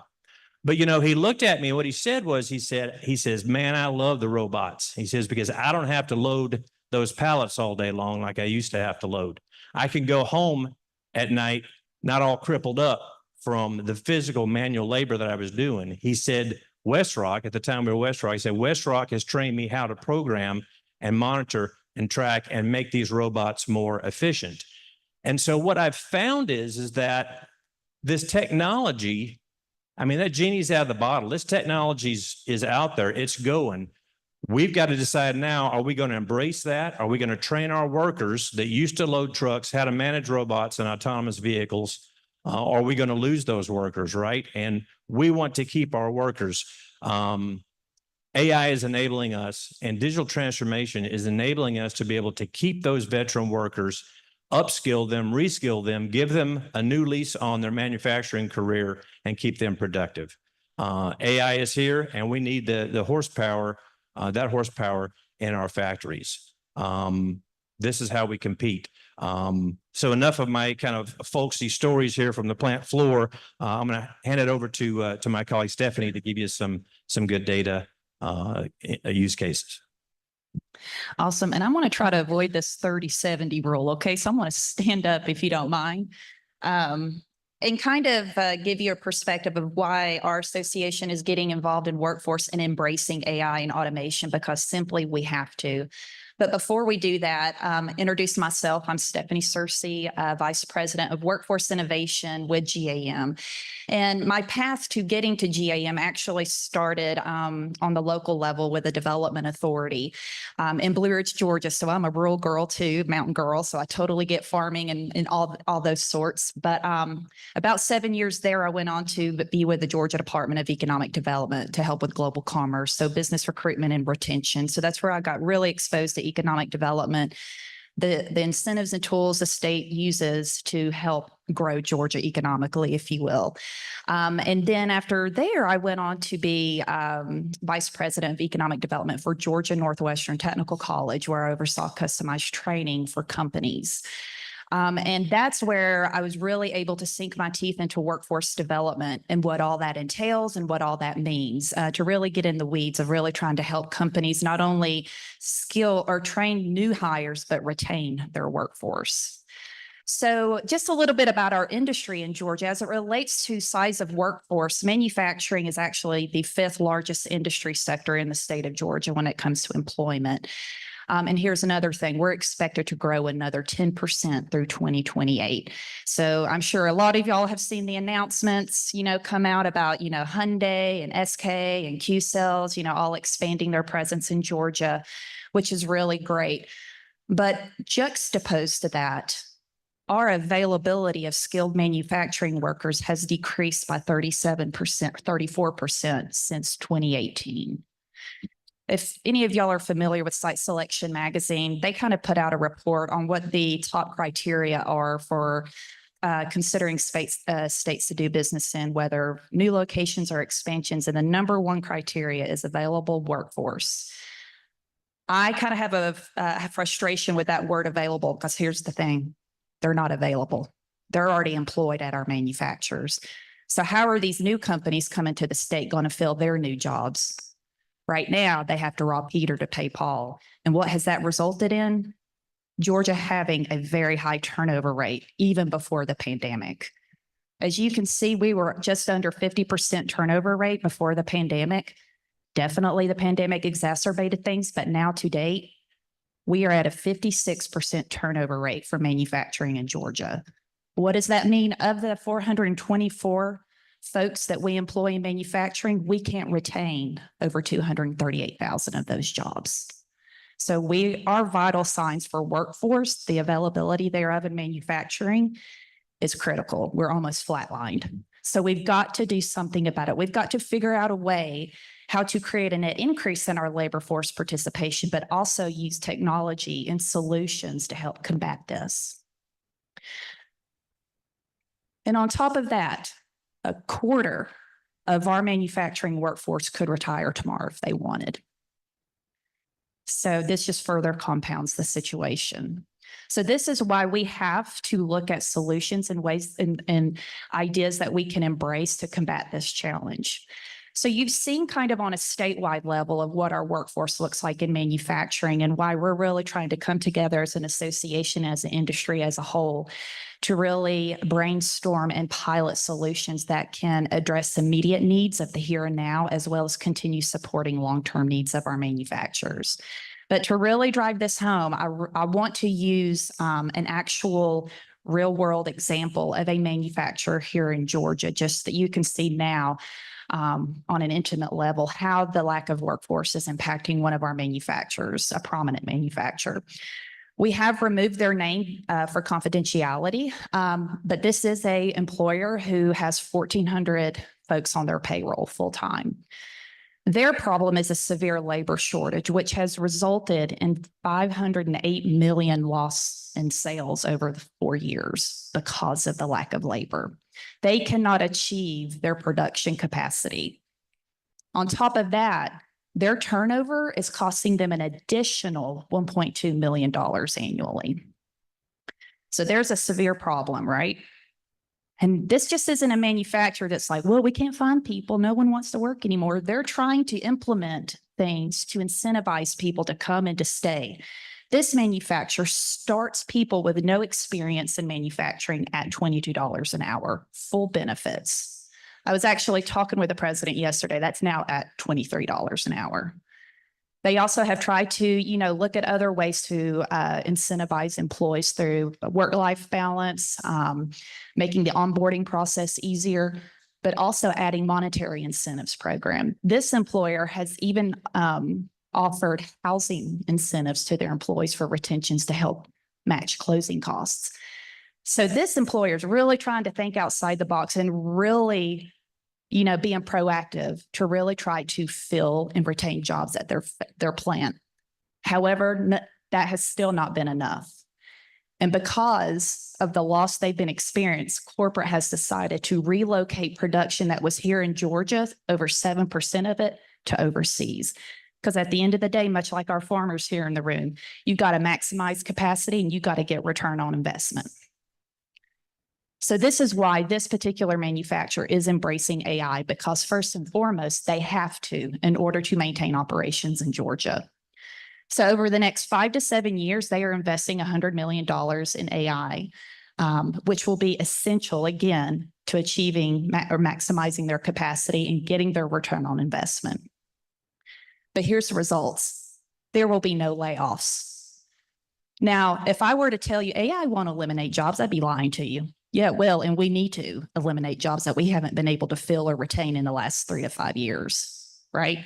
Speaker 14: But, he looked at me and what he said was, he says, man, I love the robots. He says, because I don't have to load those pallets all day long like I used to have to load. I can go home at night, not all crippled up from the physical manual labor that I was doing. He said, Westrock, at the time we were Westrock, he said, Westrock has trained me how to program and monitor and track and make these robots more efficient. And so what I've found is that this technology, I mean, that genie's out of the bottle. This technology is out there. It's going. We've got to decide now, are we going to embrace that? Are we going to train our workers that used to load trucks how to manage robots and autonomous vehicles? Are we going to lose those workers, right? And we want to keep our workers. AI is enabling us, and digital transformation is enabling us to be able to keep those veteran workers, upskill them, reskill them, give them a new lease on their manufacturing career, and keep them productive. AI is here, and we need the horsepower, that horsepower in our factories. This is how we compete. So enough of my kind of folksy stories here from the plant floor. I'm going to hand it over to my colleague Stephanie to give you some good data use cases.
Speaker 15: Awesome. And I'm going to try to avoid this 30-70 rule. Okay. So I'm going to stand up if you don't mind. And kind of give you a perspective of why our association is getting involved in workforce and embracing AI and automation, because simply we have to. But before we do that, introduce myself. I'm Stephanie Searcy, Vice President of Workforce Innovation with GAM. And my path to getting to GAM actually started on the local level with a development authority in Blue Ridge, Georgia. So I'm a rural girl too, mountain girl. So I totally get farming and all those sorts. But about 7 years there, I went on to be with the Georgia Department of Economic Development to help with global commerce. So business recruitment and retention. So that's where I got really exposed to economic development, the incentives and tools the state uses to help grow Georgia economically, if you will. And then after there, I went on to be Vice President of Economic Development for Georgia Northwestern Technical College, where I oversaw customized training for companies. And that's where I was really able to sink my teeth into workforce development and what all that entails and what all that means, to really get in the weeds of really trying to help companies not only skill or train new hires, but retain their workforce. So just a little bit about our industry in Georgia. As it relates to size of workforce, manufacturing is actually the 5th largest industry sector in the state of Georgia when it comes to employment. And here's another thing, we're expected to grow another 10% through 2028. So I'm sure a lot of y'all have seen the announcements, come out about, Hyundai and SK and Q-Cells, all expanding their presence in Georgia, which is really great. But juxtaposed to that, our availability of skilled manufacturing workers has decreased by 37%, 34% since 2018. If any of y'all are familiar with Site Selection Magazine, they kind of put out a report on what the top criteria are for considering states to do business in, whether new locations or expansions. And the number one criteria is available workforce. I kind of have a frustration with that word available, because here's the thing. They're not available. They're already employed at our manufacturers. So how are these new companies coming to the state going to fill their new jobs? Right now, they have to rob Peter to pay Paul. And what has that resulted in? Georgia having a very high turnover rate, even before the pandemic. As you can see, we were just under 50% turnover rate before the pandemic. Definitely the pandemic exacerbated things, but now to date, we are at a 56% turnover rate for manufacturing in Georgia. What does that mean? Of the 424 folks that we employ in manufacturing, we can't retain over 238,000 of those jobs. So our vital signs for workforce, the availability thereof in manufacturing, is critical. We're almost flatlined. So we've got to do something about it. We've got to figure out a way how to create a net increase in our labor force participation, but also use technology and solutions to help combat this. And on top of that, a quarter of our manufacturing workforce could retire tomorrow if they wanted. So this just further compounds the situation. So this is why we have to look at solutions and ways and ideas that we can embrace to combat this challenge. So you've seen kind of on a statewide level of what our workforce looks like in manufacturing and why we're really trying to come together as an association, as an industry as a whole, to really brainstorm and pilot solutions that can address immediate needs of the here and now, as well as continue supporting long-term needs of our manufacturers. But to really drive this home, I want to use an actual real-world example of a manufacturer here in Georgia, just that you can see now on an intimate level how the lack of workforce is impacting one of our manufacturers, a prominent manufacturer. We have removed their name for confidentiality, but this is an employer who has 1,400 folks on their payroll full-time. Their problem is a severe labor shortage, which has resulted in $508 million loss in sales over the 4 years because of the lack of labor. They cannot achieve their production capacity. On top of that, their turnover is costing them an additional $1.2 million annually. So there's a severe problem, right? And this just isn't a manufacturer that's like, well, we can't find people. No one wants to work anymore. They're trying to implement things to incentivize people to come and to stay. This manufacturer starts people with no experience in manufacturing at $22 an hour, full benefits. I was actually talking with the president yesterday. That's now at $23 an hour. They also have tried to, look at other ways to incentivize employees through work-life balance, making the onboarding process easier, but also adding monetary incentives program. This employer has even offered housing incentives to their employees for retentions to help match closing costs. So this employer is really trying to think outside the box and really being proactive to really try to fill and retain jobs at their plant. However, that has still not been enough. And because of the loss they've been experiencing, corporate has decided to relocate production that was here in Georgia, over 7% of it, to overseas. Because at the end of the day, much like our farmers here in the room, you've got to maximize capacity and you've got to get return on investment. So this is why this particular manufacturer is embracing AI, because first and foremost, they have to in order to maintain operations in Georgia. So over the next 5 to 7 years, they are investing $100 million in AI, which will be essential, again, to achieving or maximizing their capacity and getting their return on investment. But here's the results. there will be no layoffs. Now, if I were to tell you AI won't eliminate jobs, I'd be lying to you. Yeah, it will, and we need to eliminate jobs that we haven't been able to fill or retain in the last 3 to 5 years, right?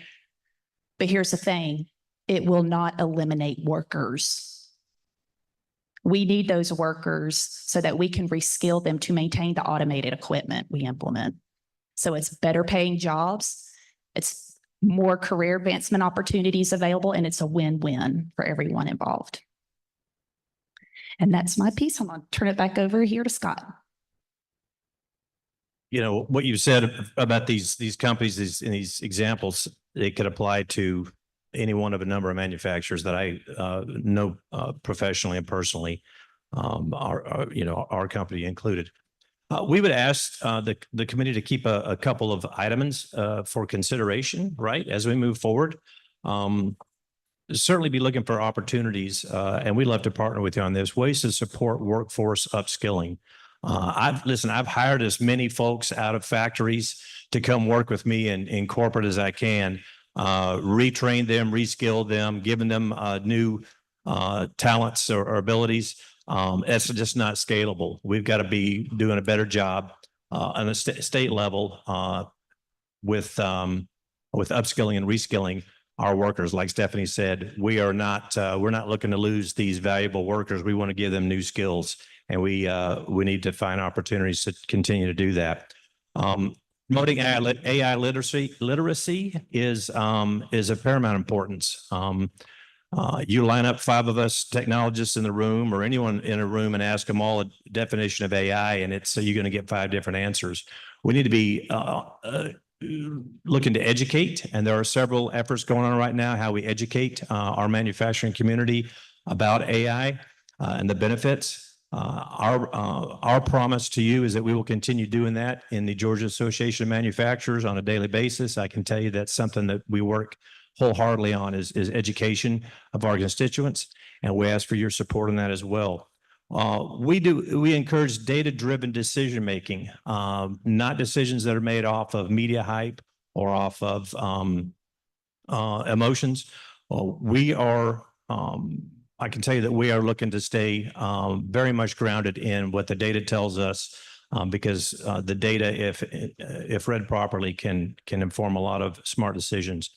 Speaker 15: But here's the thing, it will not eliminate workers. We need those workers so that we can reskill them to maintain the automated equipment we implement. So it's better paying jobs, it's more career advancement opportunities available, and it's a win-win for everyone involved. And that's my piece. I'm going to turn it back over here to Scott.
Speaker 14: You know, what you said about these companies, these examples, they could apply to any one of a number of manufacturers that I know professionally and personally, our company included. We would ask the committee to keep a couple of items for consideration, right, as we move forward. Certainly be looking for opportunities, and we'd love to partner with you on this, ways to support workforce upskilling. I've hired as many folks out of factories to come work with me in corporate as I can, retrain them, reskill them, giving them new talents or abilities. It's just not scalable. We've got to be doing a better job on the state level with upskilling and reskilling our workers. Like Stephanie said, we're not looking to lose these valuable workers. We want to give them new skills, and we need to find opportunities to continue to do that. Promoting AI literacy is of paramount importance. You line up 5 of us technologists in the room or anyone in a room and ask them all a definition of AI, and you're going to get 5 different answers. We need to be looking to educate, and there are several efforts going on right now, how we educate our manufacturing community about AI and the benefits. Our promise to you is that we will continue doing that in the Georgia Association of Manufacturers on a daily basis. I can tell you that's something that we work wholeheartedly on is education of our constituents, and we ask for your support on that as well. We encourage data-driven decision-making, not decisions that are made off of media hype or off of emotions. I can tell you that we are looking to stay very much grounded in what the data tells us, because the data, if read properly, can inform a lot of smart decisions.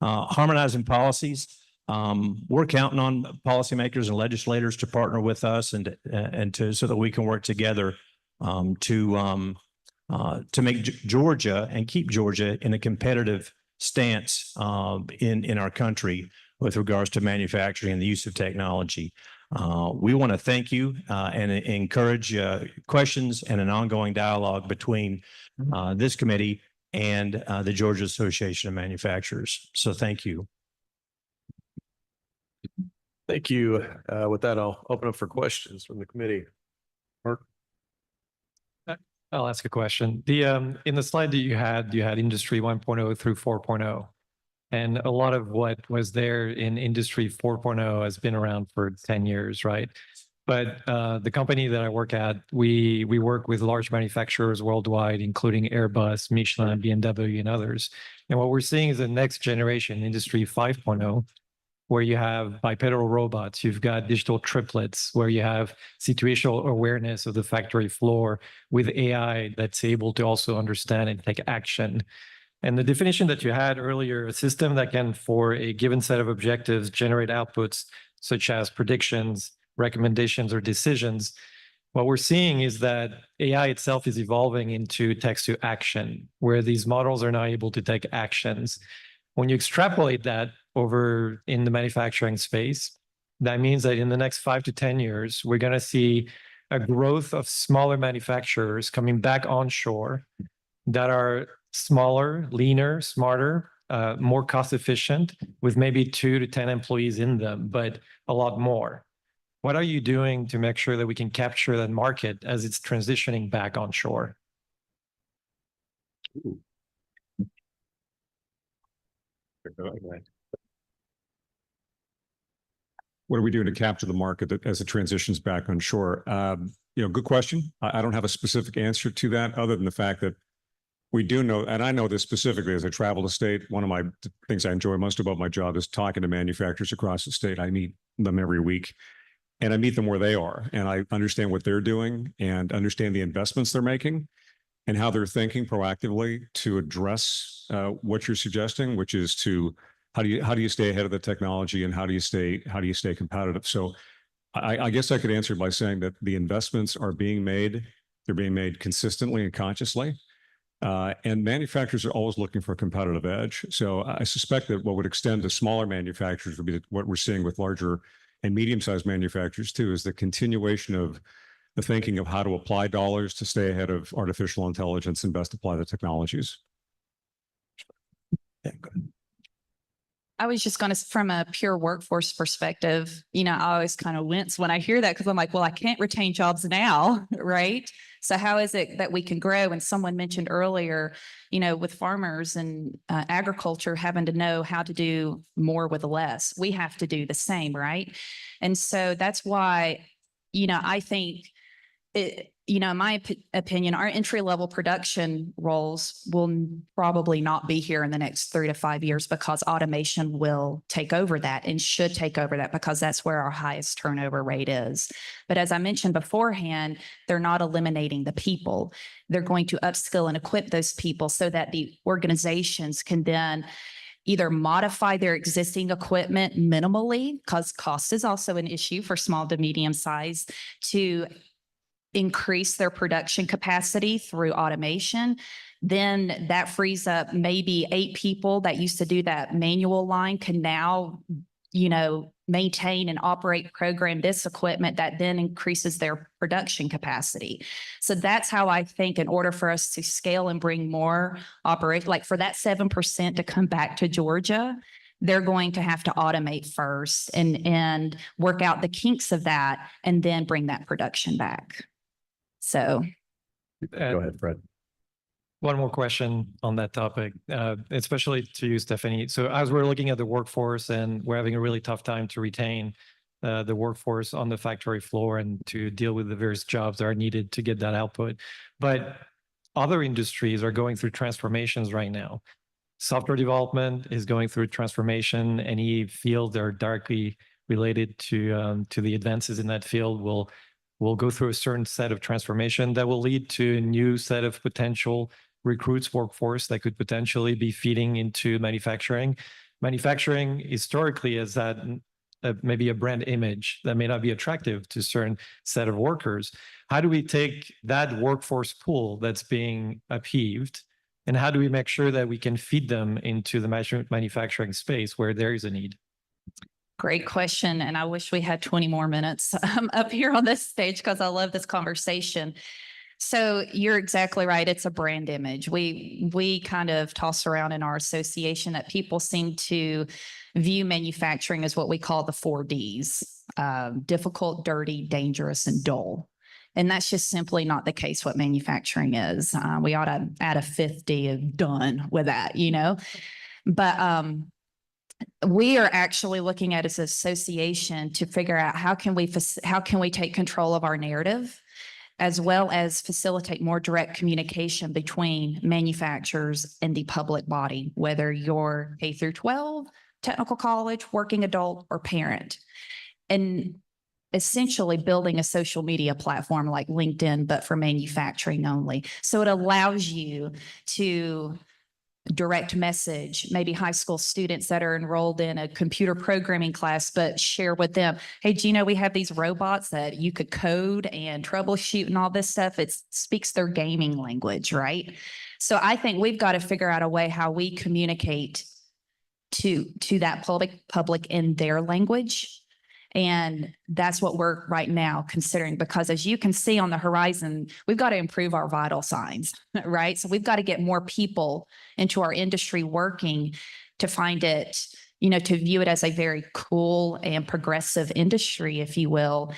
Speaker 14: Harmonizing policies. We're counting on policymakers and legislators to partner with us and so that we can work together to make Georgia and keep Georgia in a competitive stance in our country with regards to manufacturing and the use of technology. We want to thank you and encourage questions and an ongoing dialogue between this committee and the Georgia Association of Manufacturers. So thank you.
Speaker 3: Thank you. With that, I'll open up for questions from the committee. Mark?
Speaker 10: I'll ask a question. In the slide that you had Industry 1.0 through 4.0. And a lot of what was there in Industry 4.0 has been around for 10 years, right? But the company that I work at, we work with large manufacturers worldwide, including Airbus, Michelin, BMW, and others. And what we're seeing is the next generation, Industry 5.0, where you have bipedal robots, you've got digital triplets, where you have situational awareness of the factory floor with AI that's able to also understand and take action. And the definition that you had earlier, a system that can, for a given set of objectives, generate outputs such as predictions, recommendations, or decisions. What we're seeing is that AI itself is evolving into text to action, where these models are now able to take actions. When you extrapolate that over in the manufacturing space, that means that in the next 5 to 10 years, we're going to see a growth of smaller manufacturers coming back onshore that are smaller, leaner, smarter, more cost efficient, with maybe 2 to 10 employees in them, but a lot more. What are you doing to make sure that we can capture that market as it's transitioning back onshore?
Speaker 13: What are we doing to capture the market as it transitions back onshore? Good question. I don't have a specific answer to that, other than the fact that we do know, and I know this specifically as I travel the state, one of my things I enjoy most about my job is talking to manufacturers across the state. I meet them every week. And I meet them where they are, and I understand what they're doing and understand the investments they're making and how they're thinking proactively to address what you're suggesting, which is to how do you stay ahead of the technology and how do you stay competitive? So I guess I could answer by saying that the investments are being made. They're being made consistently and consciously. And manufacturers are always looking for a competitive edge. So I suspect that what would extend to smaller manufacturers would be what we're seeing with larger and medium-sized manufacturers too, is the continuation of the thinking of how to apply dollars to stay ahead of artificial intelligence and best apply the technologies.
Speaker 15: I was just going to, from a pure workforce perspective, I always kind of wince when I hear that because I'm like, well, I can't retain jobs now, right? So how is it that we can grow? And someone mentioned earlier, with farmers and agriculture having to know how to do more with less, we have to do the same, right? And so that's why, I think in my opinion, our entry-level production roles will probably not be here in the next 3 to 5 years because automation will take over that and should take over that because that's where our highest turnover rate is. But as I mentioned beforehand, they're not eliminating the people. They're going to upskill and equip those people so that the organizations can then either modify their existing equipment minimally, because cost is also an issue for small to medium size, to increase their production capacity through automation. Then that frees up maybe 8 people that used to do that manual line can now, maintain and operate, program this equipment that then increases their production capacity. So that's how I think in order for us to scale and bring more operation, like for that 7% to come back to Georgia, they're going to have to automate first and work out the kinks of that and then bring that production back. So.
Speaker 3: Go ahead, Fred.
Speaker 10: One more question on that topic, especially to you, Stephanie. So as we're looking at the workforce and we're having a really tough time to retain the workforce on the factory floor and to deal with the various jobs that are needed to get that output. But other industries are going through transformations right now. Software development is going through transformation. Any fields that are directly related to the advances in that field will go through a certain set of transformation that will lead to a new set of potential recruits workforce that could potentially be feeding into manufacturing. Manufacturing historically has had maybe a brand image that may not be attractive to a certain set of workers. How do we take that workforce pool that's being upheaved and how do we make sure that we can feed them into the manufacturing space where there is a need?
Speaker 15: Great question. And I wish we had 20 more minutes up here on this stage because I love this conversation. So you're exactly right. It's a brand image. We kind of toss around in our association that people seem to view manufacturing as what we call the 4 Ds, difficult, dirty, dangerous, and dull. And that's just simply not the case what manufacturing is. We ought to add a 5th D of done with that, But we are actually looking at as an association to figure out how can we take control of our narrative as well as facilitate more direct communication between manufacturers and the public body, whether you're K through 12, technical college, working adult, or parent. And essentially building a social media platform like LinkedIn, but for manufacturing only. So it allows you to direct message, maybe high school students that are enrolled in a computer programming class, but share with them, hey, do you know we have these robots that you could code and troubleshoot and all this stuff? It speaks their gaming language, right? So I think we've got to figure out a way how we communicate to that public in their language. And that's what we're right now considering, because as you can see on the horizon, we've got to improve our vital signs, right? So we've got to get more people into our industry working to find it, to view it as a very cool and progressive industry, if you will.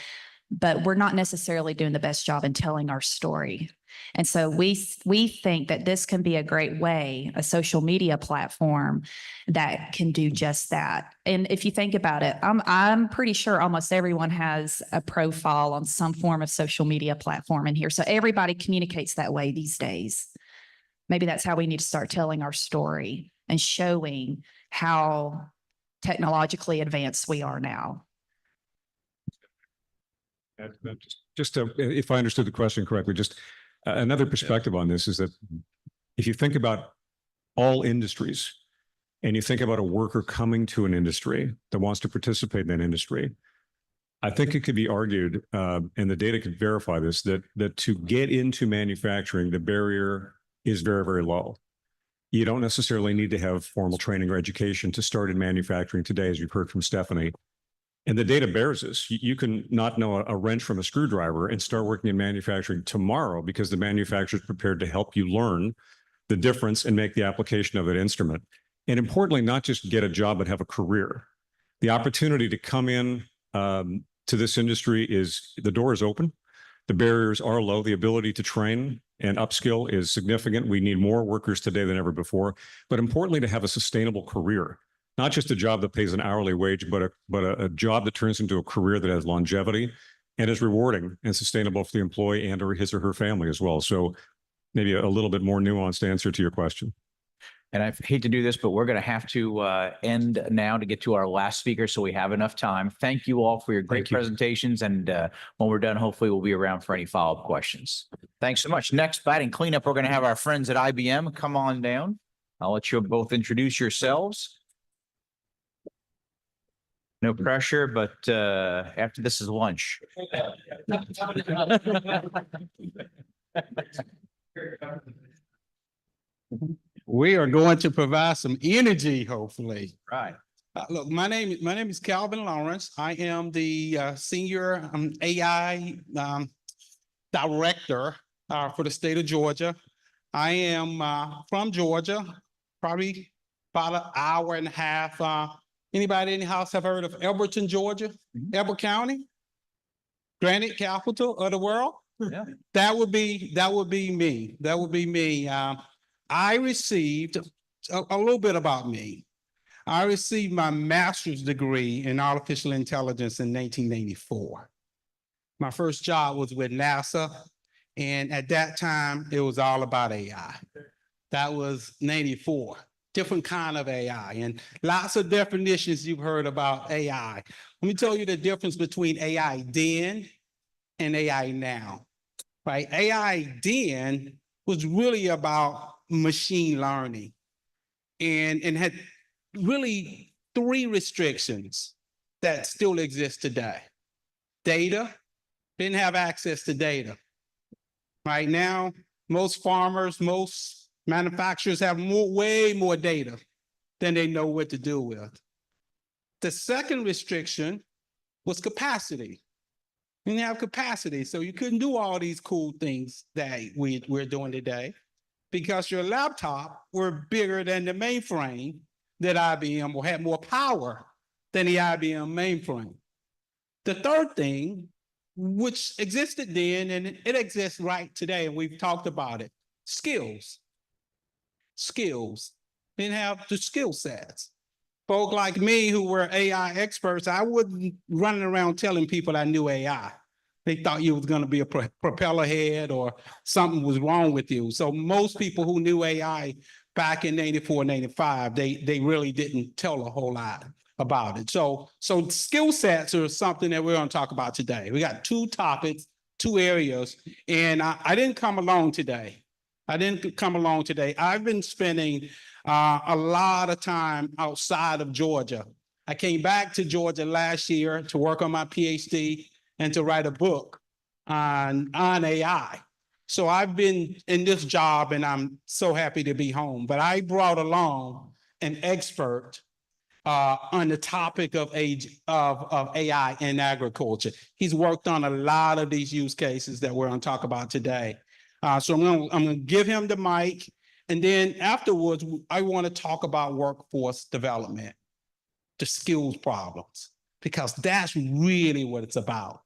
Speaker 15: But we're not necessarily doing the best job in telling our story. And so we think that this can be a great way, a social media platform that can do just that. And if you think about it, I'm pretty sure almost everyone has a profile on some form of social media platform in here. So everybody communicates that way these days. maybe that's how we need to start telling our story and showing how technologically advanced we are now.
Speaker 13: If I understood the question correctly, just another perspective on this is that if you think about all industries and you think about a worker coming to an industry that wants to participate in that industry, I think it could be argued, and the data could verify this, that to get into manufacturing, the barrier is very, very low. You don't necessarily need to have formal training or education to start in manufacturing today, as you've heard from Stephanie. And the data bears this. You can not know a wrench from a screwdriver and start working in manufacturing tomorrow because the manufacturer is prepared to help you learn the difference and make the application of that instrument. And importantly, not just get a job, but have a career. The opportunity to come in to this industry the door is open. The barriers are low. The ability to train and upskill is significant. We need more workers today than ever before, but importantly, to have a sustainable career. Not just a job that pays an hourly wage, but a job that turns into a career that has longevity and is rewarding and sustainable for the employee and or his or her family as well. So maybe a little bit more nuanced answer to your question.
Speaker 1: And I hate to do this, but we're going to have to end now to get to our last speaker, so we have enough time. Thank you all for your great presentations. And when we're done, hopefully we'll be around for any follow-up questions. Thanks so much. Next, batting cleanup, we're going to have our friends at IBM come on down. I'll let you both introduce yourselves. No pressure, but after this is lunch.
Speaker 16: We are going to provide some energy, hopefully.
Speaker 1: Right.
Speaker 16: Look, my name is Calvin Lawrence. I am the senior AI director for the state of Georgia. I am from Georgia, probably about an hour and a half. Anybody in the house have heard of Elberton, Georgia? Elbert County? Granite capital of the world?
Speaker 1: Yeah.
Speaker 16: That would be me. That would be me. I received a little bit about me. I received my master's degree in artificial intelligence in 1984. My first job was with NASA. And at that time, it was all about AI. That was 94. Different kind of AI and lots of definitions you've heard about AI. Let me tell you the difference between AI then and AI now, right? AI then was really about machine learning and had really three restrictions that still exist today. Data, didn't have access to data. Right now, most farmers, most manufacturers have way more data than they know what to do with. The second restriction was capacity. You didn't have capacity, so you couldn't do all these cool things that we're doing today because your laptop were bigger than the mainframe that IBM or had more power than the IBM mainframe. The third thing, which existed then and it exists right today, and we've talked about it, skills. Didn't have the skill sets. Folk like me who were AI experts, I wasn't running around telling people I knew AI. They thought you was going to be a propeller head or something was wrong with you. So most people who knew AI back in 94, 95, they really didn't tell a whole lot about it. So skill sets are something that we're going to talk about today. We got two topics, two areas, and I didn't come along today. I've been spending a lot of time outside of Georgia. I came back to Georgia last year to work on my PhD and to write a book on AI. So I've been in this job and I'm so happy to be home. But I brought along an expert on the topic of AI in agriculture. He's worked on a lot of these use cases that we're going to talk about today. So I'm gonna give him the mic, and then afterwards, I want to talk about workforce development, the skills problems, because that's really what it's about.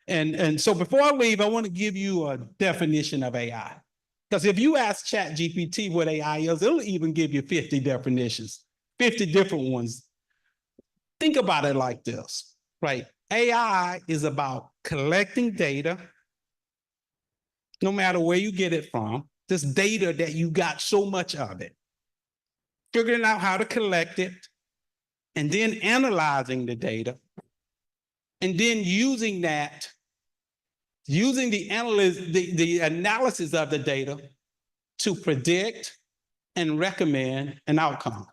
Speaker 16: And so before I leave, I want to give you a definition of AI. Because if you ask ChatGPT what AI is, it'll even give you 50 definitions, 50 different ones. Think about it like this, right? AI is about collecting data, no matter where you get it from. this data that you got so much of it, figuring out how to collect it, and then analyzing the data, and then using that, using the analysis of the data to predict and recommend an outcome.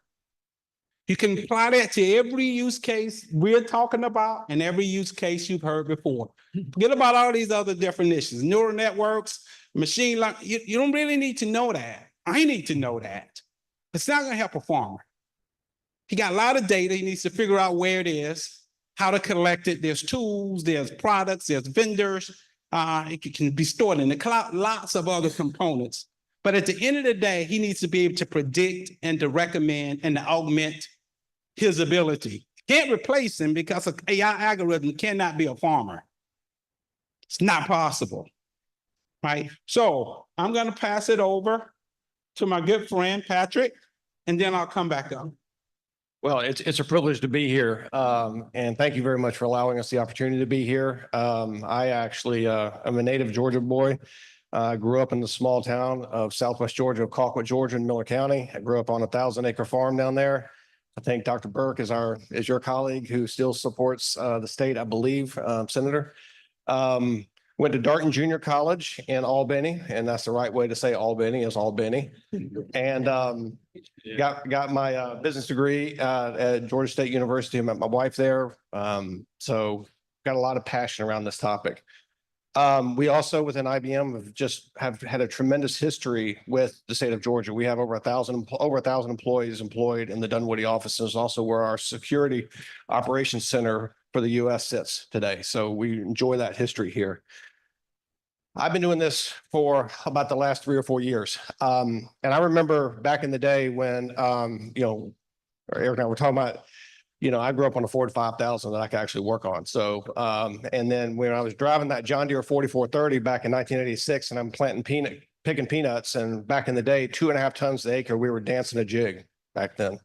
Speaker 16: You can apply that to every use case we're talking about and every use case you've heard before. Forget about all these other definitions, neural networks, machine learning. You don't really need to know that. I need to know that. It's not going to help a farmer. He got a lot of data. He needs to figure out where it is, how to collect it. There's tools, there's products, there's vendors. It can be stored in the cloud, lots of other components. But at the end of the day, he needs to be able to predict and to recommend and to augment his ability. Can't replace him because an AI algorithm cannot be a farmer. It's not possible, right? So I'm going to pass it over to my good friend, Patrick, and then I'll come back up.
Speaker 17: Well, it's a privilege to be here. And thank you very much for allowing us the opportunity to be here. I actually am a native Georgia boy. Grew up in the small town of Southwest Georgia, of Colquitt, Georgia, in Miller County. I grew up on a 1,000-acre farm down there. I think Dr. Burke is your colleague who still supports the state, I believe, Senator. Went to Darton Junior College in Albany, and that's the right way to say Albany is Albany. And got my business degree at Georgia State University. I met my wife there. So got a lot of passion around this topic. We also within IBM have had a tremendous history with the state of Georgia. We have over 1,000 employees employed in the Dunwoody offices, also where our security operations center for the U.S. sits today. So we enjoy that history here. I've been doing this for about the last 3 or 4 years. And I remember back in the day when, Eric and I were talking about, I grew up on a Ford 5000 that I could actually work on. So, and then when I was driving that John Deere 4430 back in 1986 and I'm picking peanuts, and back in the day, 2.5 tons an acre, we were dancing a jig back then.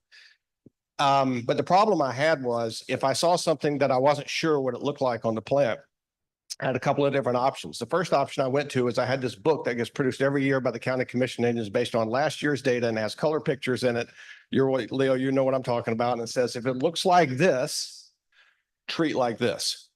Speaker 17: But the problem I had was if I saw something that I wasn't sure what it looked like on the plant, I had a couple of different options. The first option I went to is I had this book that gets produced every year by the county commission agents based on last year's data and has color pictures in it. Leo, you know what I'm talking about. And it says, if it looks like this, treat like this.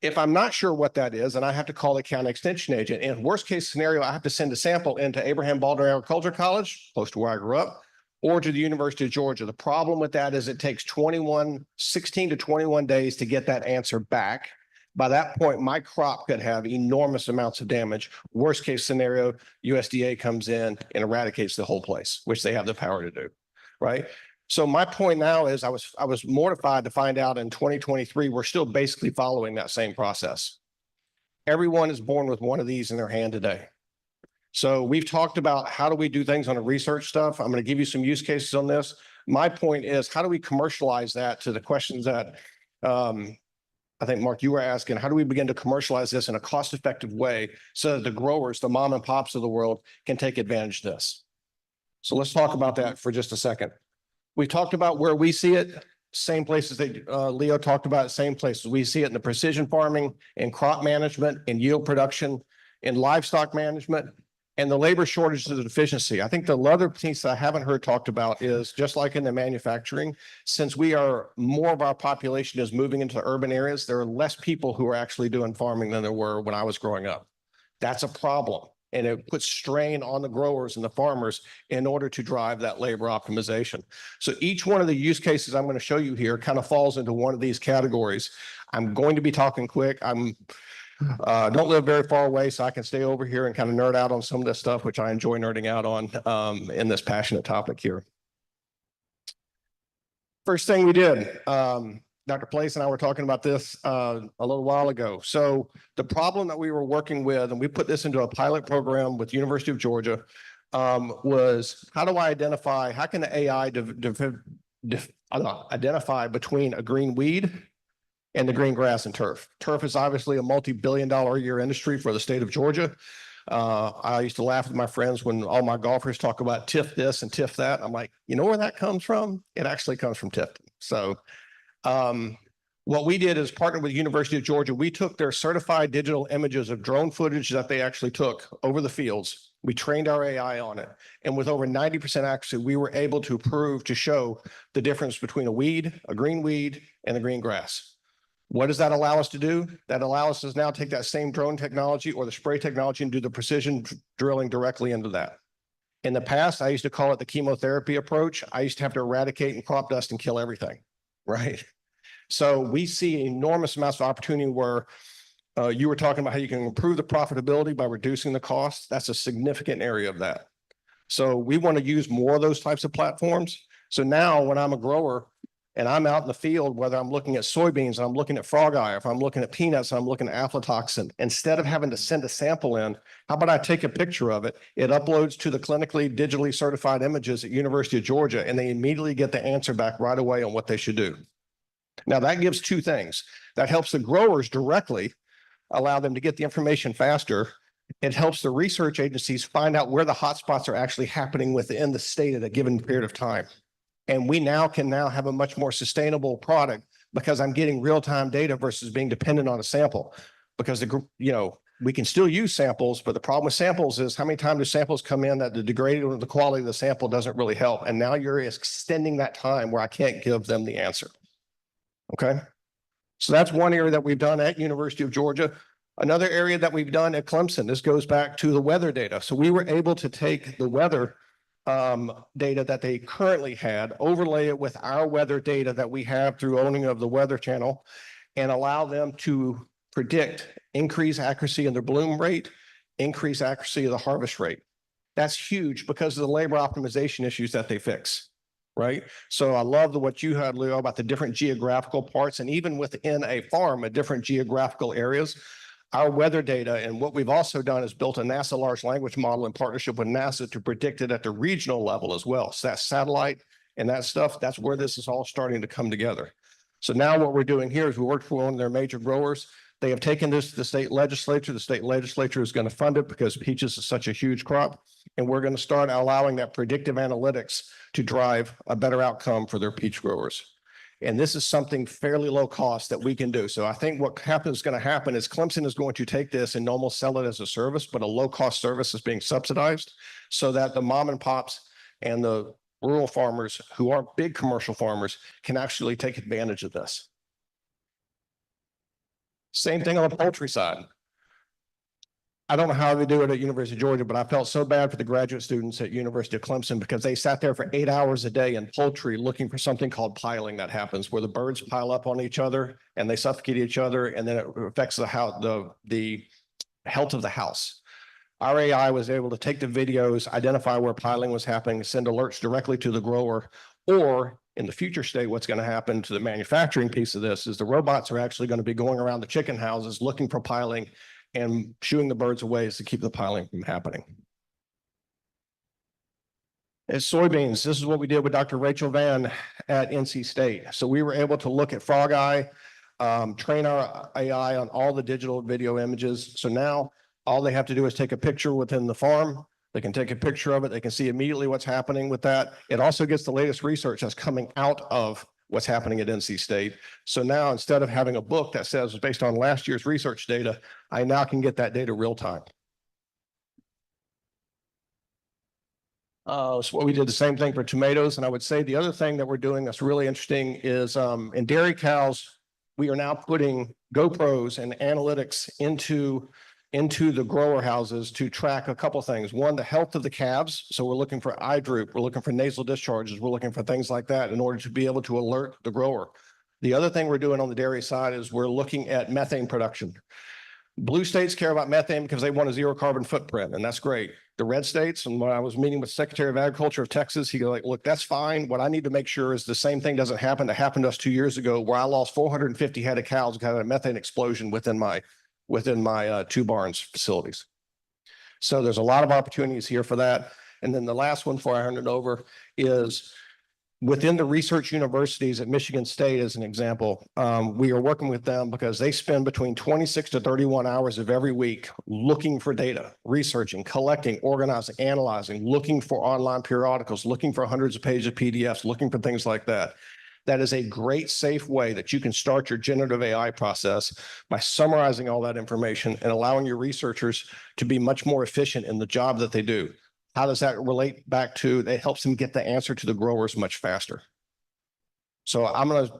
Speaker 17: If I'm not sure what that is, and I have to call the county extension agent, in worst case scenario, I have to send a sample into Abraham Baldwin Agriculture College, close to where I grew up, or to the University of Georgia. The problem with that is it takes 16 to 21 days to get that answer back. By that point, my crop could have enormous amounts of damage. Worst case scenario, USDA comes in and eradicates the whole place, which they have the power to do, right? So my point now is I was mortified to find out in 2023, we're still basically following that same process. Everyone is born with one of these in their hand today. So we've talked about how do we do things on the research stuff. I'm going to give you some use cases on this. My point is, how do we commercialize that to the questions that I think, Mark, you were asking, how do we begin to commercialize this in a cost-effective way so that the growers, the mom and pops of the world, can take advantage of this? So let's talk about that for just a second. We talked about where we see it, same places that Leo talked about, same places. We see it in the precision farming, in crop management, in yield production, in livestock management, and the labor shortages of efficiency. I think the other piece I haven't heard talked about is just like in the manufacturing, since more of our population is moving into urban areas, there are less people who are actually doing farming than there were when I was growing up. That's a problem. And it puts strain on the growers and the farmers in order to drive that labor optimization. So each one of the use cases I'm going to show you here kind of falls into one of these categories. I'm going to be talking quick. Don't live very far away, so I can stay over here and kind of nerd out on some of this stuff, which I enjoy nerding out on in this passionate topic here. First thing we did, Dr. Place and I were talking about this a little while ago. So the problem that we were working with, and we put this into a pilot program with University of Georgia, was how do I identify, how can the AI identify between a green weed and the green grass and turf? Turf is obviously a multi-billion-dollar a year industry for the state of Georgia. I used to laugh with my friends when all my golfers talk about TIF this and TIF that. I'm like, you know where that comes from? It actually comes from Tifton. So What we did is partner with University of Georgia. We took their certified digital images of drone footage that they actually took over the fields. We trained our AI on it. And with over 90% accuracy, we were able to show the difference between a weed, a green weed, and a green grass. What does that allow us to do? That allows us to now take that same drone technology or the spray technology and do the precision drilling directly into that. In the past, I used to call it the chemotherapy approach. I used to have to eradicate and crop dust and kill everything, right? So we see enormous amounts of opportunity where you were talking about how you can improve the profitability by reducing the cost. That's a significant area of that. So we want to use more of those types of platforms. So now when I'm a grower and I'm out in the field, whether I'm looking at soybeans, I'm looking at frog eye, if I'm looking at peanuts, I'm looking at aflatoxin, instead of having to send a sample in, how about I take a picture of it? It uploads to the clinically digitally certified images at University of Georgia, and they immediately get the answer back right away on what they should do. Now that gives two things. That helps the growers directly, allow them to get the information faster. It helps the research agencies find out where the hotspots are actually happening within the state at a given period of time. And we can have a much more sustainable product because I'm getting real-time data versus being dependent on a sample. Because we can still use samples, but the problem with samples is how many times do samples come in that the degrading of the quality of the sample doesn't really help. And now you're extending that time where I can't give them the answer. Okay. So that's one area that we've done at University of Georgia. Another area that we've done at Clemson, this goes back to the weather data. So we were able to take the weather data that they currently had, overlay it with our weather data that we have through owning of the Weather Channel, and allow them to predict increased accuracy in their bloom rate, increased accuracy of the harvest rate. That's huge because of the labor optimization issues that they fix, right? So I love what you had, Leo, about the different geographical parts, and even within a farm, at different geographical areas. Our weather data, and what we've also done is built a NASA large language model in partnership with NASA to predict it at the regional level as well. So that satellite and that stuff, that's where this is all starting to come together. So now what we're doing here is we worked for one of their major growers. They have taken this to the state legislature. The state legislature is going to fund it because peaches is such a huge crop. And we're going to start allowing that predictive analytics to drive a better outcome for their peach growers. And this is something fairly low cost that we can do. So I think what is going to happen is Clemson is going to take this and almost sell it as a service, but a low cost service is being subsidized so that the mom and pops and the rural farmers who aren't big commercial farmers can actually take advantage of this. Same thing on the poultry side. I don't know how they do it at University of Georgia, but I felt so bad for the graduate students at University of Clemson because they sat there for 8 hours a day in poultry looking for something called piling that happens, where the birds pile up on each other and they suffocate each other, and then it affects the health of the house. Our AI was able to take the videos, identify where piling was happening, send alerts directly to the grower, or in the future state, what's going to happen to the manufacturing piece of this is the robots are actually going to be going around the chicken houses looking for piling and shooing the birds away to keep the piling from happening. As soybeans, this is what we did with Dr. Rachel Vann at NC State. So we were able to look at frog eye, train our AI on all the digital video images. So now all they have to do is take a picture within the farm. They can take a picture of it. They can see immediately what's happening with that. It also gets the latest research that's coming out of what's happening at NC State. So now instead of having a book that says based on last year's research data, I now can get that data real time. So what we did the same thing for tomatoes. And I would say the other thing that we're doing that's really interesting is in dairy cows, we are now putting GoPros and analytics into the grower houses to track a couple of things. One, the health of the calves. So we're looking for eye droop. We're looking for nasal discharges. We're looking for things like that in order to be able to alert the grower. The other thing we're doing on the dairy side is we're looking at methane production. Blue states care about methane because they want a zero carbon footprint, and that's great. The red states, and when I was meeting with Secretary of Agriculture of Texas, he goes like, look, that's fine. What I need to make sure is the same thing doesn't happen that happened to us 2 years ago where I lost 450 head of cows because I had a methane explosion within my 2 barns facilities. So there's a lot of opportunities here for that. And then the last one before I hand it over is within the research universities at Michigan State, as an example, we are working with them because they spend between 26 to 31 hours of every week looking for data, researching, collecting, organizing, analyzing, looking for online periodicals, looking for hundreds of pages of PDFs, looking for things like that. That is a great, safe way that you can start your generative AI process by summarizing all that information and allowing your researchers to be much more efficient in the job that they do. How does that relate back to, it helps them get the answer to the growers much faster. So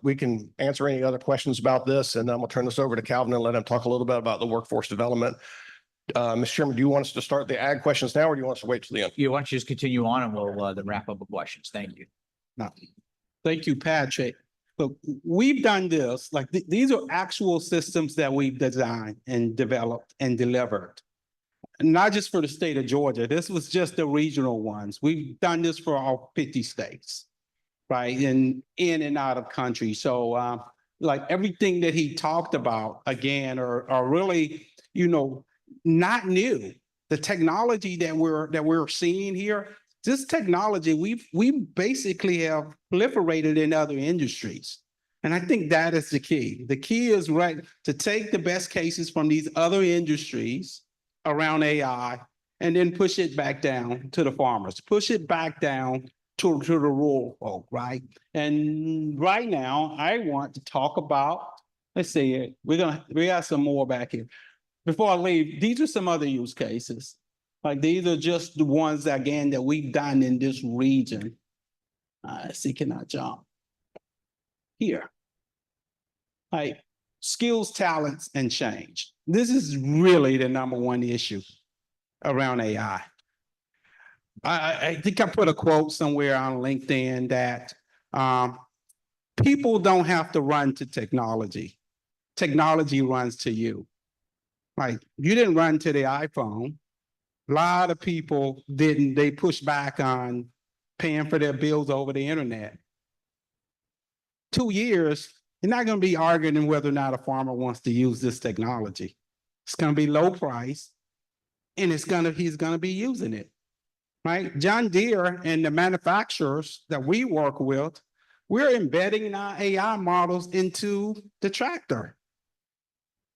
Speaker 17: we can answer any other questions about this, and then I'm gonna turn this over to Calvin and let him talk a little bit about the workforce development. Mr. Chairman, do you want us to start the ag questions now, or do you want us to wait till the end?
Speaker 1: You want to just continue on and we'll then wrap up with questions. Thank you.
Speaker 16: No. Thank you, Patrick. Look, we've done this, like these are actual systems that we've designed and developed and delivered. Not just for the state of Georgia. This was just the regional ones. We've done this for all 50 states, right? And in and out of country. So like everything that he talked about, again, are really, you know, not new. The technology that we're seeing here, this technology, we basically have proliferated in other industries. And I think that is the key. The key is right to take the best cases from these other industries around AI and then push it back down to the farmers, push it back down to the rural folk, right? And right now, I want to talk about, let's see, we got some more back here. Before I leave, these are some other use cases. Like these are just the ones, again, that we've done in this region. Let's see, can I jump? Here. Like skills, talents, and change. This is really the number one issue around AI. I think I put a quote somewhere on LinkedIn that people don't have to run to technology. Technology runs to you. Like you didn't run to the iPhone. A lot of people didn't. They pushed back on paying for their bills over the internet. 2 years, you're not going to be arguing whether or not a farmer wants to use this technology. It's going to be low price, and he's going to be using it, right? John Deere and the manufacturers that we work with, we're embedding our AI models into the tractor.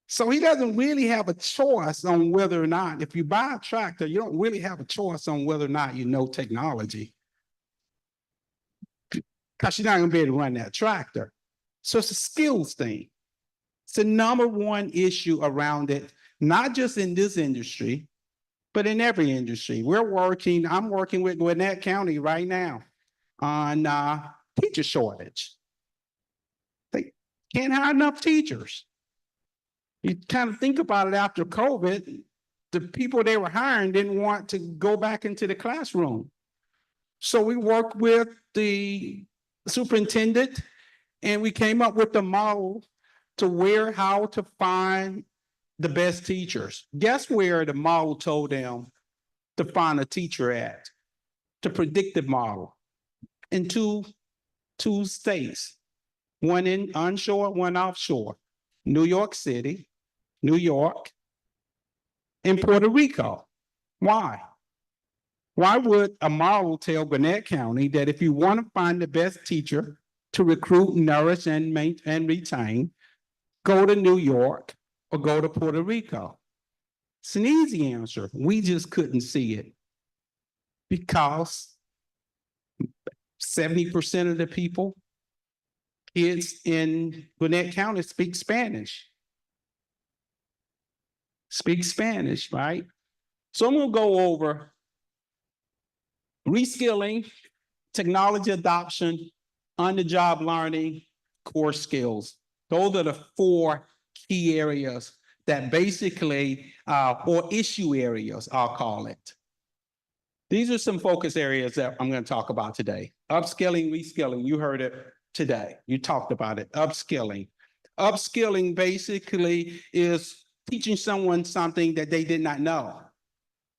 Speaker 16: So he doesn't really have a choice on whether or not, if you buy a tractor, you don't really have a choice on whether or not you know technology. Because you're not going to be able to run that tractor. So it's a skills thing. It's the number one issue around it, not just in this industry, but in every industry. I'm working with Gwinnett County right now on teacher shortage. They can't hire enough teachers. You kind of think about it after COVID, the people they were hiring didn't want to go back into the classroom. So we worked with the superintendent and we came up with a model to how to find the best teachers. Guess where the model told them to find a teacher at? The predictive model in two states, one in onshore, one offshore, New York City, New York, and Puerto Rico. Why? Why would a model tell Gwinnett County that if you want to find the best teacher to recruit, nourish, and retain, go to New York or go to Puerto Rico? It's an easy answer. We just couldn't see it because 70% of the people, kids in Gwinnett County speak Spanish. Right? So I'm going to go over reskilling, technology adoption, on-the-job learning, core skills. Those are the 4 key areas that basically, or issue areas, I'll call it. These are some focus areas that I'm going to talk about today. Upskilling, reskilling, you heard it today. You talked about it, upskilling. Upskilling basically is teaching someone something that they did not know.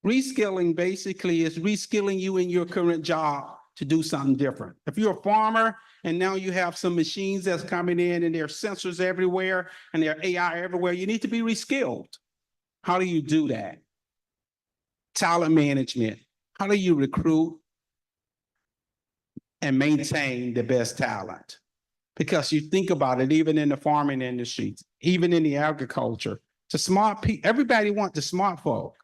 Speaker 16: Reskilling basically is reskilling you in your current job to do something different. If you're a farmer and now you have some machines that's coming in and there are sensors everywhere and there are AI everywhere, you need to be reskilled. How do you do that? Talent management. How do you recruit and maintain the best talent? Because you think about it, even in the farming industry, even in the agriculture, the smart people, everybody wants the smart folk.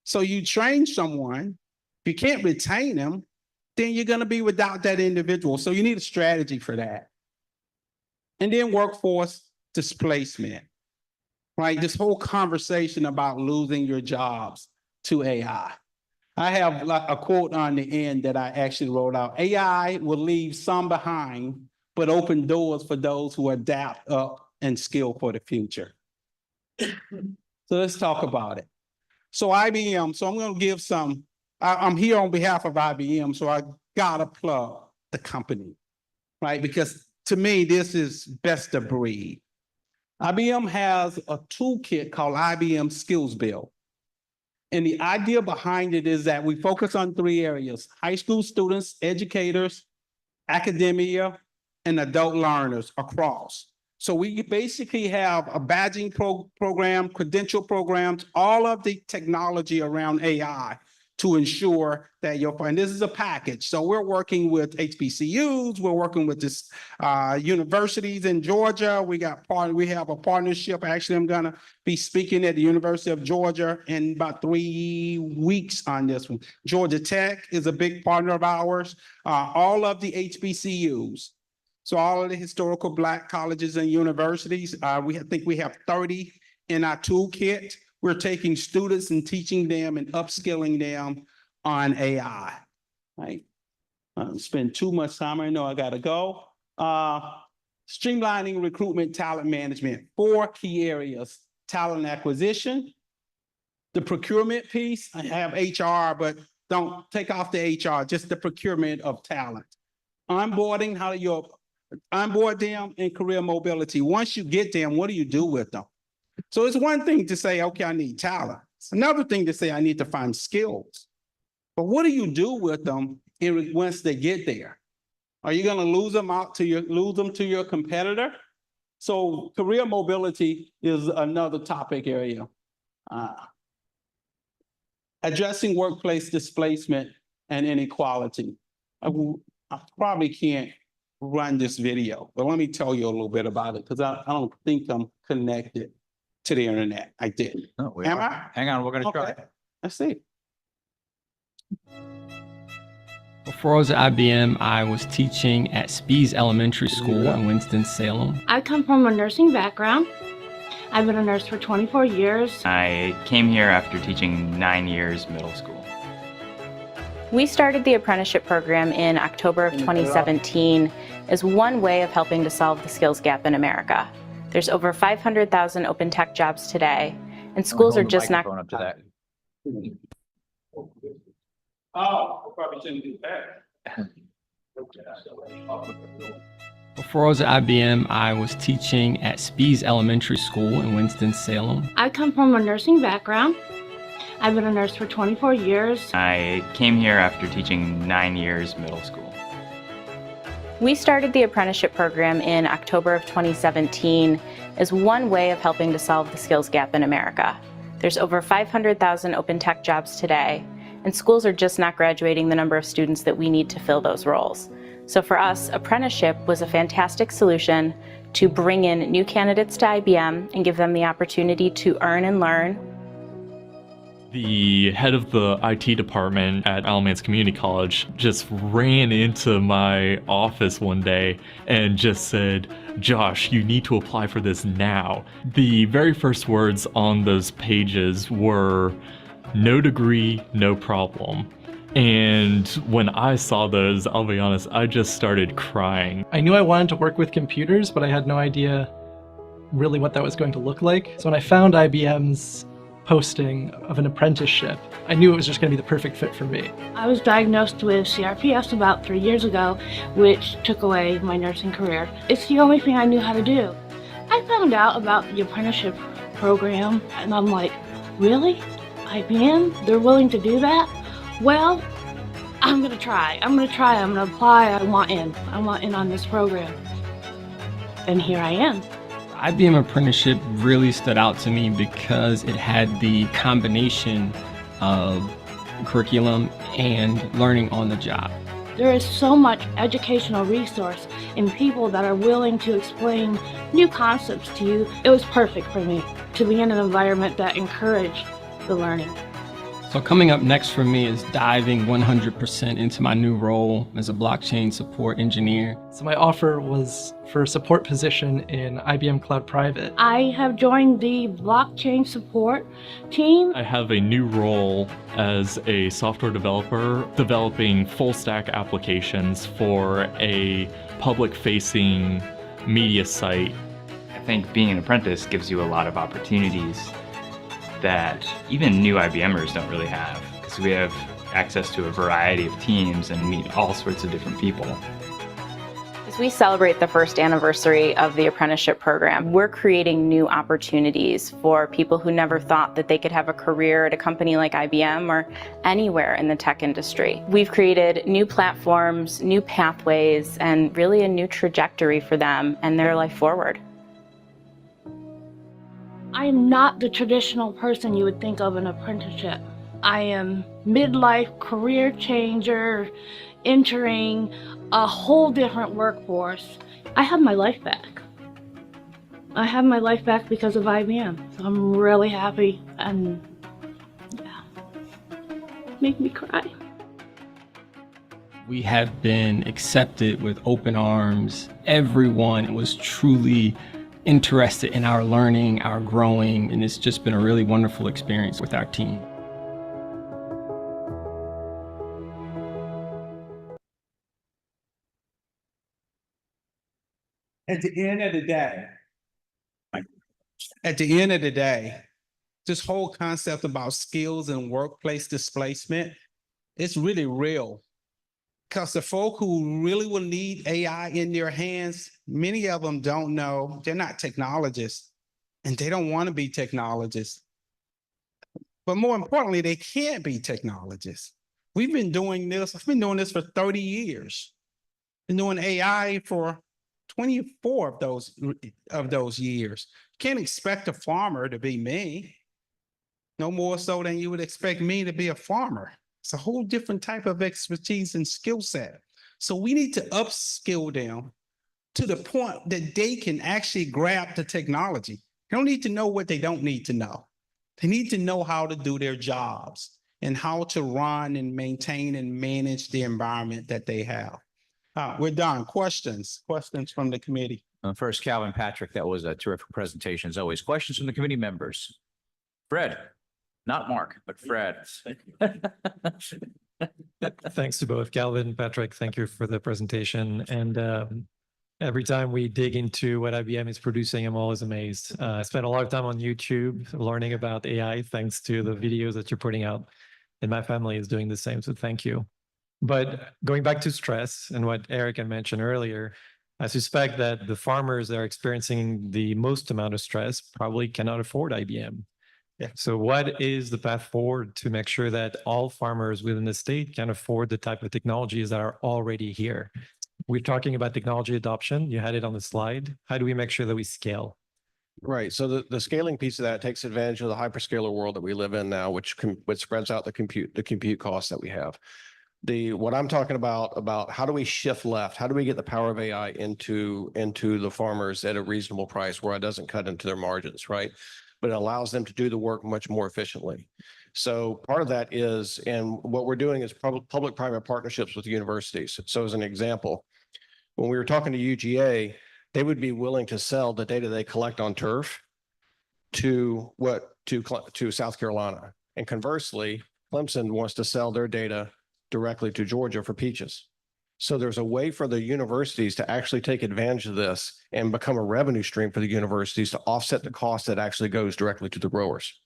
Speaker 16: So you train someone, if you can't retain them, then you're going to be without that individual. So you need a strategy for that. And then workforce displacement, right? This whole conversation about losing your jobs to AI. I have like a quote on the end that I actually wrote out. AI will leave some behind, but open doors for those who adapt up and skill for the future. So let's talk about it. So IBM, so I'm going to give some, I'm here on behalf of IBM, so I gotta plug the company, right? Because to me, this is best of breed. IBM has a toolkit called IBM Skills Build. And the idea behind it is that we focus on 3 areas: high school students, educators, academia, and adult learners across. So we basically have a badging program, credential programs, all of the technology around AI to ensure that and this is a package. So we're working with HBCUs, we're working with this universities in Georgia. We have a partnership. Actually, I'm gonna be speaking at the University of Georgia in about 3 weeks on this one. Georgia Tech is a big partner of ours. All of the HBCUs. So all of the historical Black colleges and universities, I think we have 30 in our toolkit. We're taking students and teaching them and upskilling them on AI, right? Spend too much time. I know I gotta go. Streamlining recruitment, talent management, 4 key areas: talent acquisition, the procurement piece. I have HR, but don't take off the HR, just the procurement of talent. Onboarding, how you onboard them, and career mobility. Once you get them, what do you do with them? So it's one thing to say, okay, I need talent. It's another thing to say, I need to find skills. But what do you do with them once they get there? Are you going to lose them to your competitor? So career mobility is another topic area. Addressing workplace displacement and inequality. I probably can't run this video, but let me tell you a little bit about it, because I don't think I'm connected to the internet. I didn't.
Speaker 1: No, we
Speaker 16: Am
Speaker 1: are.
Speaker 16: I?
Speaker 1: Hang on, we're gonna try.
Speaker 16: Okay. Let's see.
Speaker 18: Before I was at IBM, I was teaching at Spies Elementary School in Winston-Salem.
Speaker 19: I come from a nursing background. I've been a nurse for 24 years.
Speaker 20: I came here after teaching 9 years middle school.
Speaker 15: We started the apprenticeship program in October of 2017 as one way of helping to solve the skills gap in America. There's over 500,000 open tech jobs today, and schools are just not.
Speaker 1: Up to that.
Speaker 16: Oh, I probably shouldn't do that.
Speaker 18: Before I was at IBM, I was teaching at Spies Elementary School in Winston-Salem.
Speaker 19: I come from a nursing background. I've been a nurse for 24 years.
Speaker 20: I came here after teaching 9 years middle school.
Speaker 15: We started the apprenticeship program in October of 2017 as one way of helping to solve the skills gap in America. There's over 500,000 open tech jobs today, and schools are just not graduating the number of students that we need to fill those roles. So for us, apprenticeship was a fantastic solution to bring in new candidates to IBM and give them the opportunity to earn and learn.
Speaker 21: The head of the IT department at Alamance Community College just ran into my office one day and just said, "Josh, you need to apply for this now." The very first words on those pages were, "No degree, no problem." And when I saw those, I'll be honest, I just started crying.
Speaker 10: I knew I wanted to work with computers, but I had no idea really what that was going to look like. So when I found IBM's posting of an apprenticeship, I knew it was just going to be the perfect fit for me.
Speaker 19: I was diagnosed with CRPS about 3 years ago, which took away my nursing career. It's the only thing I knew how to do. I found out about the apprenticeship program, and I'm like, really? IBM? They're willing to do that? Well, I'm gonna try. I'm gonna apply. I want in on this program. And here I am.
Speaker 18: IBM apprenticeship really stood out to me because it had the combination of curriculum and learning on the job.
Speaker 19: There is so much educational resource in people that are willing to explain new concepts to you. It was perfect for me to be in an environment that encouraged the learning.
Speaker 18: So coming up next for me is diving 100% into my new role as a blockchain support engineer.
Speaker 2: So my offer was for a support position in IBM Cloud Private.
Speaker 19: I have joined the blockchain support team.
Speaker 21: I have a new role as a software developer developing full stack applications for a public-facing media site.
Speaker 20: I think being an apprentice gives you a lot of opportunities that even new IBMers don't really have, because we have access to a variety of teams and meet all sorts of different people.
Speaker 15: As we celebrate the first anniversary of the apprenticeship program, we're creating new opportunities for people who never thought that they could have a career at a company like IBM or anywhere in the tech industry. We've created new platforms, new pathways, and really a new trajectory for them and their life forward.
Speaker 19: I am not the traditional person you would think of an apprenticeship. I am midlife career changer, entering a whole different workforce. I have my life back. I have my life back because of IBM. So I'm really happy, and yeah, make me cry.
Speaker 18: We have been accepted with open arms. Everyone was truly interested in our learning, our growing, and it's just been a really wonderful experience with our team.
Speaker 16: At the end of the day, this whole concept about skills and workplace displacement, it's really real. Because the folk who really will need AI in their hands, many of them don't know, they're not technologists, and they don't want to be technologists. But more importantly, they can't be technologists. We've been doing this, I've been doing this for 30 years. Been doing AI for 24 of those years. Can't expect a farmer to be me. No more so than you would expect me to be a farmer. It's a whole different type of expertise and skill set. So we need to upskill them to the point that they can actually grab the technology. They don't need to know what they don't need to know. They need to know how to do their jobs and how to run and maintain and manage the environment that they have. We're done. Questions from the committee.
Speaker 1: First, Calvin Patrick, that was a terrific presentation as always. Questions from the committee members? Fred, not Mark, but Fred.
Speaker 10: Thanks to both Calvin and Patrick. Thank you for the presentation. And every time we dig into what IBM is producing, I'm always amazed. I spent a lot of time on YouTube learning about AI, thanks to the videos that you're putting out. And my family is doing the same, so thank you. But going back to stress and what Eric had mentioned earlier, I suspect that the farmers that are experiencing the most amount of stress probably cannot afford IBM.
Speaker 16: Yeah.
Speaker 10: So what is the path forward to make sure that all farmers within the state can afford the type of technologies that are already here? We're talking about technology adoption. You had it on the slide. How do we make sure that we scale?
Speaker 17: Right. So the scaling piece of that takes advantage of the hyperscaler world that we live in now, which spreads out the compute costs that we have. What I'm talking about how do we shift left? How do we get the power of AI into the farmers at a reasonable price where it doesn't cut into their margins, right? But it allows them to do the work much more efficiently. So part of that is, and what we're doing is public-private partnerships with universities. So as an example, when we were talking to UGA, they would be willing to sell the data they collect on turf to South Carolina. And conversely, Clemson wants to sell their data directly to Georgia for peaches. So there's a way for the universities to actually take advantage of this and become a revenue stream for the universities to offset the cost that actually goes directly to the growers.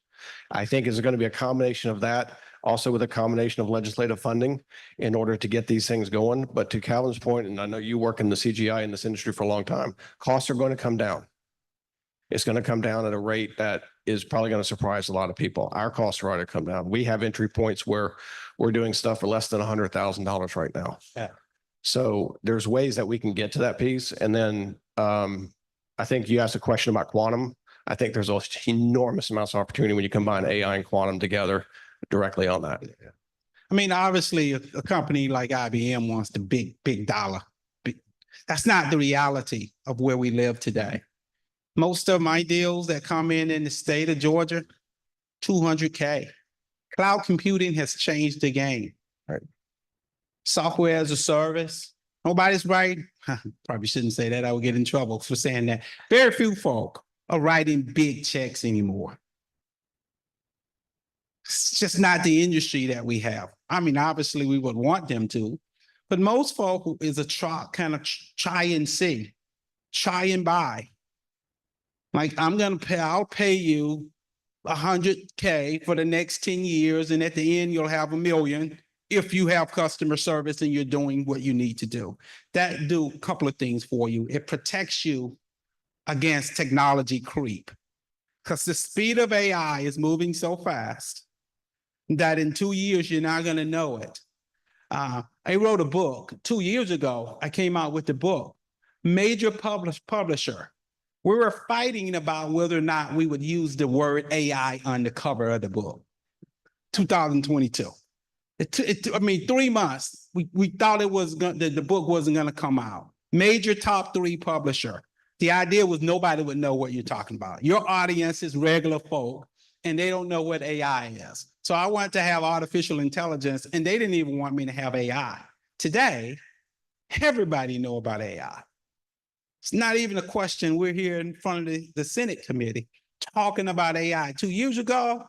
Speaker 17: I think it's going to be a combination of that, also with a combination of legislative funding in order to get these things going. But to Calvin's point, and I know you work in the CGI in this industry for a long time, costs are going to come down. It's going to come down at a rate that is probably going to surprise a lot of people. Our costs are already come down. We have entry points where we're doing stuff for less than $100,000 right now.
Speaker 16: Yeah.
Speaker 17: So there's ways that we can get to that piece. And then I think you asked a question about quantum. I think there's enormous amounts of opportunity when you combine AI and quantum together directly on that.
Speaker 16: I mean, obviously, a company like IBM wants the big dollar. That's not the reality of where we live today. Most of my deals that come in the state of Georgia, $200K. Cloud computing has changed the game.
Speaker 17: Right.
Speaker 16: Software as a service. Nobody's writing. Probably shouldn't say that. I would get in trouble for saying that. Very few folk are writing big checks anymore. It's just not the industry that we have. I mean, obviously we would want them to, but most folk is a try and see, try and buy. Like I'll pay you $100K for the next 10 years. And at the end, you'll have $1 million if you have customer service and you're doing what you need to do. That do a couple of things for you. It protects you against technology creep because the speed of AI is moving so fast that in 2 years, you're not going to know it. I wrote a book 2 years ago. I came out with the book, major publisher. We were fighting about whether or not we would use the word AI on the cover of the book. 2022. I mean, 3 months. We thought it was the book wasn't going to come out. Major top 3 publisher. The idea was nobody would know what you're talking about. Your audience is regular folk, and they don't know what AI is. So I wanted to have artificial intelligence, and they didn't even want me to have AI. Today, everybody know about AI. It's not even a question. We're here in front of the Senate committee talking about AI. 2 years ago,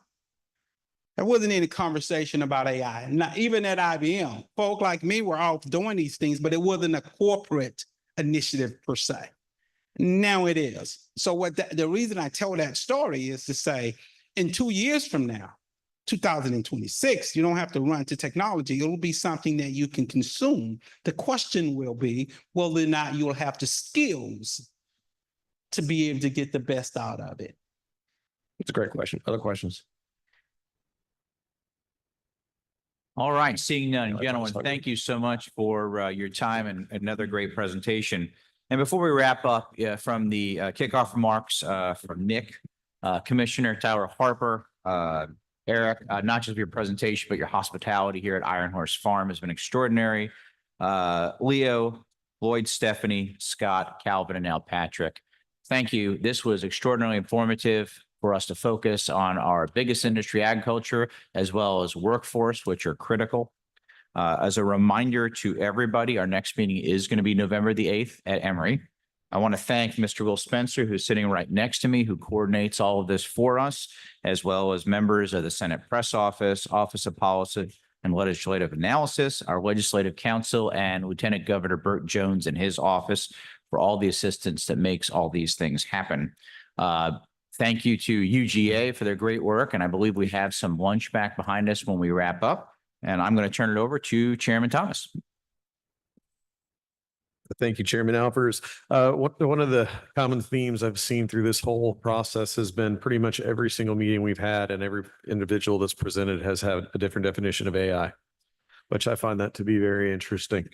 Speaker 16: there wasn't any conversation about AI. Not even at IBM. Folk like me were all doing these things, but it wasn't a corporate initiative per se. Now it is. So the reason I tell that story is to say, in 2 years from now, 2026, you don't have to run to technology. It'll be something that you can consume. The question will be, whether or not you'll have the skills to be able to get the best out of it.
Speaker 17: It's a great question. Other questions?
Speaker 1: All right, seeing none, gentlemen, thank you so much for your time and another great presentation. And before we wrap up, from the kickoff remarks from Nick, Commissioner Tyler Harper, Eric, not just your presentation, but your hospitality here at Iron Horse Farm has been extraordinary. Leo, Lloyd, Stephanie, Scott, Calvin, and now Patrick, thank you. This was extraordinarily informative for us to focus on our biggest industry, agriculture, as well as workforce, which are critical. As a reminder to everybody, our next meeting is going to be November the 8th at Emory. I want to thank Mr. Will Spencer, who's sitting right next to me, who coordinates all of this for us, as well as members of the Senate Press Office, Office of Policy and Legislative Analysis, our Legislative Counsel, and Lieutenant Governor Burt Jones and his office for all the assistance that makes all these things happen. Thank you to UGA for their great work, and I believe we have some lunch back behind us when we wrap up. And I'm going to turn it over to Chairman Thomas.
Speaker 3: Thank you, Chairman Alpers. One of the common themes I've seen through this whole process has been pretty much every single meeting we've had and every individual that's presented has had a different definition of AI, which I find that to be very interesting.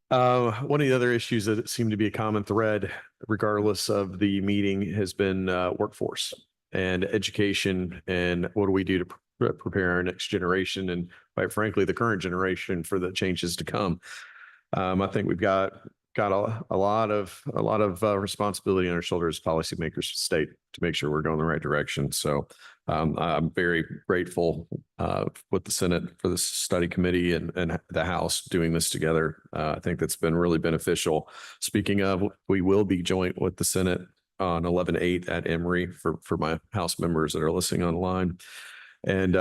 Speaker 3: One of the other issues that seemed to be a common thread, regardless of the meeting, has been workforce and education and what do we do to prepare our next generation and, quite frankly, the current generation for the changes to come. I think we've got a lot of responsibility on our shoulders as policymakers state to make sure we're going the right direction. So I'm very grateful with the Senate for this study committee and the House doing this together. I think that's been really beneficial. Speaking of, we will be joint with the Senate on 11/8 at Emory for my House members that are listening online. And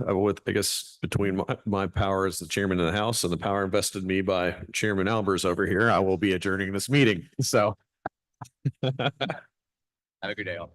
Speaker 3: with, I guess, between my power as the chairman of the House and the power invested in me by Chairman Albers over here, I will be adjourning this meeting. So
Speaker 1: have a good day, all.